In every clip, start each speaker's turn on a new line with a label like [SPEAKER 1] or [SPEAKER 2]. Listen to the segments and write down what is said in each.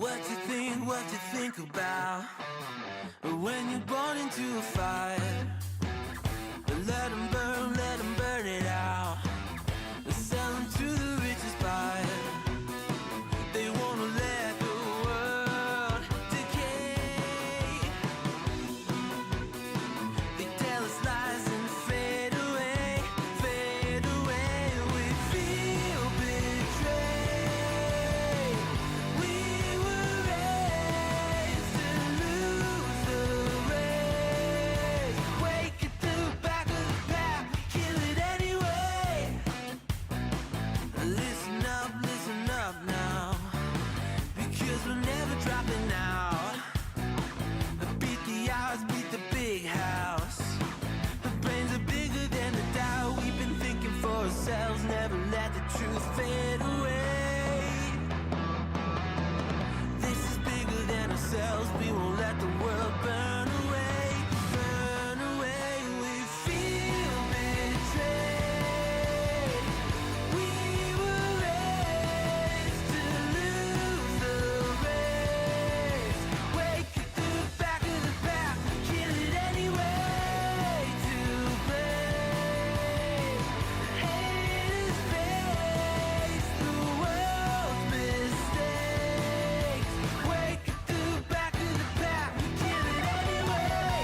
[SPEAKER 1] What you think about when you're born into a fire? Let them burn it out. Sell them to the richest buyer. They wanna let the world decay. They tell us lies and fade away, fade away. We feel betrayed. We were raised to lose the race. Wake at the back of the pack, kill it anyway. Listen up now, because we're never dropping out. Beat the odds, beat the big house. The brains are bigger than the doubt. We've been thinking for ourselves, never let the truth fade away. This is bigger than ourselves, we won't let the world burn away, burn away. We feel betrayed. We were raised to lose the race. Wake at the back of the pack, kill it anyway. To blame, haters face the world's mistakes. Wake at the back of the pack, kill it anyway.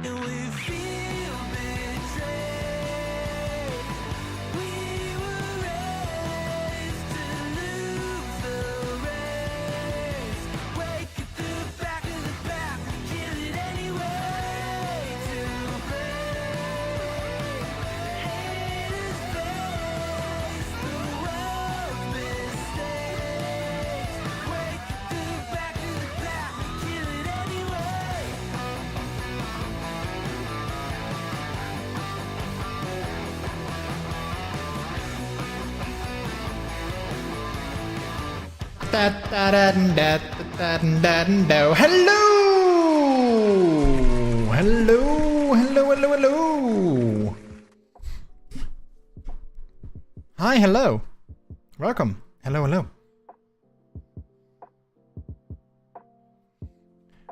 [SPEAKER 1] And we feel betrayed. We were raised to lose the race. Wake at the back of the pack, kill it anyway. To blame, haters face the world's mistakes. Wake at the back of the pack, kill it anyway.
[SPEAKER 2] Hello. Hi, hello. Welcome. Hello.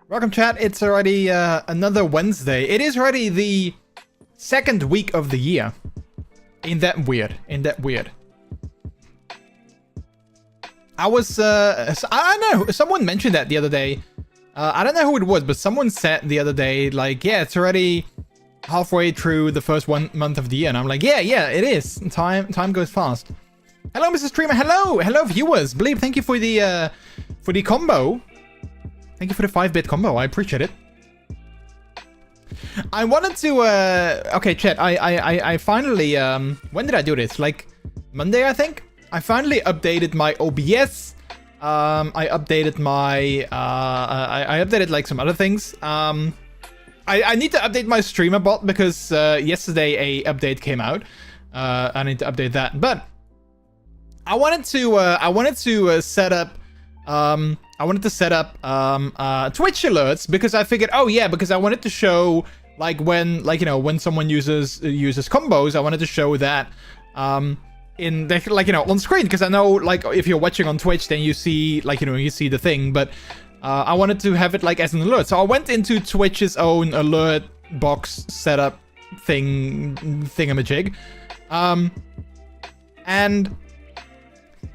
[SPEAKER 2] Welcome, chat. It's already another Wednesday. It is already the second week of the year. Ain't that weird? I was, I don't know, someone mentioned that the other day. I don't know who it was, but someone said the other day, like, yeah, it's already halfway through the first 1 month of the year. And I'm like, yeah, it is. Time goes fast. Hello, Mr. Streamer. Hello, viewers. Bleep, thank you for the combo. Thank you for the 5-bit combo. I appreciate it. I wanted to, okay, chat, I finally, when did I do this? Like, Monday, I think? I finally updated my OBS. I updated my, I updated like some other things. I need to update my streamer bot because yesterday a update came out. I need to update that. But I wanted to set up Twitch alerts because I figured, oh yeah, because I wanted to show like when, like, you know, when someone uses combos, I wanted to show that in the, like, you know, on screen, because I know, like, if you're watching on Twitch, then you see, like, you know, you see the thing, but I wanted to have it like as an alert. So I went into Twitch's own alert box setup thingamajig, and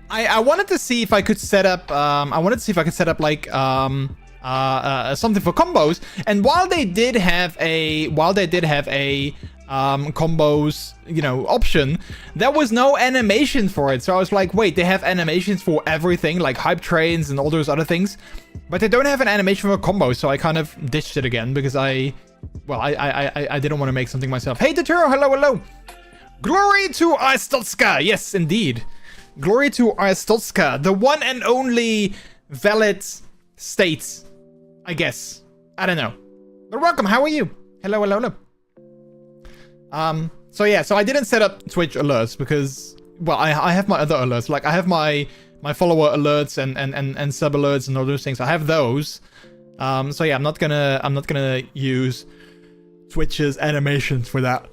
[SPEAKER 2] I wanted to see if I could set up like something for combos. And while they did have a combos, you know, option, there was no animation for it. So I was like, wait, they have animations for everything, like hype trains and all those other things, but they don't have an animation for combos. So I kind of ditched it again because I didn't want to make something myself. Hey, Totoro, hello. Glory to Arstotzka. Yes, indeed. Glory to Arstotzka, the one and only valid state, I guess. I don't know. But welcome, how are you? Hello, hello, hello. So yeah, so I didn't set up Twitch alerts because, well, I have my other alerts. Like, I have my follower alerts and sub alerts and all those things. I have those. So yeah, I'm not gonna use Twitch's animations for that.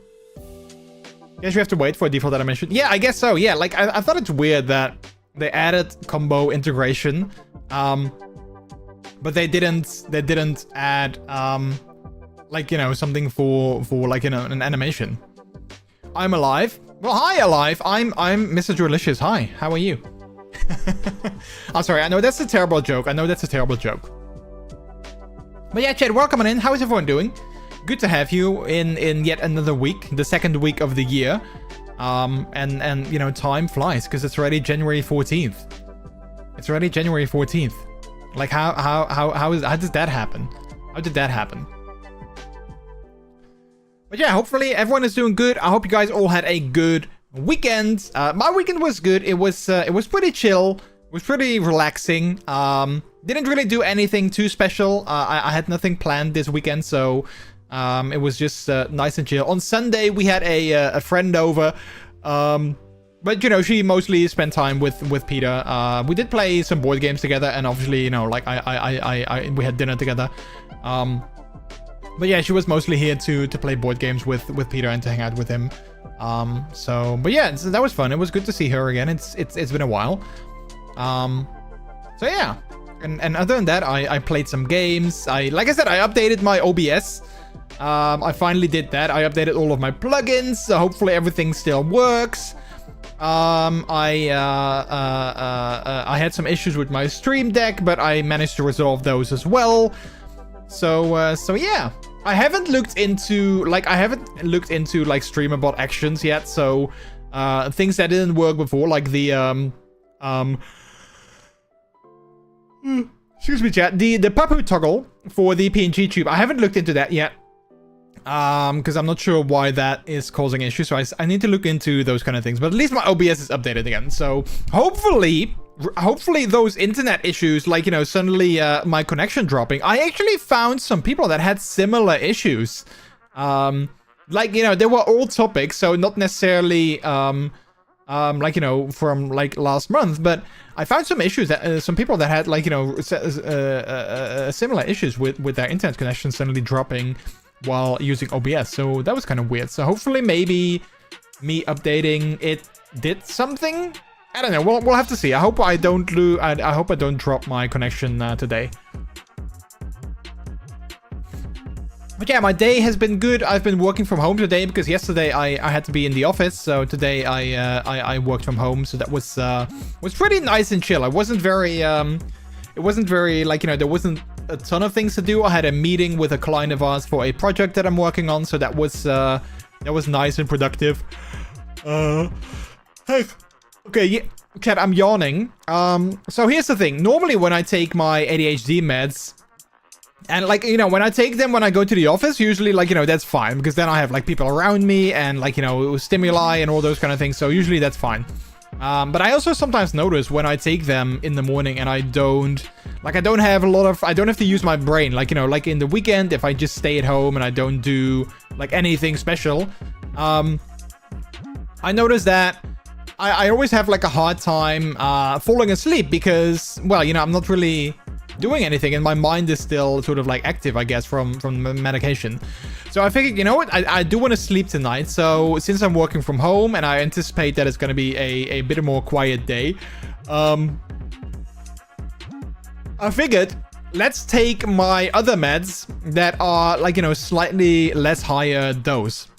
[SPEAKER 2] Guess you have to wait for a default animation. Yeah, I guess so. Yeah, like I thought it's weird that they added combo integration, but they didn't add like, you know, something for like, you know, an animation. I'm alive. Well, hi, alive. I'm MrJordilicious. Hi, how are you? I'm sorry. I know that's a terrible joke. But yeah, Chad, welcome in. How is everyone doing? Good to have you in yet another week, the second week of the year. And you know, time flies because it's already January 14th. It's already January 14th. Like how does that happen? How did that happen? But yeah, hopefully everyone is doing good. I hope you guys all had a good weekend. My weekend was good. It was pretty chill. It was pretty relaxing. Didn't really do anything too special. I had nothing planned this weekend, so it was just nice and chill. On Sunday we had a friend over, but you know, she mostly spent time with Peter. We did play some board games together, and obviously, you know, like we had dinner together. But yeah, she was mostly here to play board games with Peter and to hang out with him. But yeah, so that was fun. It was good to see her again. It's been a while. So yeah, and other than that, I played some games. Like I said, I updated my OBS. I finally did that. I updated all of my plugins, so hopefully everything still works. I had some issues with my Stream Deck, but I managed to resolve those as well. So yeah, I haven't looked into like streamer bot actions yet. So things that didn't work before, like the excuse me, chat, the Papu toggle for the PNG tube. I haven't looked into that yet. Because I'm not sure why that is causing issues, so I need to look into those kind of things. But at least my OBS is updated again, so hopefully those internet issues, like, you know, suddenly my connection dropping. I actually found some people that had similar issues. Like, you know, they were all topics, so not necessarily like, you know, from like last month, but I found some issues that some people that had, like, you know, similar issues with their internet connection suddenly dropping while using OBS, so that was kind of weird. So hopefully maybe me updating it did something. I don't know. We'll have to see. I hope I don't I hope I don't drop my connection today. But yeah, my day has been good. I've been working from home today because yesterday I had to be in the office, so today I worked from home. So that was pretty nice and chill. It wasn't very like, you know, there wasn't a ton of things to do. I had a meeting with a client of ours for a project that I'm working on, so that was nice and productive. Hey, okay, yeah, chat, I'm yawning. So here's the thing. Normally when I take my ADHD meds, and like, you know, when I take them when I go to the office, usually, like, you know, that's fine because then I have like people around me and, like, you know, stimuli and all those kind of things. So usually that's fine. But I also sometimes notice when I take them in the morning and I don't have to use my brain. Like, you know, like in the weekend, if I just stay at home and I don't do like anything special, I notice that I always have like a hard time falling asleep because, well, you know, I'm not really doing anything and my mind is still sort of like active, I guess, from the medication. So I figured, you know what, I do want to sleep tonight. So since I'm working from home and I anticipate that it's going to be a bit more quiet day, I figured let's take my other meds that are, like, you know, slightly less higher dose.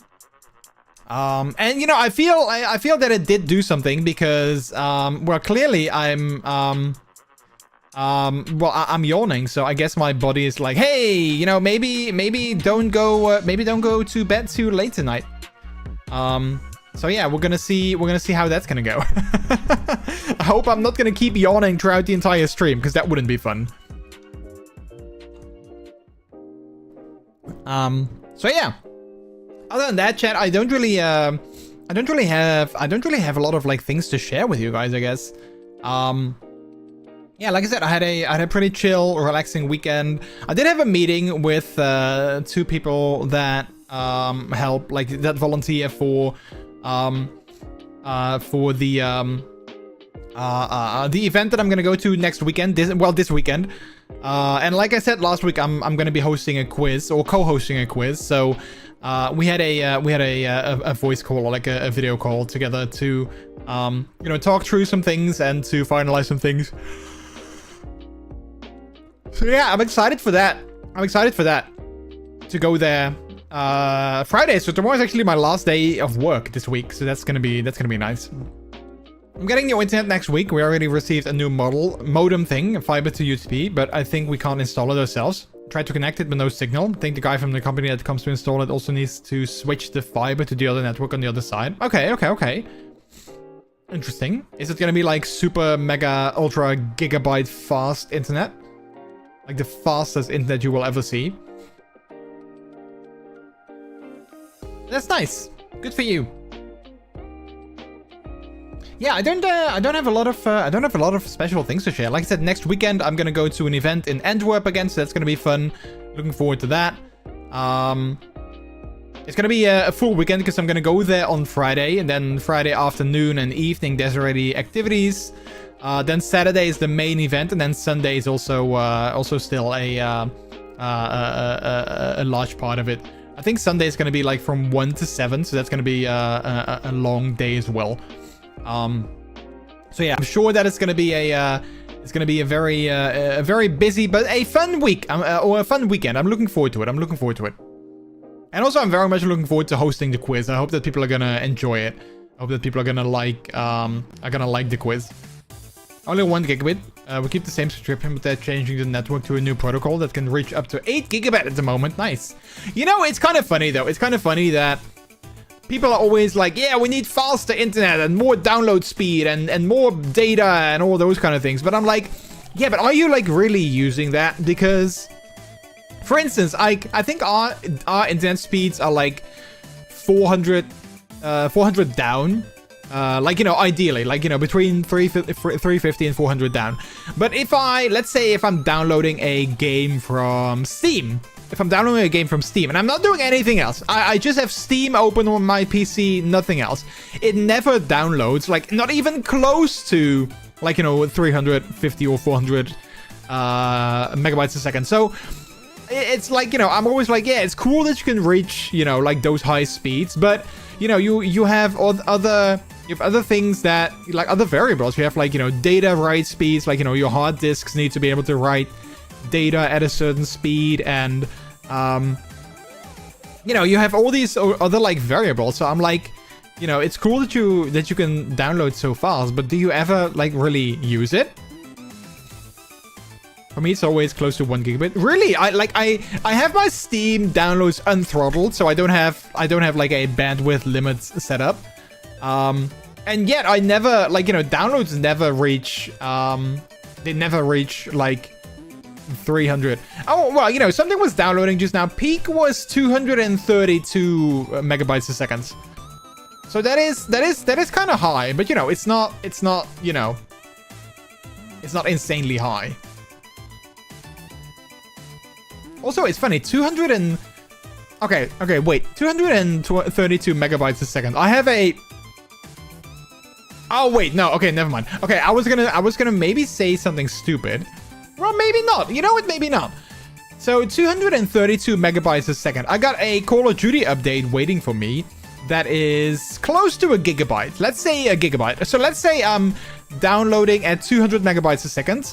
[SPEAKER 2] And, you know, I feel that it did do something because, well, clearly I'm yawning, so I guess my body is like, hey, you know, maybe don't go to bed too late tonight. So yeah, we're gonna see how that's gonna go. I hope I'm not gonna keep yawning throughout the entire stream because that wouldn't be fun. So yeah. Other than that, chat, I don't really have a lot of like things to share with you guys, I guess. Yeah, like I said, I had a pretty chill, relaxing weekend. I did have a meeting with 2 people that help, like that volunteer for the event that I'm gonna go to next weekend. This weekend. And like I said last week, I'm gonna be hosting a quiz or co-hosting a quiz. So we had a voice call, or like a video call together to talk through some things and to finalize some things. So yeah, I'm excited for that. To go there Friday. So tomorrow is actually my last day of work this week. So that's gonna be nice. I'm getting new internet next week. We already received a new modem thing, fiber to USB, but I think we can't install it ourselves. Tried to connect it, but no signal. I think the guy from the company that comes to install it also needs to switch the fiber to the other network on the other side. Okay. Interesting. Is it gonna be like super mega ultra gigabyte fast internet? Like the fastest internet you will ever see? That's nice. Good for you. Yeah, I don't have a lot of special things to share. Like I said, next weekend I'm gonna go to an event in Antwerp again, so that's gonna be fun. Looking forward to that. It's gonna be a full weekend because I'm gonna go there on Friday, and then Friday afternoon and evening there's already activities. Then Saturday is the main event, and then Sunday is also still a large part of it. I think Sunday is gonna be like from 1 to 7, so that's gonna be a long day as well. So yeah, I'm sure that it's gonna be a very busy but a fun week or a fun weekend. I'm looking forward to it. And also, I'm very much looking forward to hosting the quiz. I hope that people are gonna enjoy it. I hope that people are gonna like the quiz. Only 1 gigabit. We keep the same subscription, but they're changing the network to a new protocol that can reach up to 8 gigabit at the moment. Nice. You know, it's kind of funny though. It's kind of funny that people are always like, yeah, we need faster internet and more download speed and more data and all those kind of things. But I'm like, yeah, but are you like really using that? Because, for instance, I think our internet speeds are like 400 down. Like, you know, ideally, like, you know, between 350 and 400 down. But let's say if I'm downloading a game from Steam, and I'm not doing anything else, I just have Steam open on my PC, nothing else, it never downloads, like, not even close to, like, you know, 350 or 400 megabytes a second. So it's like, you know, I'm always like, yeah, it's cool that you can reach, you know, like those high speeds, but, you know, you have other things that, like, other variables. You have, like, you know, data write speeds, like, you know, your hard disks need to be able to write data at a certain speed, and you know, you have all these other, like, variables. So I'm like, you know, it's cool that you can download so fast, but do you ever, like, really use it? For me, it's always close to 1 gigabit. Really, I have my Steam downloads unthrottled, so I don't have like a bandwidth limit set up. And yet I never, like, you know, downloads never reach they never reach like 300. Oh, well, you know, something was downloading just now. Peak was 232 megabytes a second. So that is kind of high, but, you know, it's not, you know, it's not insanely high. Also, it's funny, 232 megabytes a second. I have a... Oh, wait, no, okay, never mind. Okay, I was gonna maybe say something stupid. Well, maybe not. You know what? Maybe not. So, 232 megabytes a second. I got a Call of Duty update waiting for me that is close to a gigabyte. Let's say a gigabyte. So, let's say I'm downloading at 200 megabytes a second.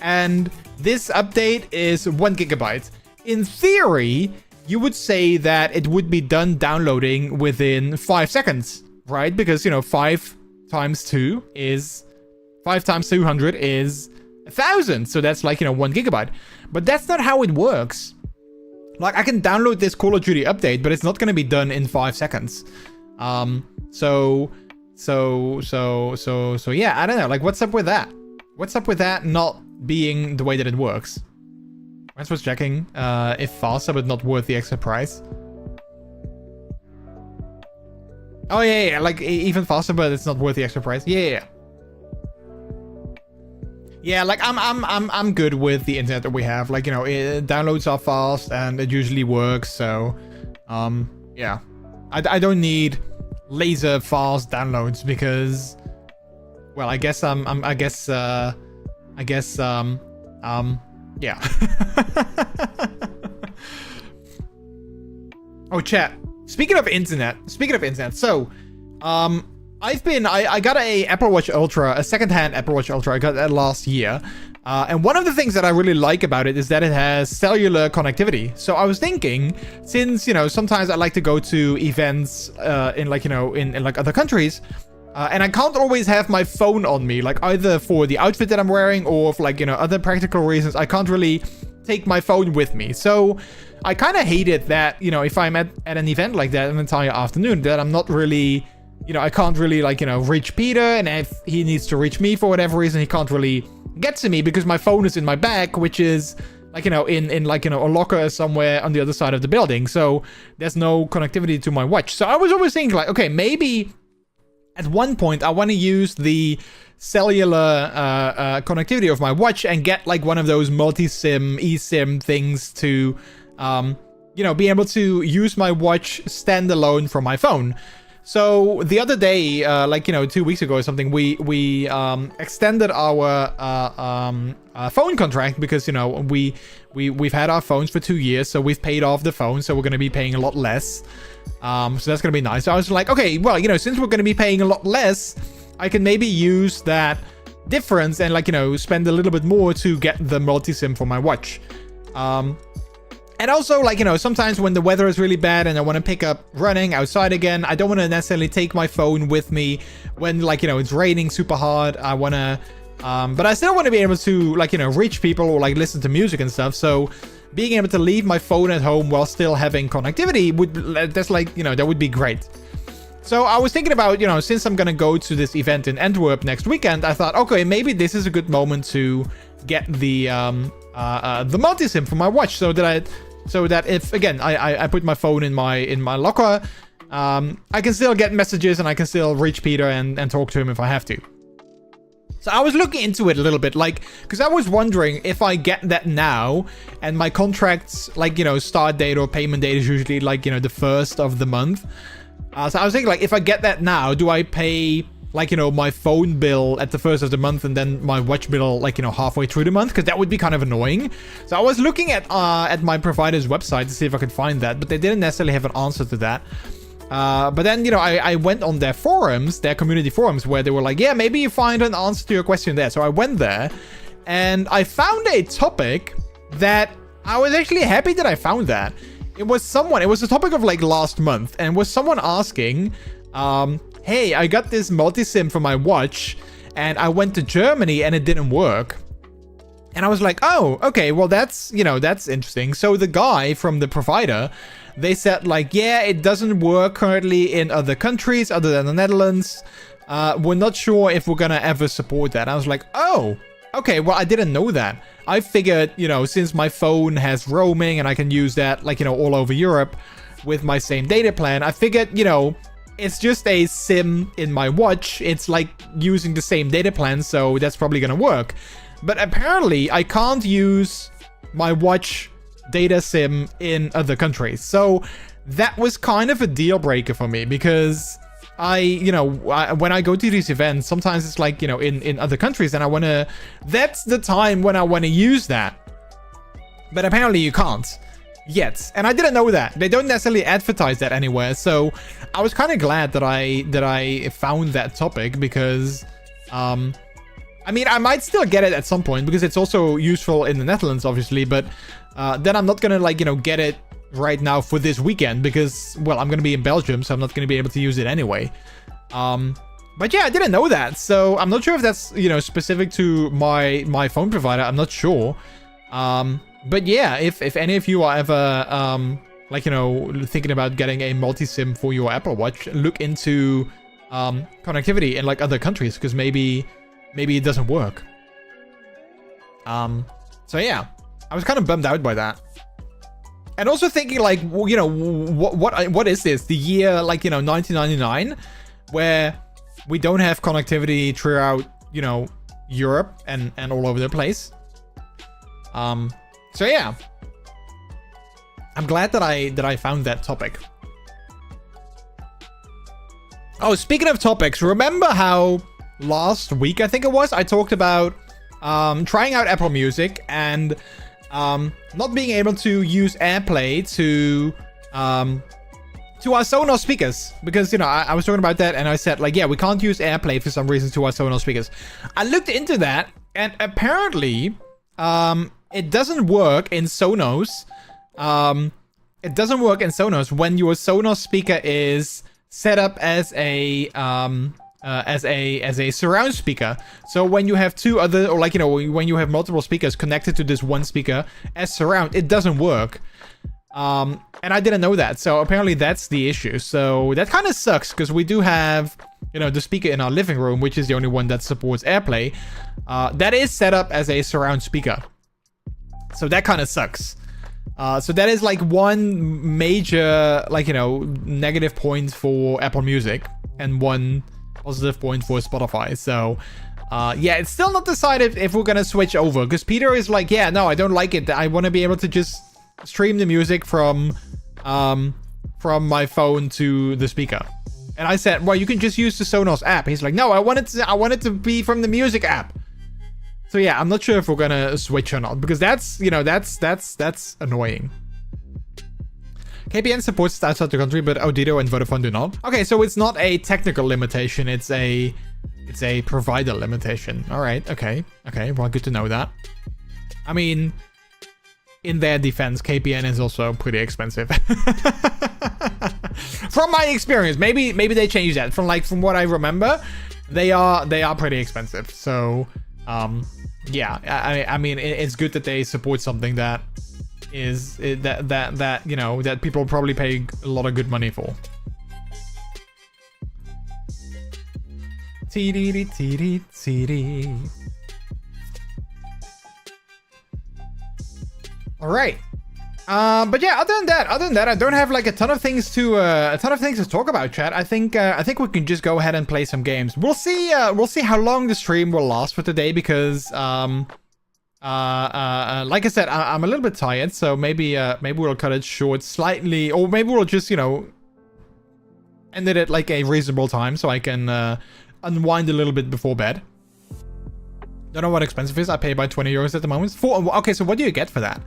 [SPEAKER 2] And this update is 1 gigabyte. In theory, you would say that it would be done downloading within 5 seconds, right? Because, you know, 5 times 2 is... 5 times 200 is 1,000. So that's like, you know, 1 gigabyte. But that's not how it works. Like, I can download this Call of Duty update, but it's not going to be done in 5 seconds. So yeah, I don't know. Like, what's up with that? What's up with that not being the way that it works? I was checking if faster but not worth the extra price. Oh yeah, like even faster but it's not worth the extra price. Yeah. Yeah, like I'm good with the internet that we have. Like, you know, downloads are fast and it usually works. So, yeah, I don't need laser fast downloads because, well, I guess yeah. Oh, chat. Speaking of internet, so, I got a Apple Watch Ultra, a secondhand Apple Watch Ultra. I got that last year. And one of the things that I really like about it is that it has cellular connectivity. So I was thinking, since, you know, sometimes I like to go to events in like, you know, in like other countries, and I can't always have my phone on me, like either for the outfit that I'm wearing or for like, you know, other practical reasons. I can't really take my phone with me. So I kind of hate it that, you know, if I'm at an event like that an entire afternoon, that I'm not really, you know, I can't really like, you know, reach Peter, and if he needs to reach me for whatever reason, he can't really get to me because my phone is in my bag, which is like, you know, in like, you know, a locker somewhere on the other side of the building. So there's no connectivity to my watch. So I was always thinking like, okay, maybe at one point I want to use the cellular connectivity of my watch and get like one of those multi-SIM, eSIM things to, you know, be able to use my watch standalone from my phone. So the other day, like, you know, 2 weeks ago or something, we extended our phone contract because, you know, we've had our phones for 2 years, so we've paid off the phone, so we're going to be paying a lot less. So that's going to be nice. So I was like, okay, well, you know, since we're going to be paying a lot less, I can maybe use that difference and, like, you know, spend a little bit more to get the multi-SIM for my watch. And also, like, you know, sometimes when the weather is really bad and I want to pick up running outside again, I don't want to necessarily take my phone with me when, like, you know, it's raining super hard. I want to, but I still want to be able to, like, you know, reach people or, like, listen to music and stuff. So being able to leave my phone at home while still having connectivity that's like, you know, that would be great. So I was thinking about, you know, since I'm going to go to this event in Antwerp next weekend, I thought, okay, maybe this is a good moment to get the multi-SIM for my watch so that if, again, I put my phone in my locker, I can still get messages and I can still reach Peter and talk to him if I have to. So I was looking into it a little bit, like, because I was wondering if I get that now and my contract's, like, you know, start date or payment date is usually, like, you know, the 1st of the month. So I was thinking, like, if I get that now, do I pay, like, you know, my phone bill at the 1st of the month and then my watch bill, like, you know, halfway through the month? Because that would be kind of annoying. So I was looking at my provider's website to see if I could find that, but they didn't necessarily have an answer to that. But then, you know, I went on their forums, their community forums, where they were like, yeah, maybe you find an answer to your question there. So I went there and I found a topic that I was actually happy that I found that. It was a topic of, like, last month, and was someone asking, hey, I got this multi-SIM for my watch and I went to Germany and it didn't work. And I was like, oh, okay, well, that's, you know, that's interesting. So the guy from the provider, they said, like, yeah, it doesn't work currently in other countries other than the Netherlands. We're not sure if we're gonna ever support that. I was like, oh, okay, well, I didn't know that. I figured, you know, since my phone has roaming and I can use that, like, you know, all over Europe with my same data plan, I figured, you know, it's just a SIM in my watch. It's like using the same data plan, so that's probably gonna work. But apparently, I can't use my watch data SIM in other countries. So that was kind of a deal breaker for me because when I go to these events, sometimes it's like, you know, in other countries and that's the time when I want to use that. But apparently you can't yet. And I didn't know that. They don't necessarily advertise that anywhere. So I was kind of glad that I found that topic because, I mean, I might still get it at some point because it's also useful in the Netherlands, obviously, but then I'm not gonna, like, you know, get it right now for this weekend because, well, I'm gonna be in Belgium, so I'm not gonna be able to use it anyway. But yeah, I didn't know that, so I'm not sure if that's, you know, specific to my phone provider. I'm not sure. But yeah, if any of you are ever like, you know, thinking about getting a multi-SIM for your Apple Watch, look into connectivity in, like, other countries because maybe it doesn't work. So yeah, I was kind of bummed out by that. And also thinking, like, you know, what is this? The year, like, you know, 1999, where we don't have connectivity throughout, you know, Europe and all over the place. So yeah, I'm glad that I found that topic. Oh, speaking of topics, remember how last week, I think it was, I talked about trying out Apple Music and not being able to use AirPlay to our Sonos speakers, because, you know, I was talking about that and I said, like, yeah, we can't use AirPlay for some reason to our Sonos speakers. I looked into that and apparently it doesn't work in Sonos. It doesn't work in Sonos when your Sonos speaker is set up as a surround speaker. So when you have two other, or like, you know, when you have multiple speakers connected to this one speaker as surround, it doesn't work. And I didn't know that, so apparently that's the issue. So that kind of sucks, because we do have, you know, the speaker in our living room, which is the only one that supports AirPlay, that is set up as a surround speaker. So that kind of sucks. So that is like one major, like, you know, negative point for Apple Music and one positive point for Spotify. So yeah, it's still not decided if we're gonna switch over, because Peter is like, yeah, no, I don't like it. I want to be able to just stream the music from my phone to the speaker. And I said, well, you can just use the Sonos app. He's like, no, I want it to be from the music app. So yeah, I'm not sure if we're gonna switch or not, because that's, you know, that's annoying. KPN supports it outside the country, but Odido and Vodafone do not. Okay, so it's not a technical limitation, it's a provider limitation. All right, okay, well, good to know that. I mean, in their defense, KPN is also pretty expensive. From my experience, maybe they changed that. From what I remember, they are pretty expensive. So yeah, I mean, it's good that they support something that is that you know, that people probably pay a lot of good money for. All right. But yeah, other than that, I don't have like a ton of things to talk about, chat. I think we can just go ahead and play some games. We'll see how long the stream will last for today, because like I said, I'm a little bit tired, so maybe we'll cut it short slightly, or maybe we'll just, you know, end it at like a reasonable time so I can unwind a little bit before bed. Don't know what expensive is. I pay about 20 euros at the moment. Okay, so what do you get for that?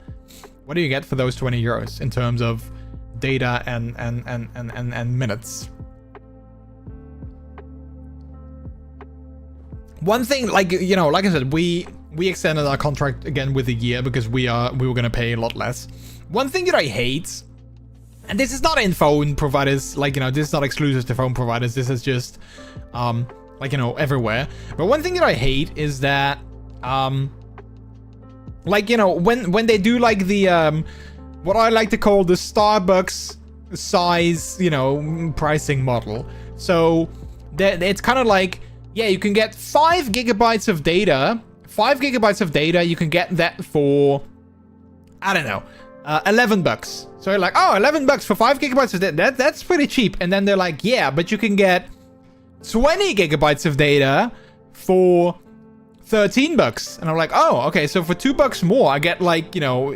[SPEAKER 2] What do you get for those 20 euros in terms of data and minutes? One thing, like, you know, like I said, we extended our contract again with a year because we were gonna pay a lot less. One thing that I hate, and this is not in phone providers, like, you know, this is not exclusive to phone providers. This is just, like, you know, everywhere. But one thing that I hate is that, like, you know, when they do like the what I like to call the Starbucks size, you know, pricing model. So that it's kind of like, yeah, you can get 5 gigabytes of data. 5 gigabytes of data, you can get that for, I don't know, $11. So you're like, oh, $11 for 5 gigabytes of data. That's pretty cheap. And then they're like, yeah, but you can get 20 gigabytes of data for $13. And I'm like, oh, okay, so for $2 more, I get, like, you know,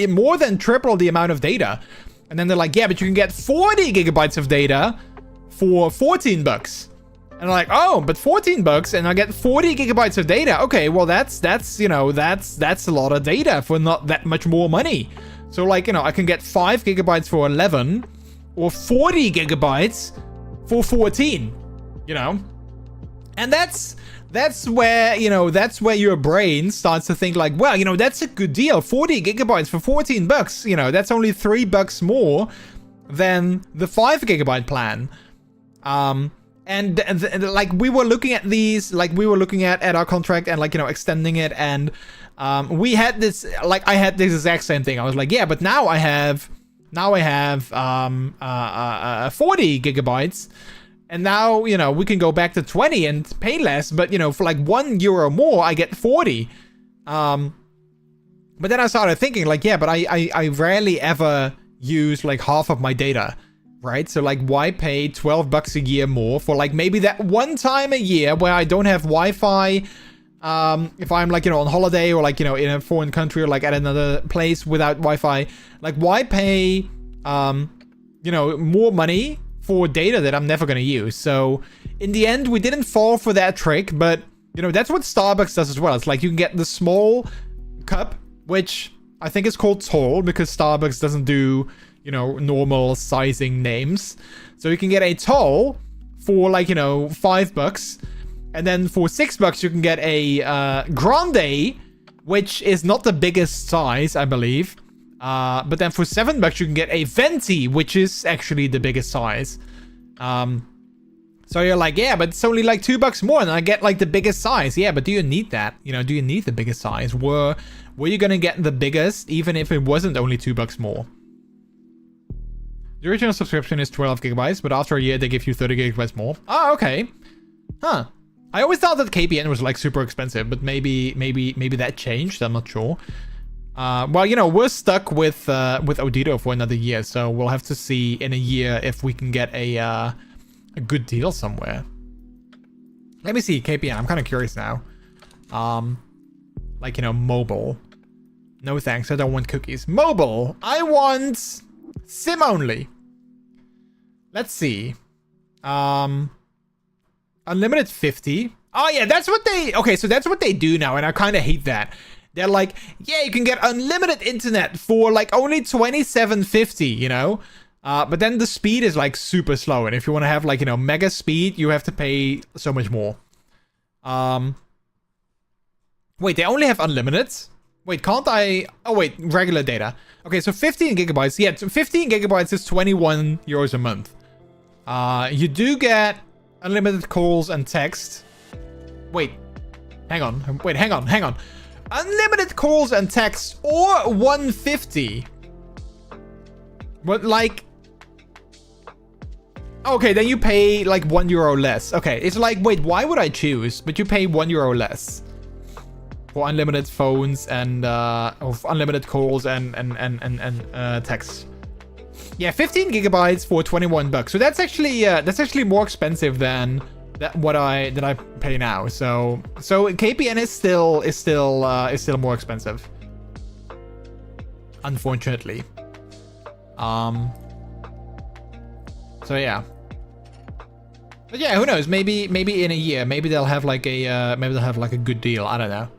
[SPEAKER 2] more than triple the amount of data. And then they're like, yeah, but you can get 40 gigabytes of data for $14. And I'm like, oh, but $14 and I get 40 gigabytes of data. Okay, well, that's you know, that's a lot of data for not that much more money. So, like, you know, I can get 5 gigabytes for 11 or 40 gigabytes for 14, you know? And that's where, you know, that's where your brain starts to think like, well, you know, that's a good deal. 40 gigabytes for $14, you know, that's only $3 more than the 5 gigabyte plan. And like, we were looking at these, like, we were looking at our contract and, like, you know, extending it. And we had this, like, I had this exact same thing. I was like, yeah, but now I have 40 gigabytes. And now, you know, we can go back to 20 and pay less. But, you know, for like €1 more, I get 40. But then I started thinking like, yeah, but I rarely ever use like half of my data. Right? So, like, why pay $12 a year more for, like, maybe that one time a year where I don't have Wi-Fi, if I'm like, on holiday or like, in a foreign country or like at another place without Wi-Fi, like why pay, more money for data that I'm never going to use? So in the end, we didn't fall for that trick, but that's what Starbucks does as well. It's like you can get the small cup, which I think is called tall because Starbucks doesn't do, normal sizing names. So you can get a tall for like, $5. And then for $6, you can get a grande, which is not the biggest size, I believe. But then for $7, you can get a venti, which is actually the biggest size. So you're like, yeah, but it's only like $2 more, and I get like the biggest size. Yeah, but do you need that? Do you need the biggest size? Were you gonna get the biggest, even if it wasn't only $2 more? The original subscription is 12 gigabytes, but after a year, they give you 30 gigabytes more. Oh, okay. Huh. I always thought that KPN was like super expensive, but maybe that changed. I'm not sure. Well, we're stuck with Odito for another year, so we'll have to see in a year if we can get a good deal somewhere. Let me see KPN. I'm kind of curious now. Mobile. No thanks. I don't want cookies. Mobile. I want SIM only. Let's see. Unlimited 50. Oh yeah, that's what they... Okay, so that's what they do now, and I kind of hate that. They're like, yeah, you can get unlimited internet for like only $27.50, but then the speed is like super slow, and if you want to have like, mega speed, you have to pay so much more. Wait, they only have unlimited? Wait, can't I... Oh wait, regular data. Okay, so 15 gigabytes. Yeah, 15 gigabytes is 21 euros a month. You do get unlimited calls and text. Wait, hang on. Wait, hang on. Unlimited calls and text or 150. But like... Okay, then you pay like €1 less. Okay, it's like, wait, why would I choose? But you pay €1 less for unlimited phones and unlimited calls and text. Yeah, 15 gigabytes for $21. So that's actually more expensive than what I pay now. So KPN is still more expensive, unfortunately. So yeah. But yeah, who knows? Maybe in a year, maybe they'll have like a good deal. I don't know.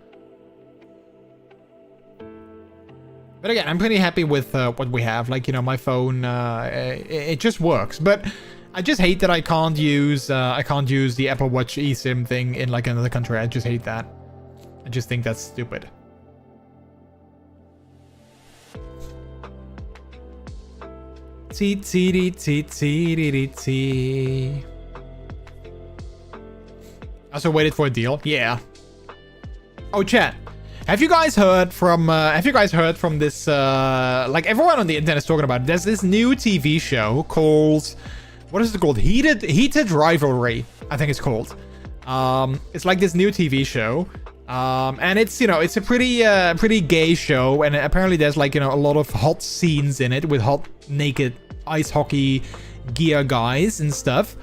[SPEAKER 2] But again, I'm pretty happy with what we have. Like, my phone, it just works. But I just hate that I can't use the Apple Watch eSIM thing in like another country. I just hate that. I just think that's stupid. Also waited for a deal. Yeah. Oh, chat. Have you guys heard from this, like everyone on the internet is talking about it. There's this new TV show called, what is it called? Heated Rivalry, I think it's called. It's like this new TV show. And it's, it's a pretty gay show. And apparently there's like, a lot of hot scenes in it with hot naked ice hockey gear guys and stuff.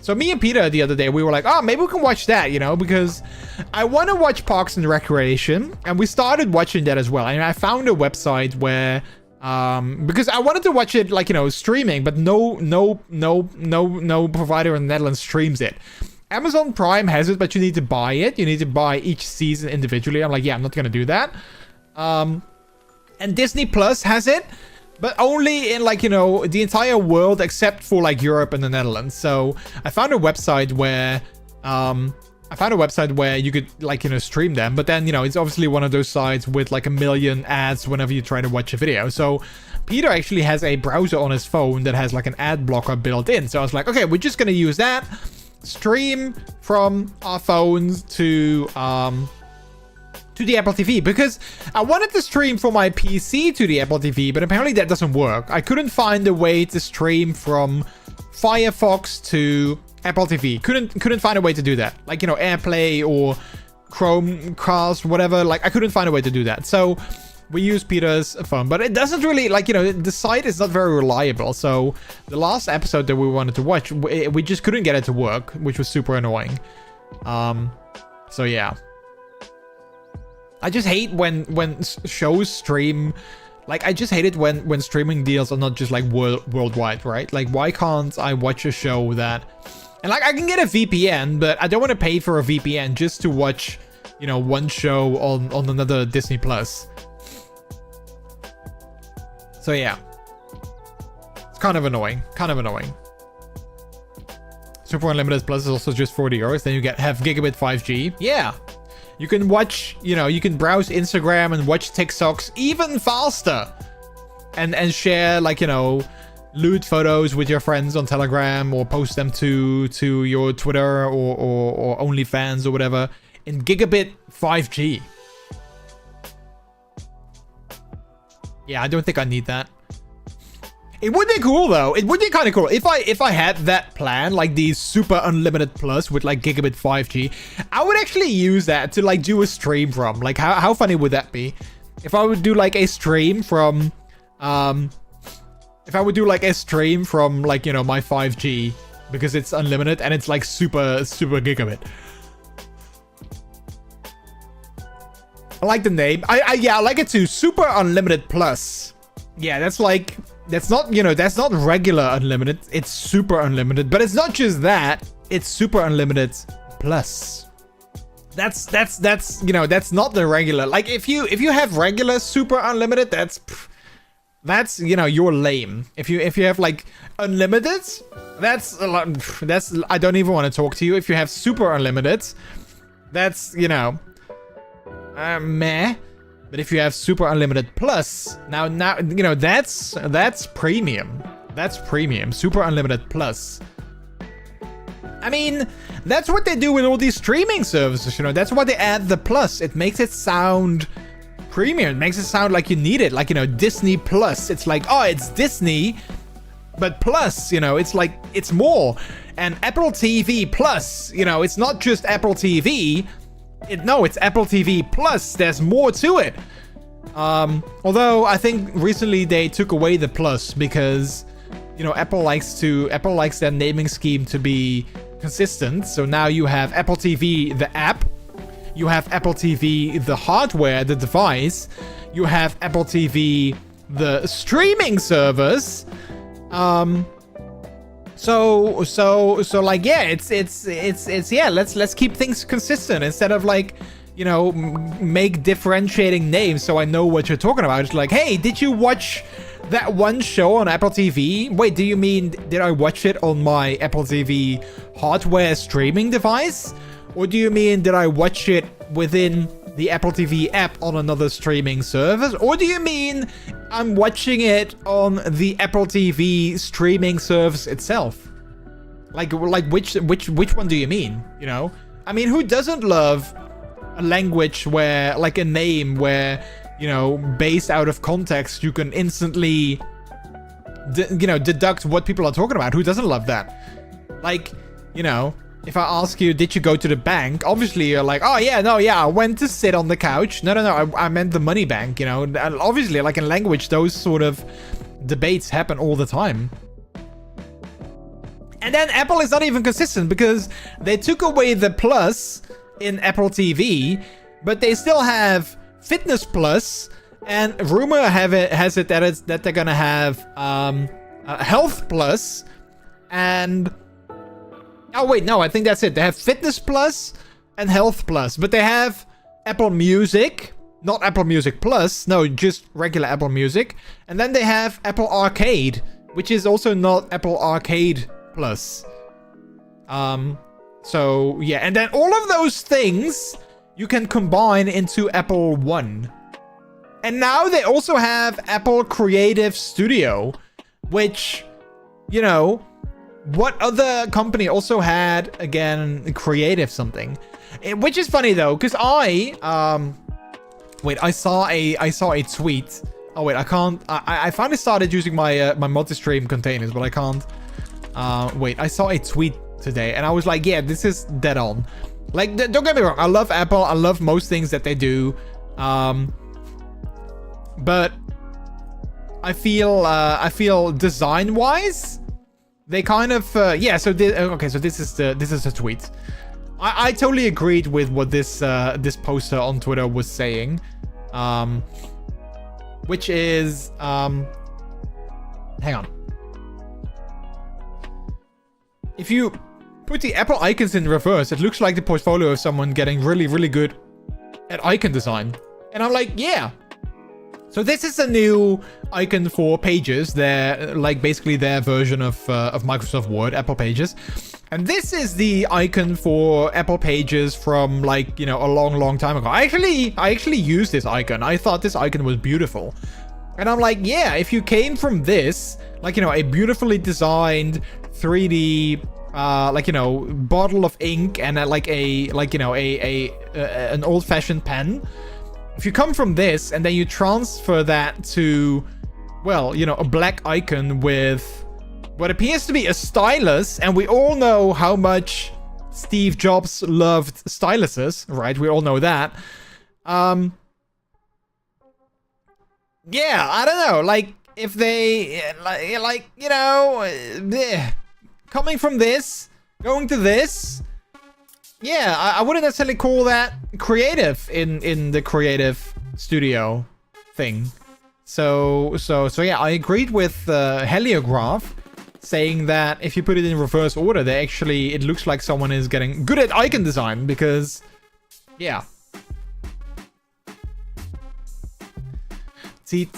[SPEAKER 2] So me and Peter the other day, we were like, oh, maybe we can watch that, because I want to watch Parks and Recreation, and we started watching that as well. And I found a website where, because I wanted to watch it like, streaming, but no provider in the Netherlands streams it. Amazon Prime has it, but you need to buy it. You need to buy each season individually. I'm like, yeah, I'm not gonna do that. And Disney Plus has it, but only in like, the entire world except for like Europe and the Netherlands. So I found a website where you could like, stream them. But then, it's obviously one of those sites with like a million ads whenever you try to watch a video. So Peter actually has a browser on his phone that has like an ad blocker built in. So I was like, okay, we're just going to use that, stream from our phones to the Apple TV, because I wanted to stream from my PC to the Apple TV, but apparently that doesn't work. I couldn't find a way to stream from Firefox to Apple TV. Couldn't find a way to do that. Like, AirPlay or Chromecast, whatever. Like, I couldn't find a way to do that. So we use Peter's phone, but it doesn't really, like, the site is not very reliable. So the last episode that we wanted to watch, we just couldn't get it to work, which was super annoying. So yeah. I just hate when shows stream. Like, I just hate it when streaming deals are not just like worldwide, right? Like, why can't I watch a show that... And like, I can get a VPN, but I don't want to pay for a VPN just to watch, you know, one show on another Disney Plus. So yeah. It's kind of annoying. Super Unlimited Plus is also just 40 euros. Then you have gigabit 5G. Yeah. You can watch, you know, you can browse Instagram and watch TikToks even faster. And share, like, you know, lewd photos with your friends on Telegram, or post them to your Twitter or OnlyFans or whatever in gigabit 5G. Yeah, I don't think I need that. It would be cool though. It would be kind of cool if I had that plan, like the Super Unlimited Plus with like gigabit 5G. I would actually use that to like do a stream from. Like, how funny would that be? If I would do like a stream from, if I would do like a stream from, like, you know, my 5G, because it's unlimited and it's like super gigabit. I like the name. Yeah, I like it too. Super Unlimited Plus. Yeah, that's like, that's not, you know, that's not regular unlimited. It's super unlimited, but it's not just that. It's super unlimited plus. That's you know, that's not the regular. Like, if you have regular super unlimited, that's you know, you're lame. If you have like unlimited, that's I don't even want to talk to you. If you have super unlimited, that's, you know, meh. But if you have Super Unlimited Plus, now you know, that's premium. That's premium. Super Unlimited Plus. I mean, that's what they do with all these streaming services, you know. That's why they add the plus. It makes it sound premium. It makes it sound like you need it. Like, you know, Disney Plus. It's like, oh, it's Disney, but plus, you know, it's like, it's more. And Apple TV Plus, you know, it's not just Apple TV. No, it's Apple TV Plus. There's more to it. Although I think recently they took away the plus because, you know, Apple likes their naming scheme to be consistent. So now you have Apple TV, the app. You have Apple TV, the hardware, the device. You have Apple TV, the streaming service. So like, yeah, it's yeah, let's keep things consistent instead of like, you know, make differentiating names so I know what you're talking about. It's like, hey, did you watch that one show on Apple TV? Wait, do you mean, did I watch it on my Apple TV hardware streaming device? Or do you mean, did I watch it within the Apple TV app on another streaming service? Or do you mean I'm watching it on the Apple TV streaming service itself? Like which one do you mean? You know, I mean, who doesn't love a language where, like, a name where, you know, based out of context, you can instantly, you know, deduct what people are talking about? Who doesn't love that? Like, you know, if I ask you, did you go to the bank? Obviously, you're like, oh, yeah, no, yeah, I went to sit on the couch. No, I meant the money bank, you know. And obviously, like, in language, those sort of debates happen all the time. And then Apple is not even consistent because they took away the plus in Apple TV, but they still have Fitness Plus, and rumor has it that they're gonna have Health Plus, and oh wait, no, I think that's it. They have Fitness Plus and Health Plus, but they have Apple Music, not Apple Music Plus, no, just regular Apple Music, and then they have Apple Arcade, which is also not Apple Arcade Plus. So yeah, and then all of those things you can combine into Apple One. And now they also have Apple Creative Studio, which, you know, what other company also had, again, creative something? Which is funny though, because I saw a tweet. Oh wait, I can't. I finally started using my my multi-stream containers, but I can't. Wait, I saw a tweet today, and I was like, yeah, this is dead on. Like, don't get me wrong, I love Apple. I love most things that they do. But I feel design-wise, they kind of yeah. So okay, so this is the tweet. I totally agreed with what this this poster on Twitter was saying, which is hang on. If you put the Apple icons in reverse, it looks like the portfolio of someone getting really, really good at icon design. And I'm like, yeah. So this is a new icon for Pages. They're like basically their version of Microsoft Word, Apple Pages. And this is the icon for Apple Pages from like, you know, a long, long time ago. I actually used this icon. I thought this icon was beautiful. And I'm like, yeah, if you came from this, like, you know, a beautifully designed 3D, like, you know, bottle of ink and like you know, an old-fashioned pen. If you come from this and then you transfer that to, well, you know, a black icon with what appears to be a stylus, and we all know how much Steve Jobs loved styluses, right? We all know that. Yeah, I don't know, like, if they, like, you know, coming from this, going to this, yeah, I wouldn't necessarily call that creative in the creative studio thing. So yeah, I agreed with Heliograph saying that if you put it in reverse order, they actually, it looks like someone is getting good at icon design because, yeah. It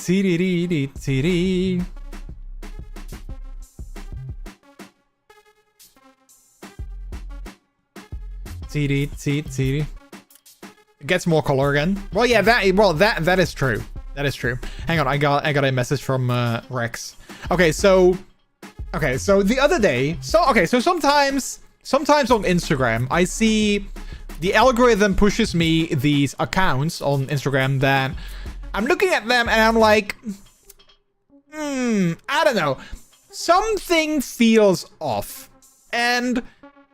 [SPEAKER 2] gets more color again. Well, yeah, that is true. That is true. Hang on, I got a message from Rex. Okay, so the other day, so sometimes on Instagram, I see the algorithm pushes me these accounts on Instagram that I'm looking at them and I'm like, I don't know. Something feels off. And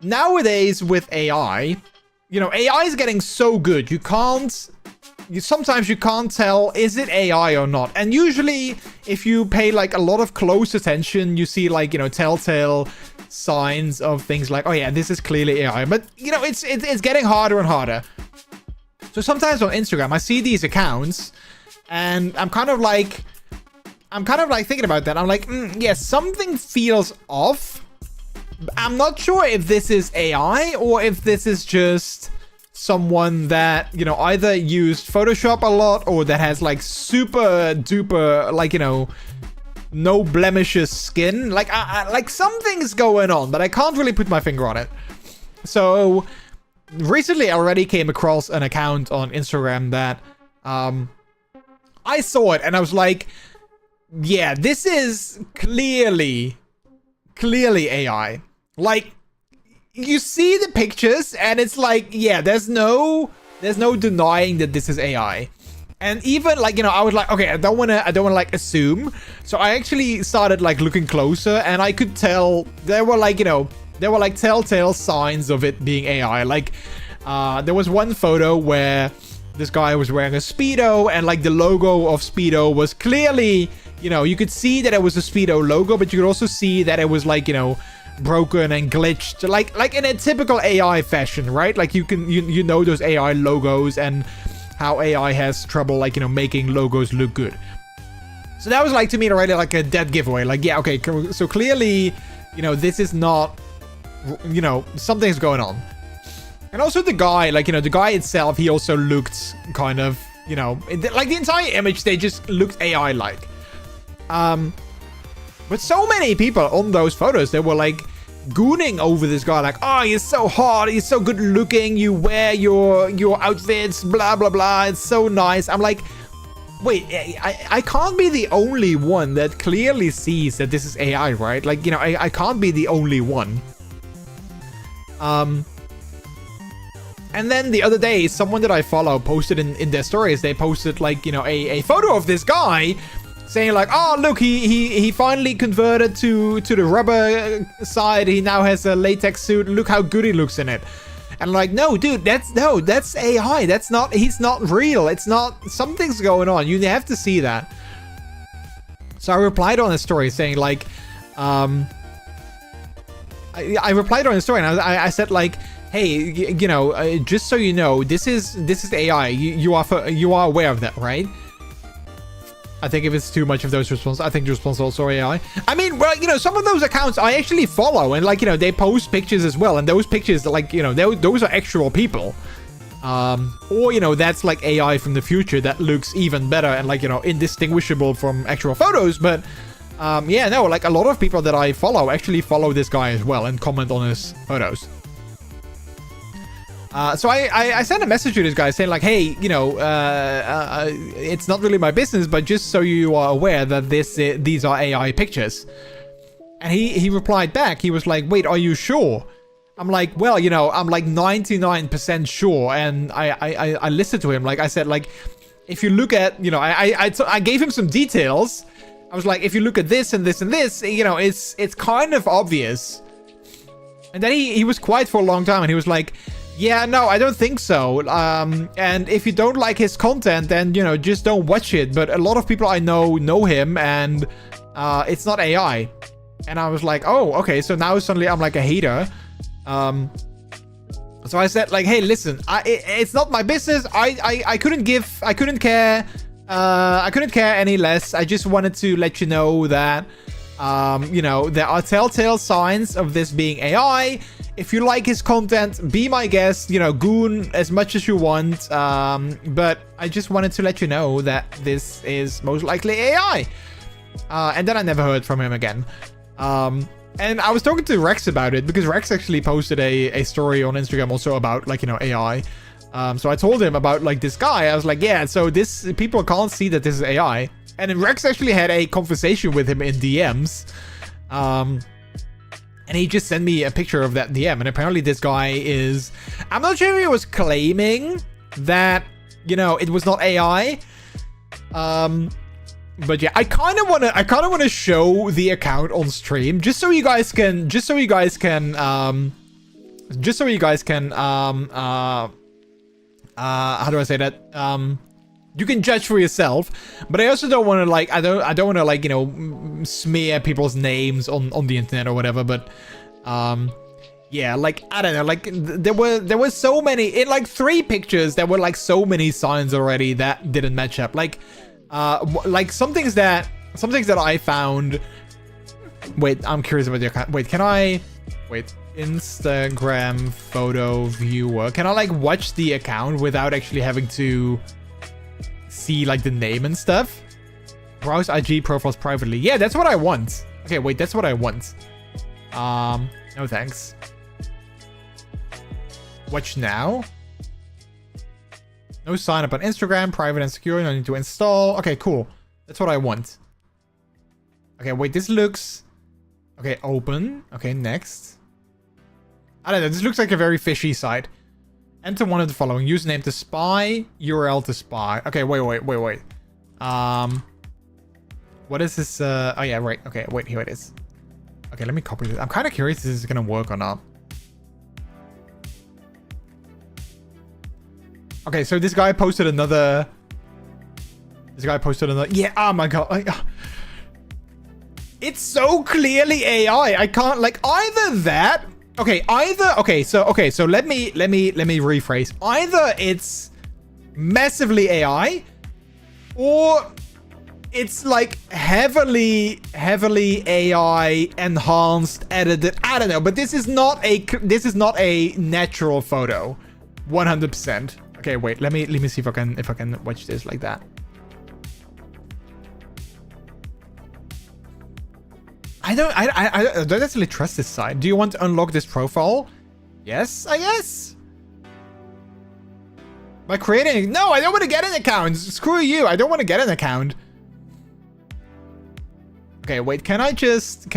[SPEAKER 2] nowadays with AI, you know, AI is getting so good. Sometimes you can't tell, is it AI or not? And usually if you pay like a lot of close attention, you see like, you know, telltale signs of things like, oh yeah, this is clearly AI. But you know, it's getting harder and harder. So sometimes on Instagram, I see these accounts and I'm kind of like thinking about that. I'm like, yeah, something feels off. I'm not sure if this is AI or if this is just someone that, you know, either used Photoshop a lot or that has like super duper, like, you know, no blemishes skin. Like, like something's going on, but I can't really put my finger on it. So recently I already came across an account on Instagram that I saw it and I was like, yeah, this is clearly AI. Like, you see the pictures and it's like, yeah, there's no denying that this is AI. And even like, you know, I was like, okay, I don't want to like assume. So I actually started like looking closer and I could tell there were like, you know, there were like telltale signs of it being AI. Like, there was one photo where this guy was wearing a Speedo and like the logo of Speedo was clearly, you know, you could see that it was a Speedo logo, but you could also see that it was like, you know, broken and glitched, like in a typical AI fashion, right? Like you know those AI logos and how AI has trouble, like, you know, making logos look good. So that was like, to me, already like a dead giveaway. Like, yeah, okay, so clearly, you know, this is not, you know, something's going on. And also the guy, like, you know, the guy itself, he also looked kind of, you know, like the entire image, they just looked AI-like. But so many people on those photos, they were like gooning over this guy, like, oh, he's so hot, he's so good looking, you wear your outfits, blah, blah, blah, it's so nice. I'm like, wait, I can't be the only one that clearly sees that this is AI, right? Like, you know, I can't be the only one. And then the other day, someone that I follow posted in their stories, they posted like, you know, a photo of this guy saying like, oh, look, he finally converted to the rubber side. He now has a latex suit. Look how good he looks in it. And like, no, dude, that's AI. That's not, he's not real. It's not, something's going on. You have to see that. So I replied on a story saying like, I replied on a story and I said like, hey, you know, just so you know, this is AI. You are aware of that, right? I think if it's too much of those responses, I think the response is also AI. I mean, well, you know, some of those accounts I actually follow, and like, you know, they post pictures as well, and those pictures, like, you know, those are actual people. Or, you know, that's like AI from the future that looks even better and, like, you know, indistinguishable from actual photos. But yeah, no, like a lot of people that I follow actually follow this guy as well and comment on his photos. So I sent a message to this guy saying like, hey, you know, it's not really my business, but just so you are aware that these are AI pictures. And he replied back. He was like, wait, are you sure? I'm like, well, you know, I'm like 99% sure. And I listened to him. Like I said, like, if you look at, you know, I gave him some details. I was like, if you look at this and this and this, you know, it's kind of obvious. And then he was quiet for a long time, and he was like, yeah, no, I don't think so. And if you don't like his content, then, you know, just don't watch it. But a lot of people I know him, and it's not AI. And I was like, oh, okay. So now suddenly I'm like a hater. So I said like, hey, listen, it's not my business. I couldn't care any less. I just wanted to let you know that, you know, there are telltale signs of this being AI. If you like his content, be my guest, you know, goon as much as you want. But I just wanted to let you know that this is most likely AI. And then I never heard from him again. And I was talking to Rex about it, because Rex actually posted a story on Instagram also about, like, you know, AI. So I told him about, like, this guy. I was like, yeah, so people can't see that this is AI. And then Rex actually had a conversation with him in DMs. And he just sent me a picture of that DM. And apparently this guy is... I'm not sure if he was claiming that, you know, it was not AI. But yeah, I kind of want to show the account on stream, just so you guys can how do I say that? You can judge for yourself, but I also don't want to, like, I don't want to, like, you know, smear people's names on the internet or whatever. But yeah, like, I don't know, like, there were so many in, like, 3 pictures. There were, like, so many signs already that didn't match up. Like some things that I found. Wait, I'm curious about your account. Wait, can I? Wait, Instagram photo viewer. Can I, like, watch the account without actually having to see, like, the name and stuff? Browse IG profiles privately. Yeah, that's what I want. Okay, wait, that's what I want. No thanks. Watch now. No sign up on Instagram, private and secure, no need to install. Okay, cool. That's what I want. Okay, wait, this looks... Okay, open. Okay, next. I don't know, this looks like a very fishy site. Enter one of the following. Username to spy, URL to spy. Okay, wait. What is this? Oh yeah, right. Okay, wait, here it is. Okay, let me copy this. I'm kind of curious if this is gonna work or not. Okay, so this guy posted another... Yeah, oh my god. It's so clearly AI. I can't, like, either that... Okay, so let me rephrase. Either it's massively AI, or it's like heavily AI enhanced, edited. I don't know, but this is not a natural photo. 100%. Okay, wait, let me see if I can watch this like that. I don't actually trust this site. Do you want to unlock this profile? Yes, I guess. By creating... No, I don't want to get an account. Screw you. I don't want to get an account. Okay, wait. Can I just...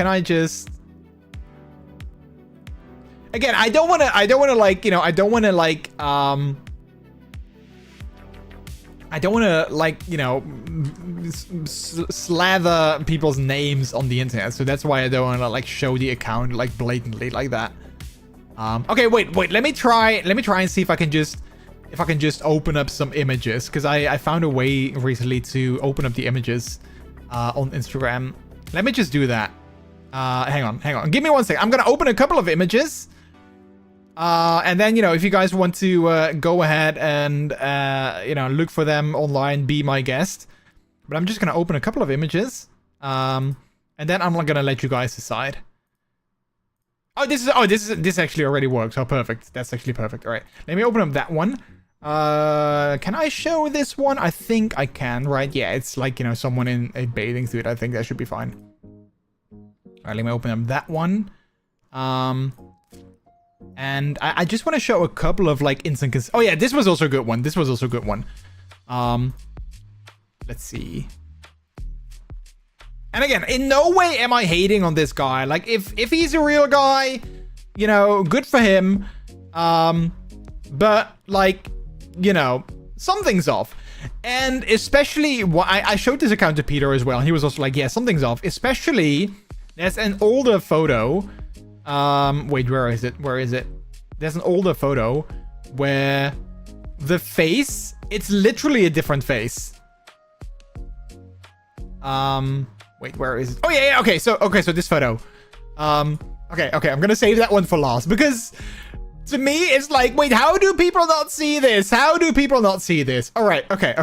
[SPEAKER 2] Again, I don't want to like, you know, I don't want to like, you know, slather people's names on the internet. So that's why I don't want to, like, show the account, like, blatantly like that. Okay, wait. Let me try and see if I can just open up some images, because I found a way recently to open up the images on Instagram. Let me just do that. Hang on. Give me 1 second. I'm gonna open a couple of images. And then, you know, if you guys want to go ahead and, you know, look for them online, be my guest. But I'm just going to open a couple of images. And then I'm going to let you guys decide. This actually already works. Oh, perfect. That's actually perfect. All right. Let me open up that one. Can I show this one? I think I can, right? Yeah, it's like, you know, someone in a bathing suit. I think that should be fine. All right, let me open up that one. And I just want to show a couple of like instant oh yeah, this was also a good one. This was also a good one. Let's see. And again, in no way am I hating on this guy. Like if he's a real guy, you know, good for him. But like, you know, something's off. And especially I showed this account to Peter as well. And he was also like, yeah, something's off. Especially there's an older photo. Wait, where is it? Where is it? There's an older photo where the face, it's literally a different face. Wait, where is it? Oh yeah, okay, so this photo. Okay, I'm gonna save that one for last because to me it's like, wait, how do people not see this? How do people not see this? All right, okay.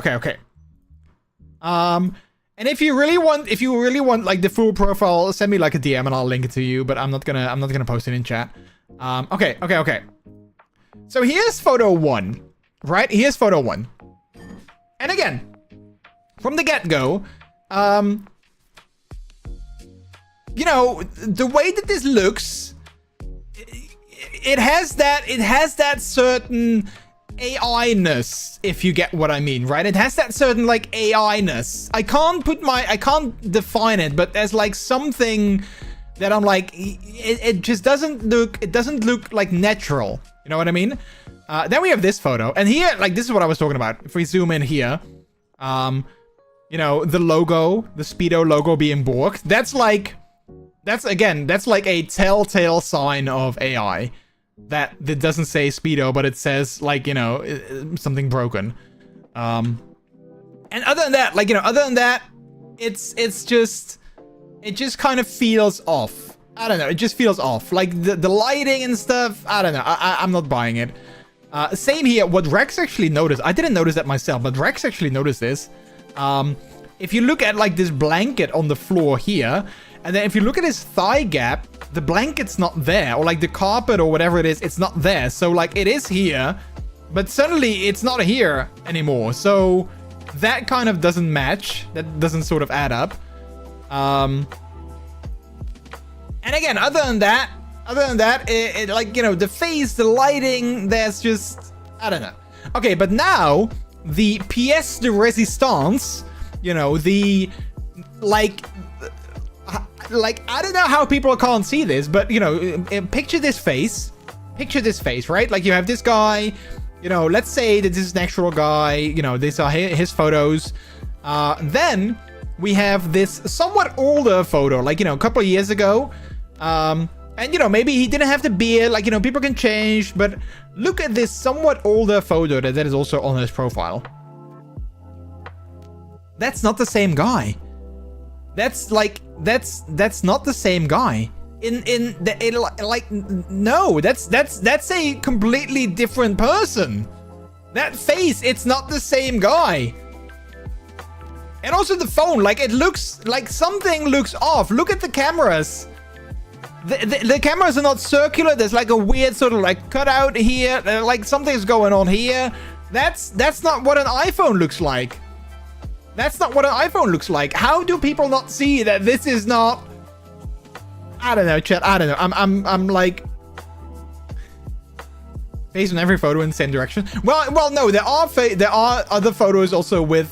[SPEAKER 2] And if you really want like the full profile, send me like a DM and I'll link it to you. But I'm not gonna post it in chat. Okay. So here's photo 1, right? Here's photo 1. And again, from the get-go, you know, the way that this looks, it has that certain AI-ness, if you get what I mean, right? It has that certain like AI-ness. I can't define it, but there's like something that I'm like, it just doesn't look like natural. You know what I mean? Then we have this photo, and here, like, this is what I was talking about. If we zoom in here, you know, the logo, the Speedo logo being borked, that's like a telltale sign of AI. That doesn't say Speedo, but it says like, you know, something broken. And other than that, it just kind of feels off. I don't know, it just feels off. Like the lighting and stuff, I don't know. I'm not buying it. Same here. What Rex actually noticed, I didn't notice that myself, but Rex actually noticed this. If you look at like this blanket on the floor here, and then if you look at his thigh gap, the blanket's not there, or like the carpet or whatever it is, it's not there. So like it is here, but suddenly it's not here anymore. So that kind of doesn't match. That doesn't sort of add up. And again, other than that, it like, you know, the face, the lighting, there's just, I don't know. Okay, but now the pièce de résistance, you know, the like I don't know how people can't see this, but you know, picture this face, right? Like you have this guy, you know, let's say that this is an actual guy, you know, these are his photos. Then we have this somewhat older photo, like, you know, a couple of years ago. And you know, maybe he didn't have the beard, like, you know, people can change, but look at this somewhat older photo that is also on his profile. That's not the same guy. That's not the same guy. No, that's a completely different person. That face, it's not the same guy. And also the phone, like it looks like something looks off. Look at the cameras. The cameras are not circular. There's like a weird sort of like cutout here. Like something's going on here. That's not what an iPhone looks like. That's not what an iPhone looks like. How do people not see that this is not? I don't know, chat. I don't know. I'm like face on every photo in the same direction. Well, no. There are other photos also with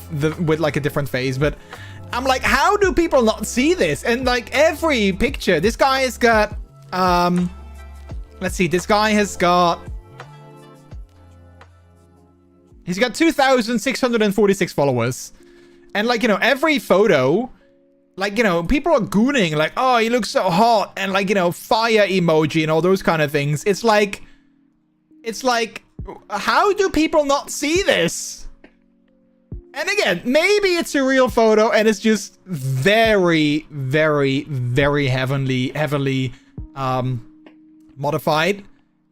[SPEAKER 2] like a different face, but I'm like, how do people not see this? And like every picture, this guy has got let's see. This guy has got. He's got 2,646 followers. And like, you know, every photo, like, you know, people are gooning like, oh, he looks so hot, and like, you know, fire emoji and all those kind of things. It's like, how do people not see this? And again, maybe it's a real photo and it's just very, very, very heavily modified.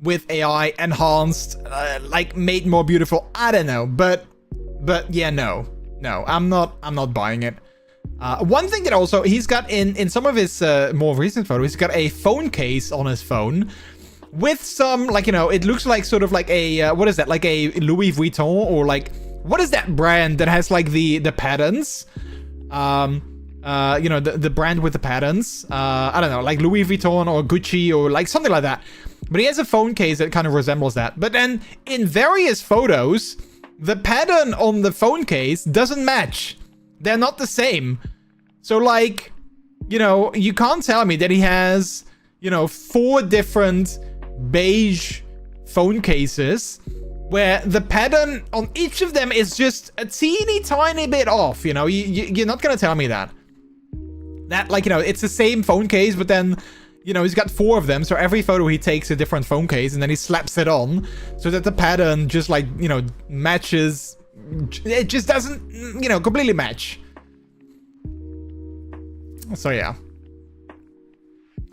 [SPEAKER 2] with AI enhanced, like made more beautiful. I don't know, but yeah, no, I'm not buying it. One thing that also he's got in some of his more recent photos, he's got a phone case on his phone with some, like, you know, it looks like sort of like a what is that, like a Louis Vuitton, or like, what is that brand that has like the patterns, you know, the brand with the patterns, I don't know, like Louis Vuitton or Gucci or like something like that. But he has a phone case that kind of resembles that. But then in various photos, the pattern on the phone case doesn't match. They're not the same. So, like, you know, you can't tell me that he has, you know, 4 different beige phone cases where the pattern on each of them is just a teeny tiny bit off. You know, you're not gonna tell me that. That, like, you know, it's the same phone case, but then, you know, he's got 4 of them, so every photo he takes a different phone case, and then he slaps it on, so that the pattern just, like, you know, matches. It just doesn't, you know, completely match. So, yeah.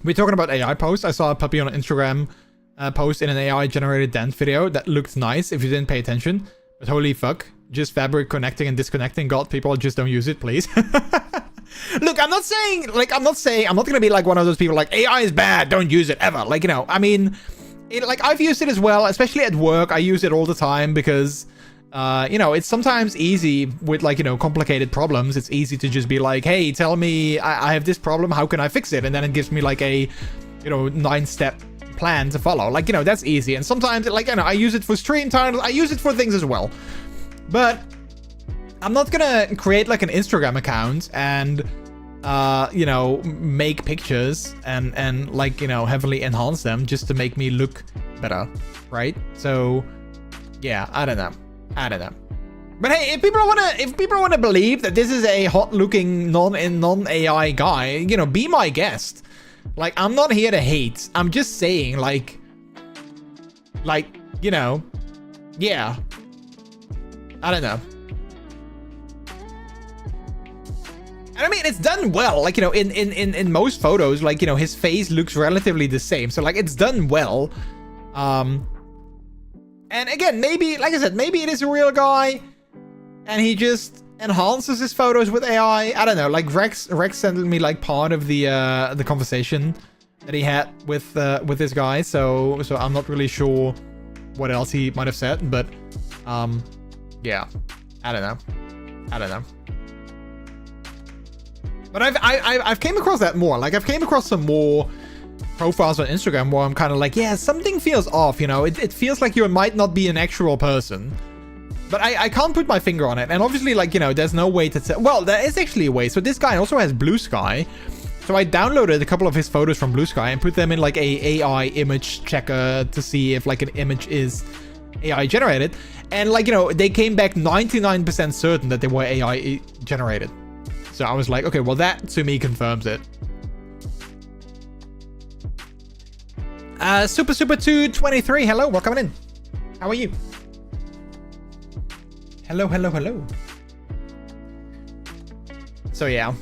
[SPEAKER 2] We're talking about AI posts. I saw a puppy on Instagram post in an AI-generated dance video that looked nice if you didn't pay attention. But holy fuck. Just fabric connecting and disconnecting. God, people just don't use it, please. Look, I'm not saying, I'm not gonna be like one of those people like, AI is bad, don't use it ever. Like, you know, I mean, like, I've used it as well, especially at work. I use it all the time because, you know, it's sometimes easy with, like, you know, complicated problems. It's easy to just be like, hey, tell me, I have this problem, how can I fix it? And then it gives me like a, you know, 9-step plan to follow. Like, you know, that's easy. And sometimes, like, you know, I use it for stream titles, I use it for things as well. But I'm not gonna create like an Instagram account and, you know, make pictures and like, you know, heavily enhance them just to make me look better, right? So, yeah, I don't know. But hey, if people wanna believe that this is a hot-looking non-AI guy, you know, be my guest. Like, I'm not here to hate. I'm just saying, like, you know, yeah. I don't know. And I mean, it's done well. Like, you know, in most photos, like, you know, his face looks relatively the same. So, like, it's done well. And again, maybe, like I said, maybe it is a real guy and he just enhances his photos with AI. I don't know. Like, Rex sent me like part of the conversation that he had with this guy. So I'm not really sure what else he might have said, but yeah, I don't know. But I've came across that more. Like, I've came across some more profiles on Instagram where I'm kind of like, yeah, something feels off, you know? It feels like you might not be an actual person. But I can't put my finger on it. And obviously, like, you know, there's no way to tell. Well, there is actually a way. So this guy also has Blue Sky. So I downloaded a couple of his photos from Blue Sky and put them in like a AI image checker to see if like an image is AI generated. And like, you know, they came back 99% certain that they were AI generated. So I was like, okay, well, that to me confirms it. Super 223, hello, welcome in. How are you? Hello. So yeah.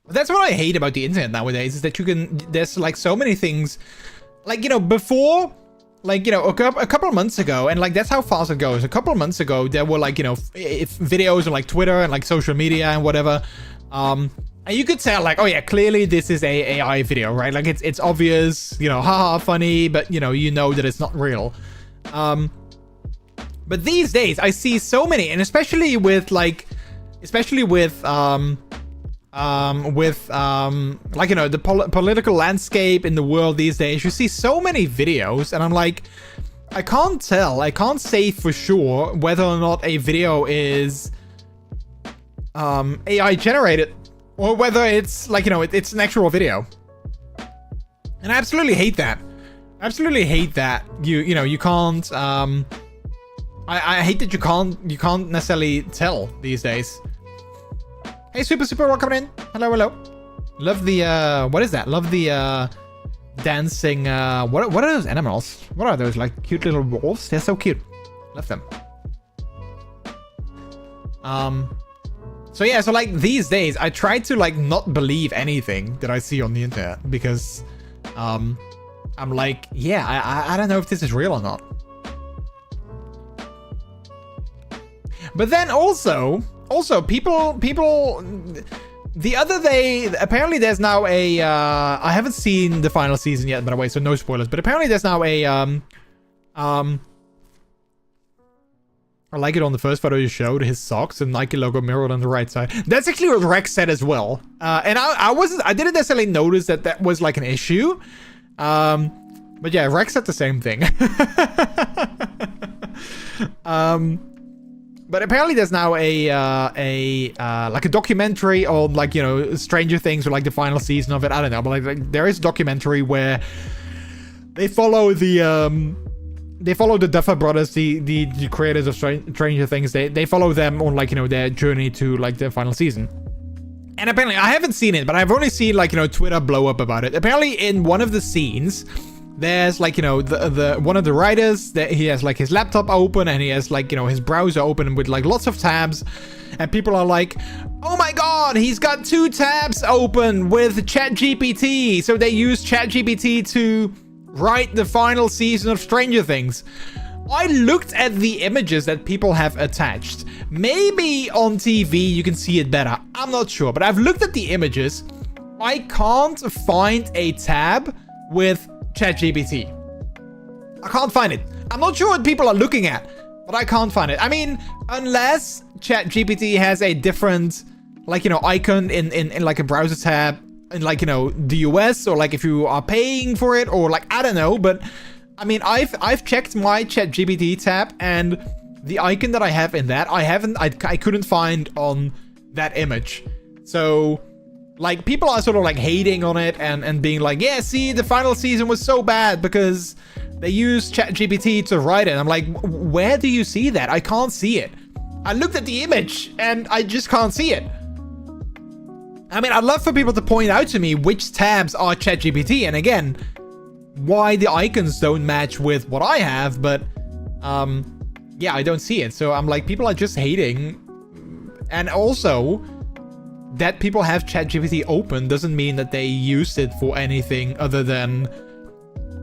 [SPEAKER 2] That's what I hate about the internet nowadays, is that there's like so many things, like, you know, before, like, you know, a couple of months ago, and like, that's how fast it goes. A couple of months ago, there were like, you know, videos on like Twitter and like social media and whatever. And you could tell like, oh yeah, clearly this is a AI video, right? Like, it's obvious, you know, haha, funny, but you know that it's not real. But these days I see so many, and especially with like, like, you know, the political landscape in the world these days, you see so many videos, and I'm like, I can't say for sure whether or not a video is AI generated or whether it's like, you know, it's an actual video. And I absolutely hate that. You know, you can't I hate that you can't necessarily tell these days. Hey, super, welcome in. Hello. Love the, what is that? Love the, dancing, what are those animals? What are those, like, cute little wolves? They're so cute. Love them. So yeah, so like these days, I try to like not believe anything that I see on the internet because I'm like, yeah, I don't know if this is real or not. But then also people, the other day, apparently there's now a, I haven't seen the final season yet, by the way, so no spoilers, but apparently there's now a, I like it on the first photo you showed, his socks and Nike logo mirrored on the right side. That's actually what Rex said as well. And I didn't necessarily notice that was like an issue. But yeah, Rex said the same thing. But apparently there's now a like a documentary on like, you know, Stranger Things or like the final season of it. I don't know, but like there is a documentary where they follow the Duffer Brothers, the creators of Stranger Things. They follow them on like, you know, their journey to like the final season. And apparently I haven't seen it, but I've only seen like, you know, Twitter blow up about it. Apparently in one of the scenes, there's like, you know, the one of the writers that he has like his laptop open and he has like, you know, his browser open with like lots of tabs, and people are like, oh my god, he's got 2 tabs open with ChatGPT. So they use ChatGPT to write the final season of Stranger Things. I looked at the images that people have attached. Maybe on TV you can see it better. I'm not sure, but I've looked at the images. I can't find a tab with ChatGPT. I can't find it. I'm not sure what people are looking at, but I can't find it. I mean, unless ChatGPT has a different, like, you know, icon in like a browser tab in like, you know, the US, or like if you are paying for it, or like, I don't know, but I mean, I've checked my ChatGPT tab and the icon that I have in that, I couldn't find on that image. So like people are sort of like hating on it and being like, yeah, see, the final season was so bad because they used ChatGPT to write it. I'm like, where do you see that? I can't see it. I looked at the image and I just can't see it. I mean, I'd love for people to point out to me which tabs are ChatGPT, and again, why the icons don't match with what I have, but yeah, I don't see it. So I'm like, people are just hating. And also, that people have ChatGPT open doesn't mean that they use it for anything other than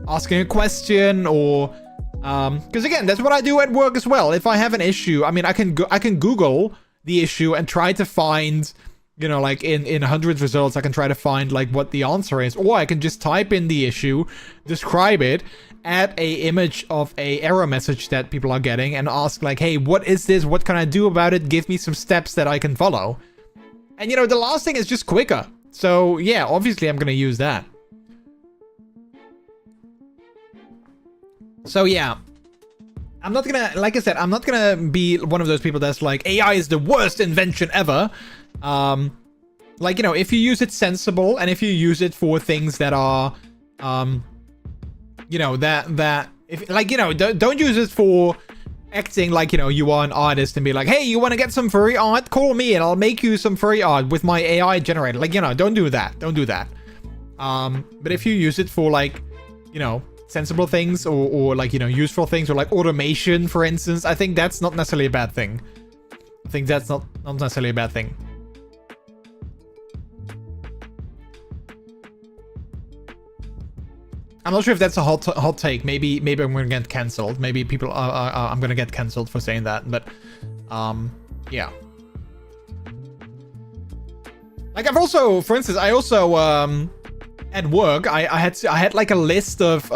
[SPEAKER 2] asking a question, or because again, that's what I do at work as well. If I have an issue, I mean, I can Google the issue and try to find, you know, like in 100 results, I can try to find like what the answer is, or I can just type in the issue, describe it, add a image of a error message that people are getting, and ask like, hey, what is this? What can I do about it? Give me some steps that I can follow. And you know, the last thing is just quicker. So yeah, obviously I'm gonna use that. So yeah, I'm not gonna, like I said, I'm not gonna be one of those people that's like, AI is the worst invention ever. Like, you know, if you use it sensible, and if you use it for things that are, you know, that if like, you know, don't use it for acting like, you know, you are an artist and be like, hey, you want to get some furry art? Call me and I'll make you some furry art with my AI generator. Like, you know, don't do that. Don't do that. But if you use it for like, you know, sensible things, or like, you know, useful things, or like automation, for instance, I think that's not necessarily a bad thing. I think that's not necessarily a bad thing. I'm not sure if that's a hot take. Maybe I'm gonna get cancelled. Maybe people I'm gonna get cancelled for saying that. But yeah. Like I've also, for instance, I also at work I had like a list of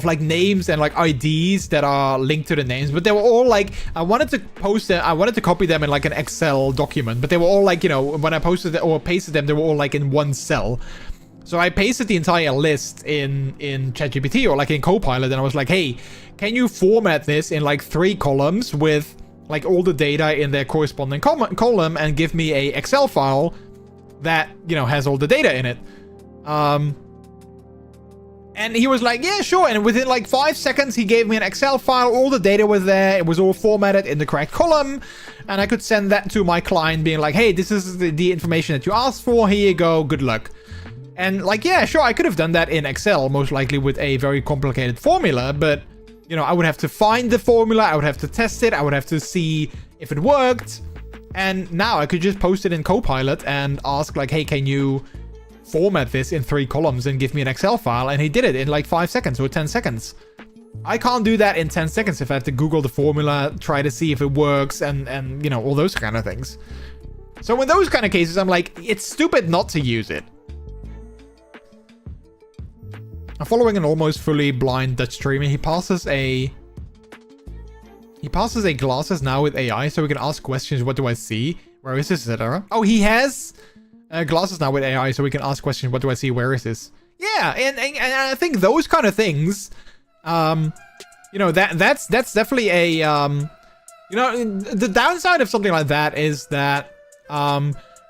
[SPEAKER 2] like names and like IDs that are linked to the names, but they were all like, I wanted to post them, I wanted to copy them in like an Excel document, but they were all like, you know, when I posted it or pasted them, they were all like in one cell. So I pasted the entire list in ChatGPT or like in Copilot, and I was like, hey, can you format this in like 3 columns with like all the data in their corresponding column, and give me a Excel file that, you know, has all the data in it. And he was like, yeah, sure. And within like 5 seconds, he gave me an Excel file. All the data was there. It was all formatted in the correct column. And I could send that to my client being like, hey, this is the information that you asked for. Here you go. Good luck. And like, yeah, sure, I could have done that in Excel, most likely with a very complicated formula. But, you know, I would have to find the formula. I would have to test it. I would have to see if it worked. And now I could just post it in Copilot and ask like, hey, can you format this in 3 columns and give me an Excel file? And he did it in like 5 seconds or 10 seconds. I can't do that in 10 seconds if I have to Google the formula, try to see if it works, and you know, all those kind of things. So in those kind of cases, I'm like, it's stupid not to use it. I'm following an almost fully blind Dutch streamer. He passes a glasses now with AI, so we can ask questions. What do I see? Where is this, etc. Oh, he has glasses now with AI, so we can ask questions. What do I see? Where is this? Yeah, and I think those kind of things, you know, that's definitely a, you know, the downside of something like that is that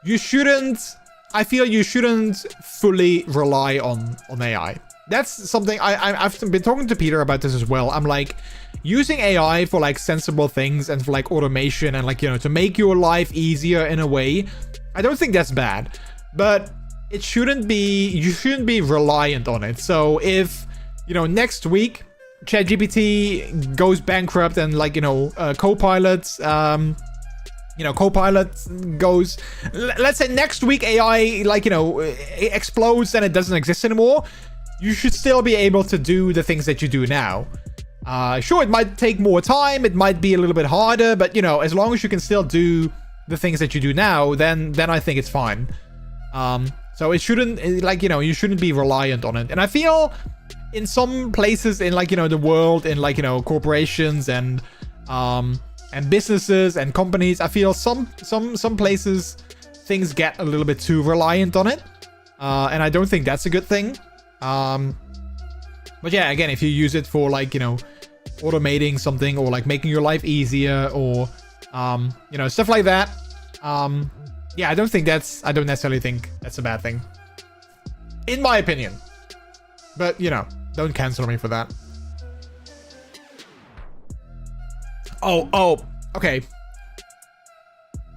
[SPEAKER 2] you shouldn't. I feel you shouldn't fully rely on AI. That's something I've been talking to Peter about this as well. I'm like, using AI for like sensible things and for like automation and like, you know, to make your life easier in a way, I don't think that's bad, but it shouldn't be, you shouldn't be reliant on it. So if, you know, next week ChatGPT goes bankrupt and like, you know, Copilot, you know, Copilot goes, let's say next week AI, like, you know, it explodes and it doesn't exist anymore, you should still be able to do the things that you do now. Sure, it might take more time, it might be a little bit harder, but, you know, as long as you can still do the things that you do now, then I think it's fine. So it shouldn't, like, you know, you shouldn't be reliant on it. And I feel in some places in, like, you know, the world, in, like, you know, corporations and businesses and companies, I feel some places things get a little bit too reliant on it. And I don't think that's a good thing. But yeah, again, if you use it for like, you know, automating something or like making your life easier or, you know, stuff like that. Yeah, I don't necessarily think that's a bad thing. In my opinion. But, you know, don't cancel me for that. Oh, okay.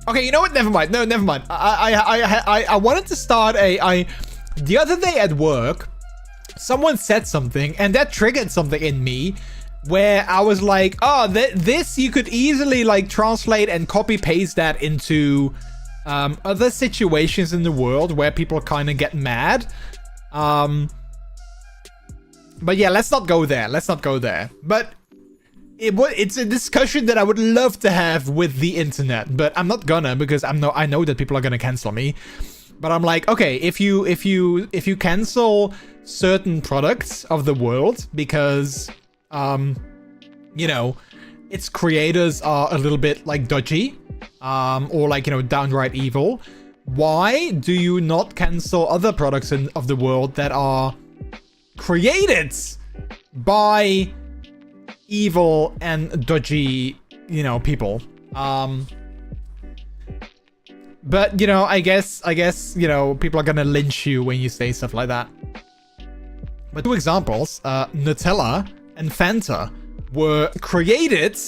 [SPEAKER 2] Okay, you know what? Never mind. No, never mind. I wanted to start the other day at work, someone said something and that triggered something in me where I was like, oh, this you could easily like translate and copy paste that into other situations in the world where people kind of get mad. But yeah, let's not go there. But it's a discussion that I would love to have with the internet, but I'm not gonna, because I know that people are gonna cancel me. But I'm like, okay, if you cancel certain products of the world because, you know, its creators are a little bit like dodgy, or like, you know, downright evil, why do you not cancel other products of the world that are created by evil and dodgy, you know, people? But, you know, I guess, you know, people are gonna lynch you when you say stuff like that. But 2 examples, Nutella and Fanta were created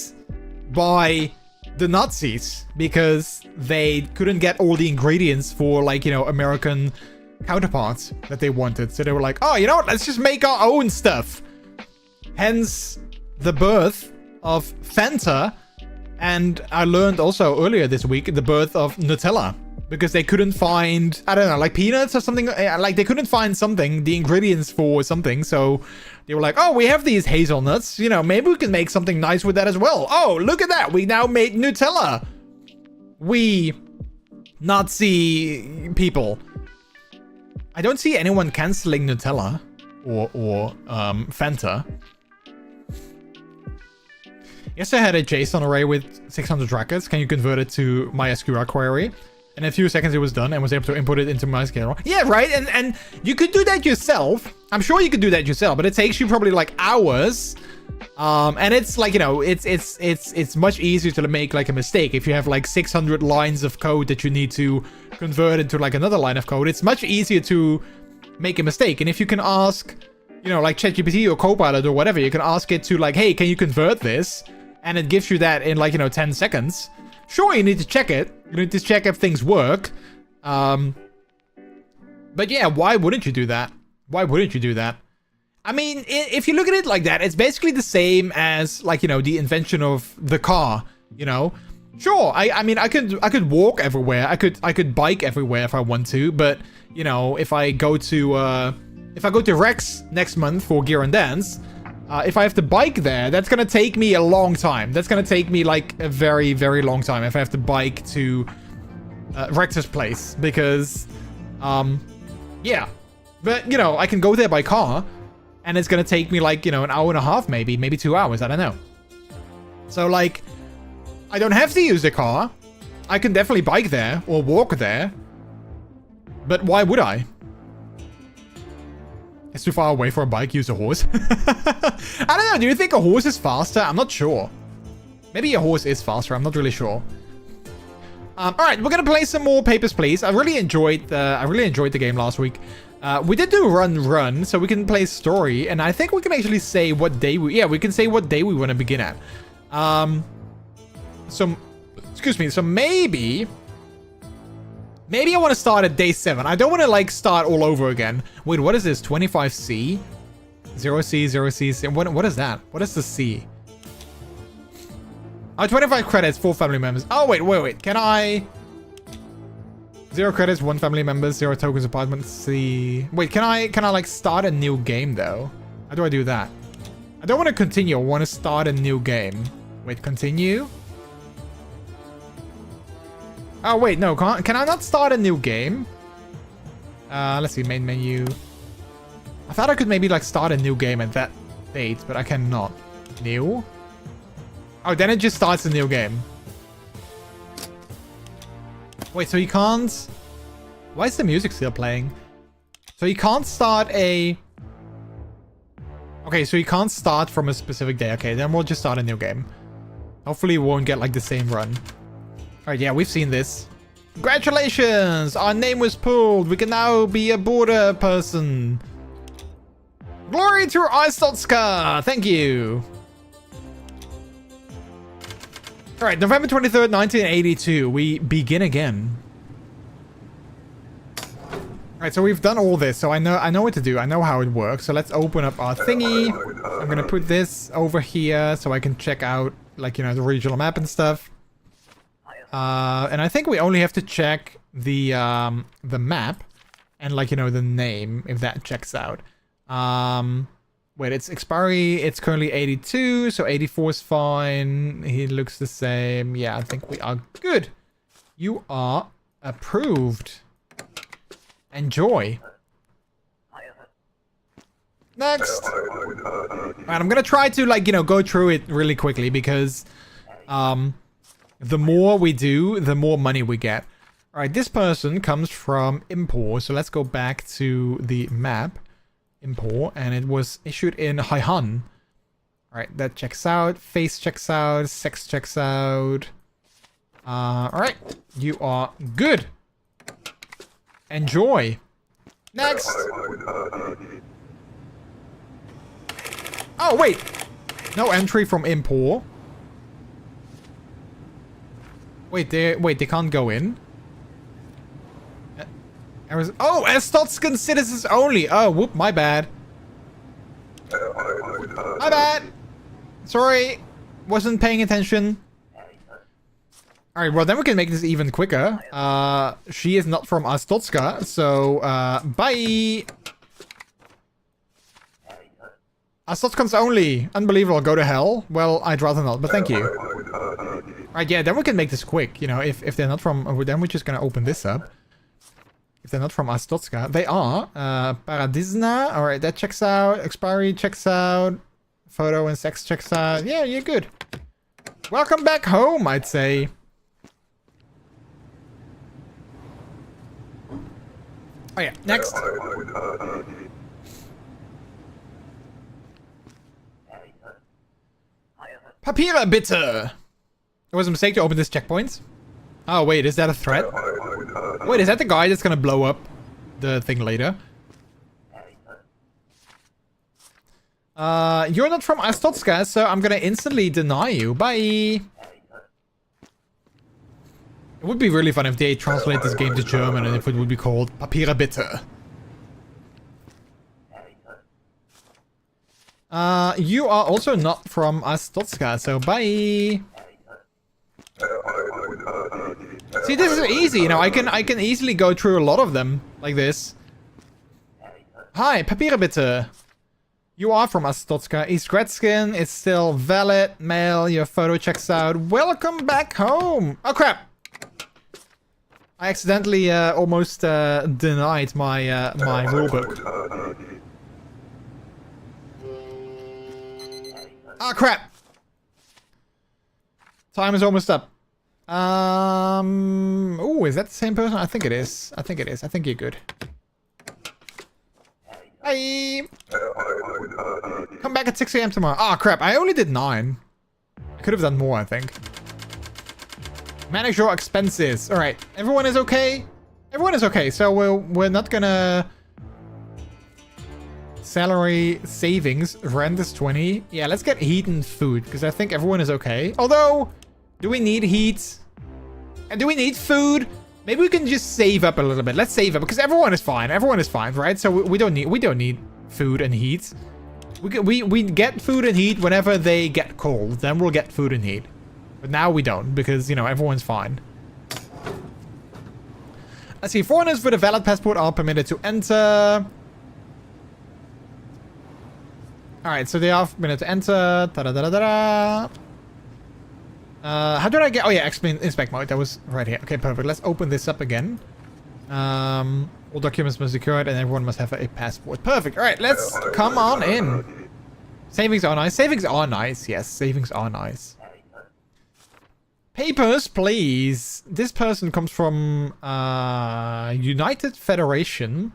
[SPEAKER 2] by the Nazis because they couldn't get all the ingredients for, like, you know, American counterparts that they wanted. So they were like, oh, you know what, let's just make our own stuff. Hence the birth of Fanta. And I learned also earlier this week the birth of Nutella, because they couldn't find, I don't know, like peanuts or something, like they couldn't find something, the ingredients for something, so they were like, oh, we have these hazelnuts, you know, maybe we can make something nice with that as well. Oh, look at that, we now made Nutella. We Nazi people. I don't see anyone canceling Nutella or Fanta. Yes, I had a JSON array with 600 records. Can you convert it to MySQL query? And in a few seconds it was done and was able to input it into MySQL. Yeah, right. And you could do that yourself. I'm sure you could do that yourself, but it takes you probably like hours. And it's like, you know, it's much easier to make like a mistake. If you have like 600 lines of code that you need to convert into like another line of code, it's much easier to make a mistake. And if you can ask, you know, like ChatGPT or Copilot or whatever, you can ask it to like, hey, can you convert this? And it gives you that in like, you know, 10 seconds. Sure, you need to check it. You need to check if things work. But yeah, why wouldn't you do that? Why wouldn't you do that? I mean, if you look at it like that, it's basically the same as like, you know, the invention of the car, you know? Sure, I mean, I could walk everywhere. I could bike everywhere if I want to, but, you know, if I go to Rex next month for Gear and Dance, if I have to bike there, that's gonna take me a long time. That's gonna take me, like, a very, very long time if I have to bike to Rex's place, because, yeah. But, you know, I can go there by car, and it's gonna take me, like, you know, an hour and a half, maybe 2 hours, I don't know. So, like, I don't have to use the car. I can definitely bike there, or walk there. But why would I? It's too far away for a bike, use a horse. I don't know, do you think a horse is faster? I'm not sure. Maybe a horse is faster, I'm not really sure. Alright, we're gonna play some more Papers, Please. I really enjoyed the game last week. We did do run, so we can play story, and I think we can actually say what day we can say what day we want to begin at. Excuse me, so maybe I want to start at day 7. I don't want to, like, start all over again. Wait, what is this? 25C? 0C, 0C, what is that? What is the C? Oh, 25 credits, 4 family members. Oh, wait, can I... 0 credits, 1 family members, 0 tokens, apartment, C... Wait, can I, like, start a new game, though? How do I do that? I don't want to continue, I want to start a new game. Wait, continue? Oh, wait, no, can I not start a new game? Let's see, main menu. I thought I could maybe, like, start a new game at that date, but I cannot. New? Oh, then it just starts a new game. Wait, so you can't... Why is the music still playing? So you can't start a... Okay, so you can't start from a specific day. Okay, then we'll just start a new game. Hopefully we won't get, like, the same run. Alright, yeah, we've seen this. Congratulations! Our name was pulled. We can now be a border person. Glory to Arstotzka! Thank you. Alright, November 23rd, 1982. We begin again. Alright, so we've done all this, so I know what to do. I know how it works. So let's open up our thingy. I'm gonna put this over here so I can check out, like, you know, the regional map and stuff. And I think we only have to check the map and, like, you know, the name, if that checks out. Wait, it's expiry, it's currently 82, so 84 is fine. He looks the same. Yeah, I think we are good. You are approved. Enjoy. Next. Alright, I'm gonna try to, like, you know, go through it really quickly because, the more we do, the more money we get. Alright, this person comes from Impor, so let's go back to the map. Impor, and it was issued in Haihan. Alright, that checks out. Face checks out. Sex checks out. Alright, you are good. Enjoy. Next. Oh, wait. No entry from Impor. Wait, they can't go in? Oh, Estotskan citizens only! Oh, whoop, my bad. My bad! Sorry, wasn't paying attention. Alright, well then we can make this even quicker. She is not from Astotska, so, bye! Astotskans only! Unbelievable, go to hell? Well, I'd rather not, but thank you. Alright, yeah, then we can make this quick, you know, if they're not from... Then we're just gonna open this up. If they're not from Astotska. They are. Paradisna. Alright, that checks out. Expiry checks out. Photo and sex checks out. Yeah, you're good. Welcome back home, I'd say. Oh yeah, next. Papira bitte! It was a mistake to open this checkpoint. Oh wait, is that a threat? Wait, is that the guy that's gonna blow up the thing later? You're not from Astotska, so I'm gonna instantly deny you. Bye! It would be really fun if they translate this game to German and if it would be called Papira bitte. You are also not from Astotska, so bye! See, this is easy, you know, I can easily go through a lot of them like this. Hi, Papiere bitte. You are from Astotska. East Gretzkin is still valid. Mail, your photo checks out. Welcome back home. Oh crap. I accidentally almost denied my my rulebook. Ah crap. Time is almost up. Oh, is that the same person? I think it is. I think it is. I think you're good. Bye. Come back at 6 AM tomorrow. Ah, crap. I only did 9. I could have done more, I think. Manage your expenses. All right. Everyone is okay? Everyone is okay. So we're not gonna... Salary, savings, rent is 20. Yeah, let's get heat and food, because I think everyone is okay. Although, do we need heat? And do we need food? Maybe we can just save up a little bit. Let's save up, because everyone is fine. Everyone is fine, right? So we don't need food and heat. We get food and heat whenever they get cold. Then we'll get food and heat. But now we don't, because, you know, everyone's fine. Let's see. Foreigners with a valid passport are permitted to enter. Alright, so they are permitted to enter. Ta-da-da-da-da-da. How did I get... Oh yeah, inspect mode. That was right here. Okay, perfect. Let's open this up again. All documents must be secured and everyone must have a passport. Perfect. Alright, let's come on in. Savings are nice. Savings are nice. Yes, savings are nice. Papers, please. This person comes from United Federation.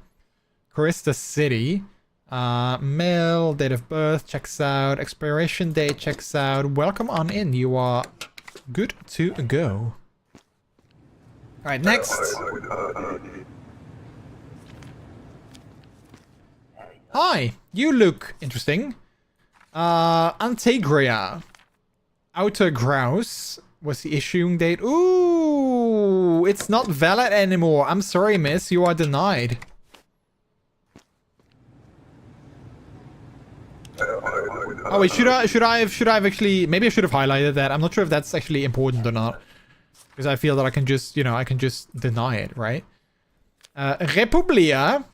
[SPEAKER 2] Carista City. Mail, date of birth checks out. Expiration date checks out. Welcome on in. You are good to go. Alright, next. Hi, you look interesting. Antegria. Outer Grouse was the issuing date. Ooh, it's not valid anymore. I'm sorry, miss. You are denied. Oh wait, should I have actually... Maybe I should have highlighted that. I'm not sure if that's actually important or not. Because I feel that I can just, you know, I can just deny it, right? Republia.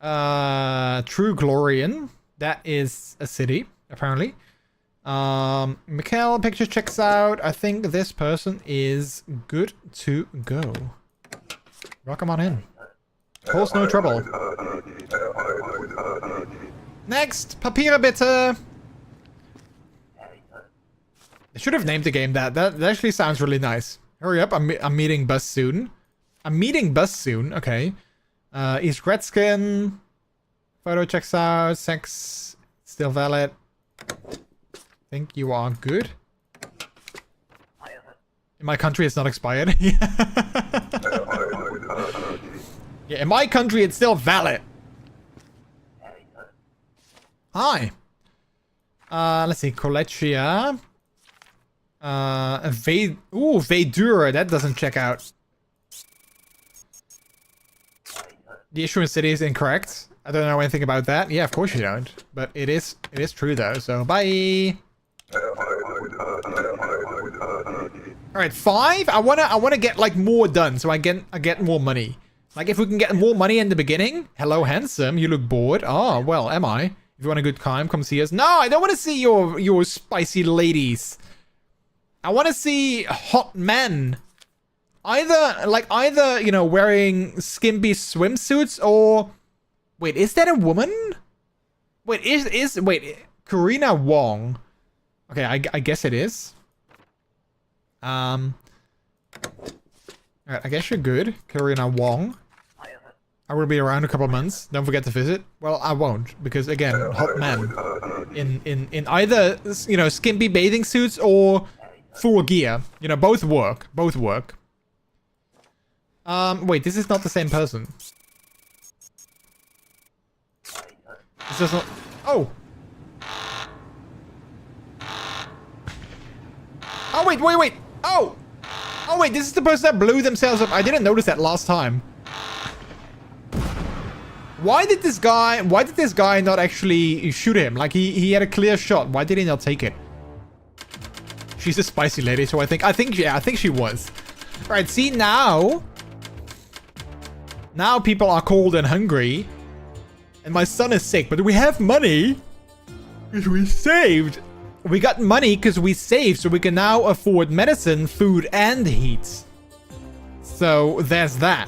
[SPEAKER 2] True Glorian. That is a city, apparently. Mikhail, picture checks out. I think this person is good to go. Welcome on in. Cause no trouble. Next, Papiere bitte. I should have named the game that. That actually sounds really nice. Hurry up, I'm meeting bus soon. I'm meeting bus soon, okay. East Gretzkin. Photo checks out. Sex still valid. Think you are good. In my country, it's not expired. Yeah, in my country, it's still valid. Hi. Let's see. Kolechia. Vedura. That doesn't check out. The issuing city is incorrect. I don't know anything about that. Yeah, of course you don't. But it is true though. So bye. All right, 5. I wanna get like more done, so I get more money. Like if we can get more money in the beginning. Hello, handsome. You look bored. Oh well, am I? If you want a good time, come see us. No, I don't want to see your spicy ladies. I want to see hot men. Either, you know, wearing skimpy swimsuits or... Wait, is that a woman? Wait, wait, Karina Wong. Okay, I guess it is. Alright, I guess you're good, Karina Wong. I will be around a couple months. Don't forget to visit. Well, I won't, because again, hot men in either, you know, skimpy bathing suits or full gear. You know, both work. Both work. Wait, this is not the same person. This is not... Oh! Oh, wait! Oh! Oh, wait, this is the person that blew themselves up. I didn't notice that last time. Why did this guy not actually shoot him? Like, he had a clear shot. Why did he not take it? She's a spicy lady, so I think she was. Right, see now people are cold and hungry. And my son is sick, but we have money because we saved. We got money because we saved, so we can now afford medicine, food, and heat. So there's that.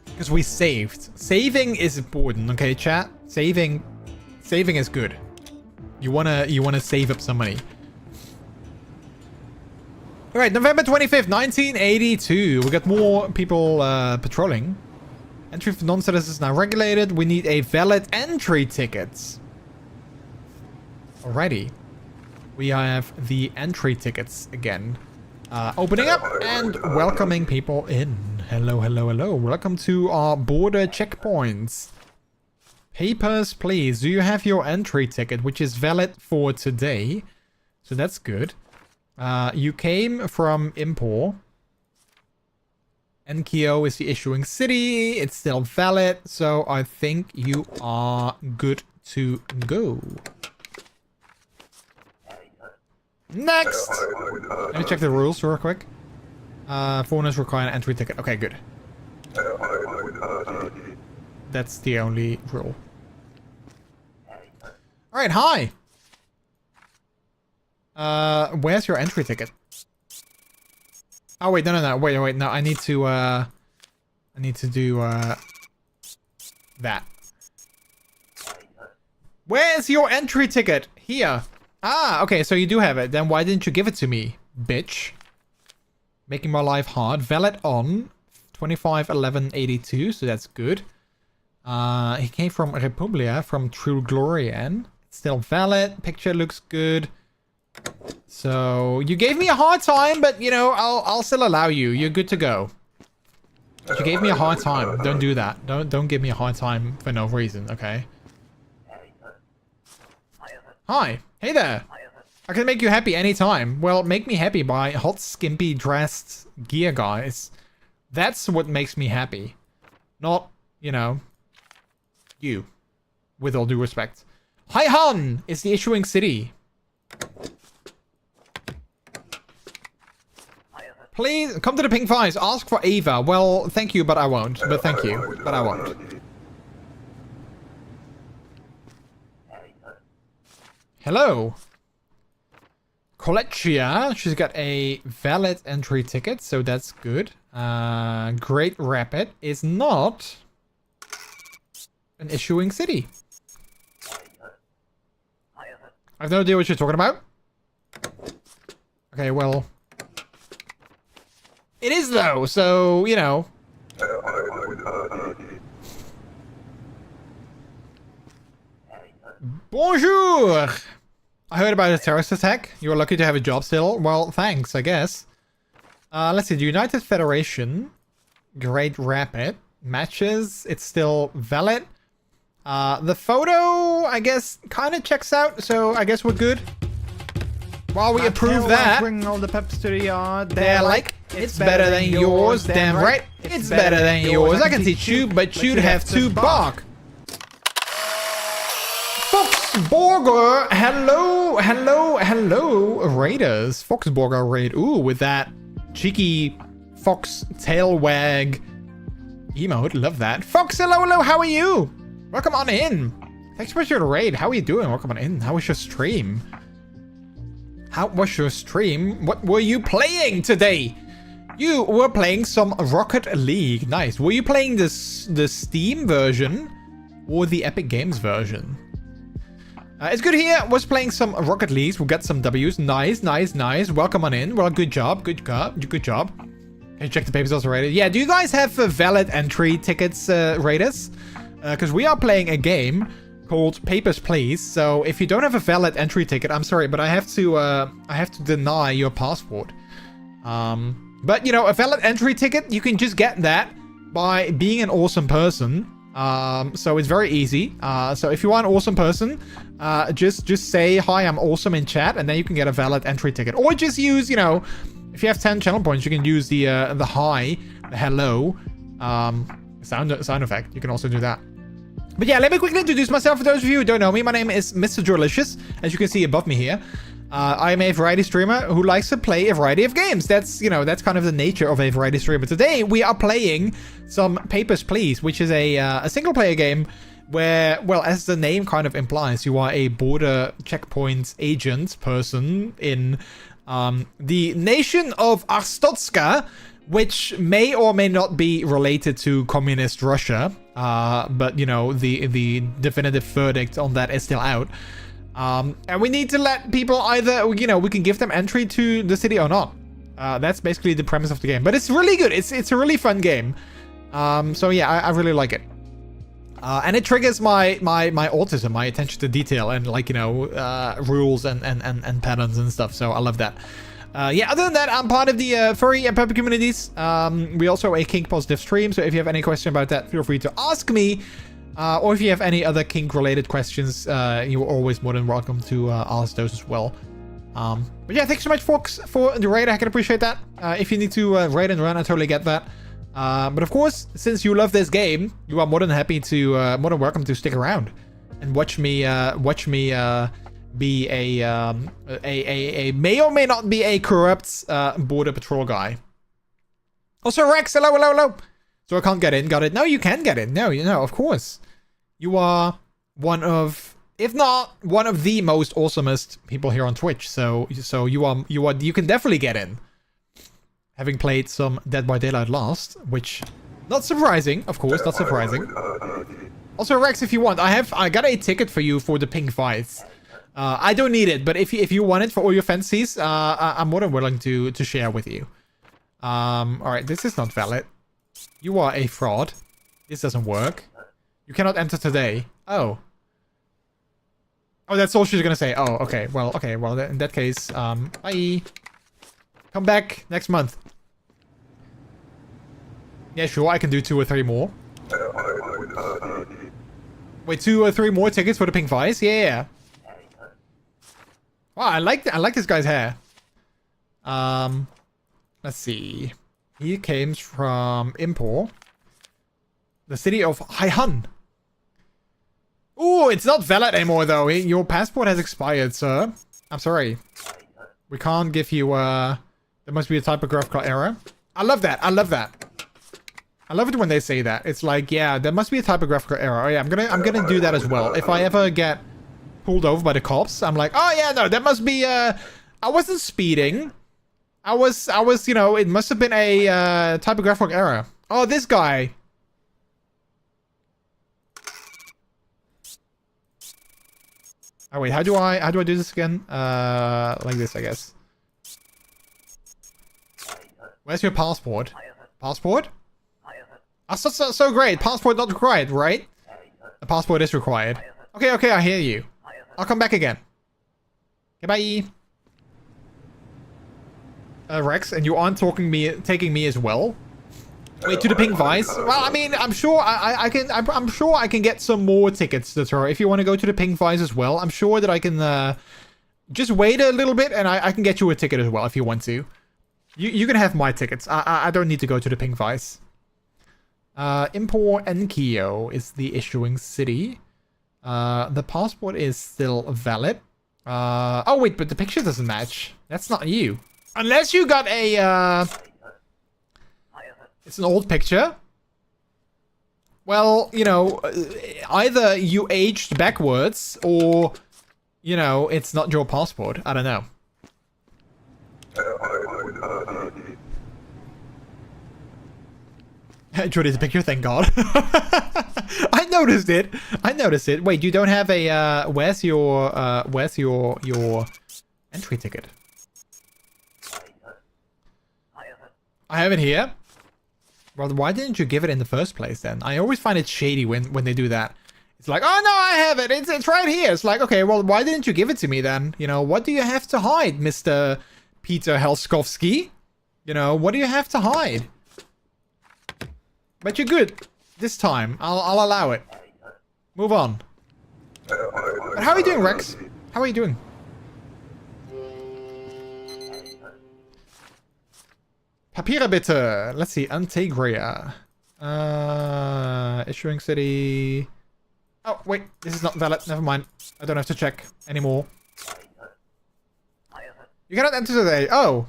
[SPEAKER 2] Because we saved. Saving is important, okay, chat? Saving is good. You wanna save up some money. Alright, November 25th, 1982. We got more people patrolling. Entry for non-citizens now regulated. We need a valid entry ticket. Alrighty. We have the entry tickets again. Opening up and welcoming people in. Hello, hello, hello. Welcome to our border checkpoints. Papers, please. Do you have your entry ticket, which is valid for today? So that's good. You came from Impor. Enkyo is the issuing city. It's still valid. So I think you are good to go. Next! Let me check the rules real quick. Foreigners require an entry ticket. Okay, good. That's the only rule. Alright, hi! Where's your entry ticket? Oh, wait, no. Wait, no, I need to do, that. Where's your entry ticket? Here. Ah, okay, so you do have it. Then why didn't you give it to me, bitch? Making my life hard. Valid on 25/11/82, so that's good. He came from Republia, from True Glorian. Still valid. Picture looks good. So you gave me a hard time, but you know, I'll still allow you. You're good to go. But you gave me a hard time. Don't do that. Don't give me a hard time for no reason, okay? Hi. Hey there. I can make you happy anytime. Well, make me happy by hot, skimpy dressed gear guys. That's what makes me happy. Not, you know, you. With all due respect. Haihan is the issuing city. Please come to the Pink Fives. Ask for Ava. Well, thank you, but I won't. But thank you, but I won't. Hello. Coleccia. She's got a valid entry ticket, so that's good. Great Rapid is not an issuing city. I have no idea what you're talking about. Okay, well. It is though, so, you know. Bonjour! I heard about a terrorist attack. You were lucky to have a job still. Well, thanks, I guess. Let's see, the United Federation. Great Rapid. Matches, it's still valid. The photo, I guess, kind of checks out, so I guess we're good. While we approve that, bring all the peps to the yard. They're like, it's better than yours. Damn right, it's better than yours. I can teach you, but you'd have to bark. Foxburger, hello, Raiders. Foxburger raid. Ooh, with that cheeky fox tail wag emote. Love that. Fox, hello, how are you? Welcome on in. Thanks for your raid. How are you doing? Welcome on in. How was your stream? How was your stream? What were you playing today? You were playing some Rocket League. Nice. Were you playing the Steam version or the Epic Games version? It's good here. Was playing some Rocket League. We got some W's. Nice. Welcome on in. Well, good job. Good job. Can you check the papers also, Raiders? Yeah, do you guys have valid entry tickets, Raiders? Because we are playing a game called Papers, Please. So if you don't have a valid entry ticket, I'm sorry, but I have to deny your passport. But you know, a valid entry ticket, you can just get that by being an awesome person. So it's very easy. So if you are an awesome person, just say hi, I'm awesome in chat, and then you can get a valid entry ticket. Or just use, you know, if you have 10 channel points, you can use the hi, the hello, sound effect. You can also do that. But yeah, let me quickly introduce myself for those of you who don't know me. My name is MrJordilicious, as you can see above me here. I'm a variety streamer who likes to play a variety of games. That's, you know, that's kind of the nature of a variety streamer. Today, we are playing some Papers, Please, which is a single-player game where, well, as the name kind of implies, you are a border checkpoint agent person in the nation of Arstotska, which may or may not be related to communist Russia. But, you know, the definitive verdict on that is still out. And we need to let people either, you know, we can give them entry to the city or not. That's basically the premise of the game. But it's really good. It's a really fun game. So yeah, I really like it. And it triggers my autism, my attention to detail, and, like, you know, rules and patterns and stuff. So I love that. Yeah, other than that, I'm part of the furry and puppy communities. We also a kink positive stream. So if you have any question about that, feel free to ask me. Or if you have any other kink related questions, you're always more than welcome to ask those as well. But yeah, thanks so much, folks, for the raid. I can appreciate that. If you need to raid and run, I totally get that. But of course, since you love this game, you are more than happy to, more than welcome to stick around and watch me be a may or may not be a corrupt border patrol guy. Also, Rex, hello. So I can't get in. Got it. No, you can get in. No, you know, of course. You are one of, if not one of the most awesomest people here on Twitch. So you can definitely get in. Having played some Dead by Daylight last, which, not surprising, of course, not surprising. Also, Rex, if you want, I got a ticket for you for the pink fights. I don't need it, but if you want it for all your fancies, I'm more than willing to share with you. All right, this is not valid. You are a fraud. This doesn't work. You cannot enter today. Oh. Oh, that's all she's gonna say. Oh, okay. Well, in that case, bye. Come back next month. Yeah, sure, I can do 2 or 3 more. Wait, 2 or 3 more tickets for the pink vice? Yeah. Wow, I like this guy's hair. Let's see. He came from Impor, the city of Haihan. Ooh, it's not valid anymore, though. Your passport has expired, sir. I'm sorry. We can't give you, there must be a typographical error. I love that. I love it when they say that. It's like, yeah, there must be a typographical error. Oh, yeah, I'm gonna do that as well. If I ever get pulled over by the cops, I'm like, oh, yeah, no, that must be, I wasn't speeding. I was, you know, it must have been a, typographical error. Oh, this guy. Oh, wait, how do I do this again? Like this, I guess. Where's your passport? Passport? Oh, so great. Passport not required, right? A passport is required. Okay, I hear you. I'll come back again. Okay, bye. Rex, and you aren't taking me as well? Wait, to the pink vice? Well, I mean, I'm sure I'm sure I can get some more tickets to throw. If you want to go to the pink vice as well, I'm sure that I can just wait a little bit and I can get you a ticket as well if you want to. You can have my tickets. I don't need to go to the pink vice. Impor Enkyo is the issuing city. The passport is still valid. Oh wait, but the picture doesn't match. That's not you. Unless you got a, it's an old picture. Well, you know, either you aged backwards or, you know, it's not your passport. I don't know. Jordy's picture, thank God. I noticed it. Wait, you don't have a, where's your entry ticket? I have it here. Well, why didn't you give it in the first place then? I always find it shady when they do that. It's like, oh no, I have it. It's right here. It's like, okay, well, why didn't you give it to me then? You know, what do you have to hide, Mr. Peter Helskovsky? You know, what do you have to hide? But you're good. This time, I'll allow it. Move on. But how are you doing, Rex? How are you doing? Papira bitte. Let's see. Antegria. Issuing city. Oh, wait. This is not valid. Never mind. I don't have to check anymore. You cannot enter today. Oh.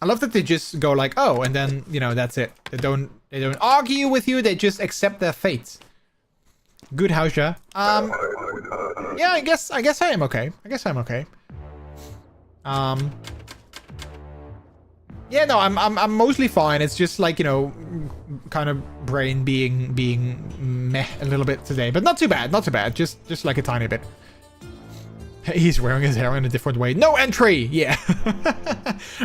[SPEAKER 2] I love that they just go like, oh, and then, you know, that's it. They don't argue with you, they just accept their fate. Good, Hausha. Yeah, I guess I am okay. Yeah, no, I'm mostly fine. It's just like, you know, kind of brain being meh a little bit today, but not too bad, just like a tiny bit. He's wearing his hair in a different way. No entry! Yeah.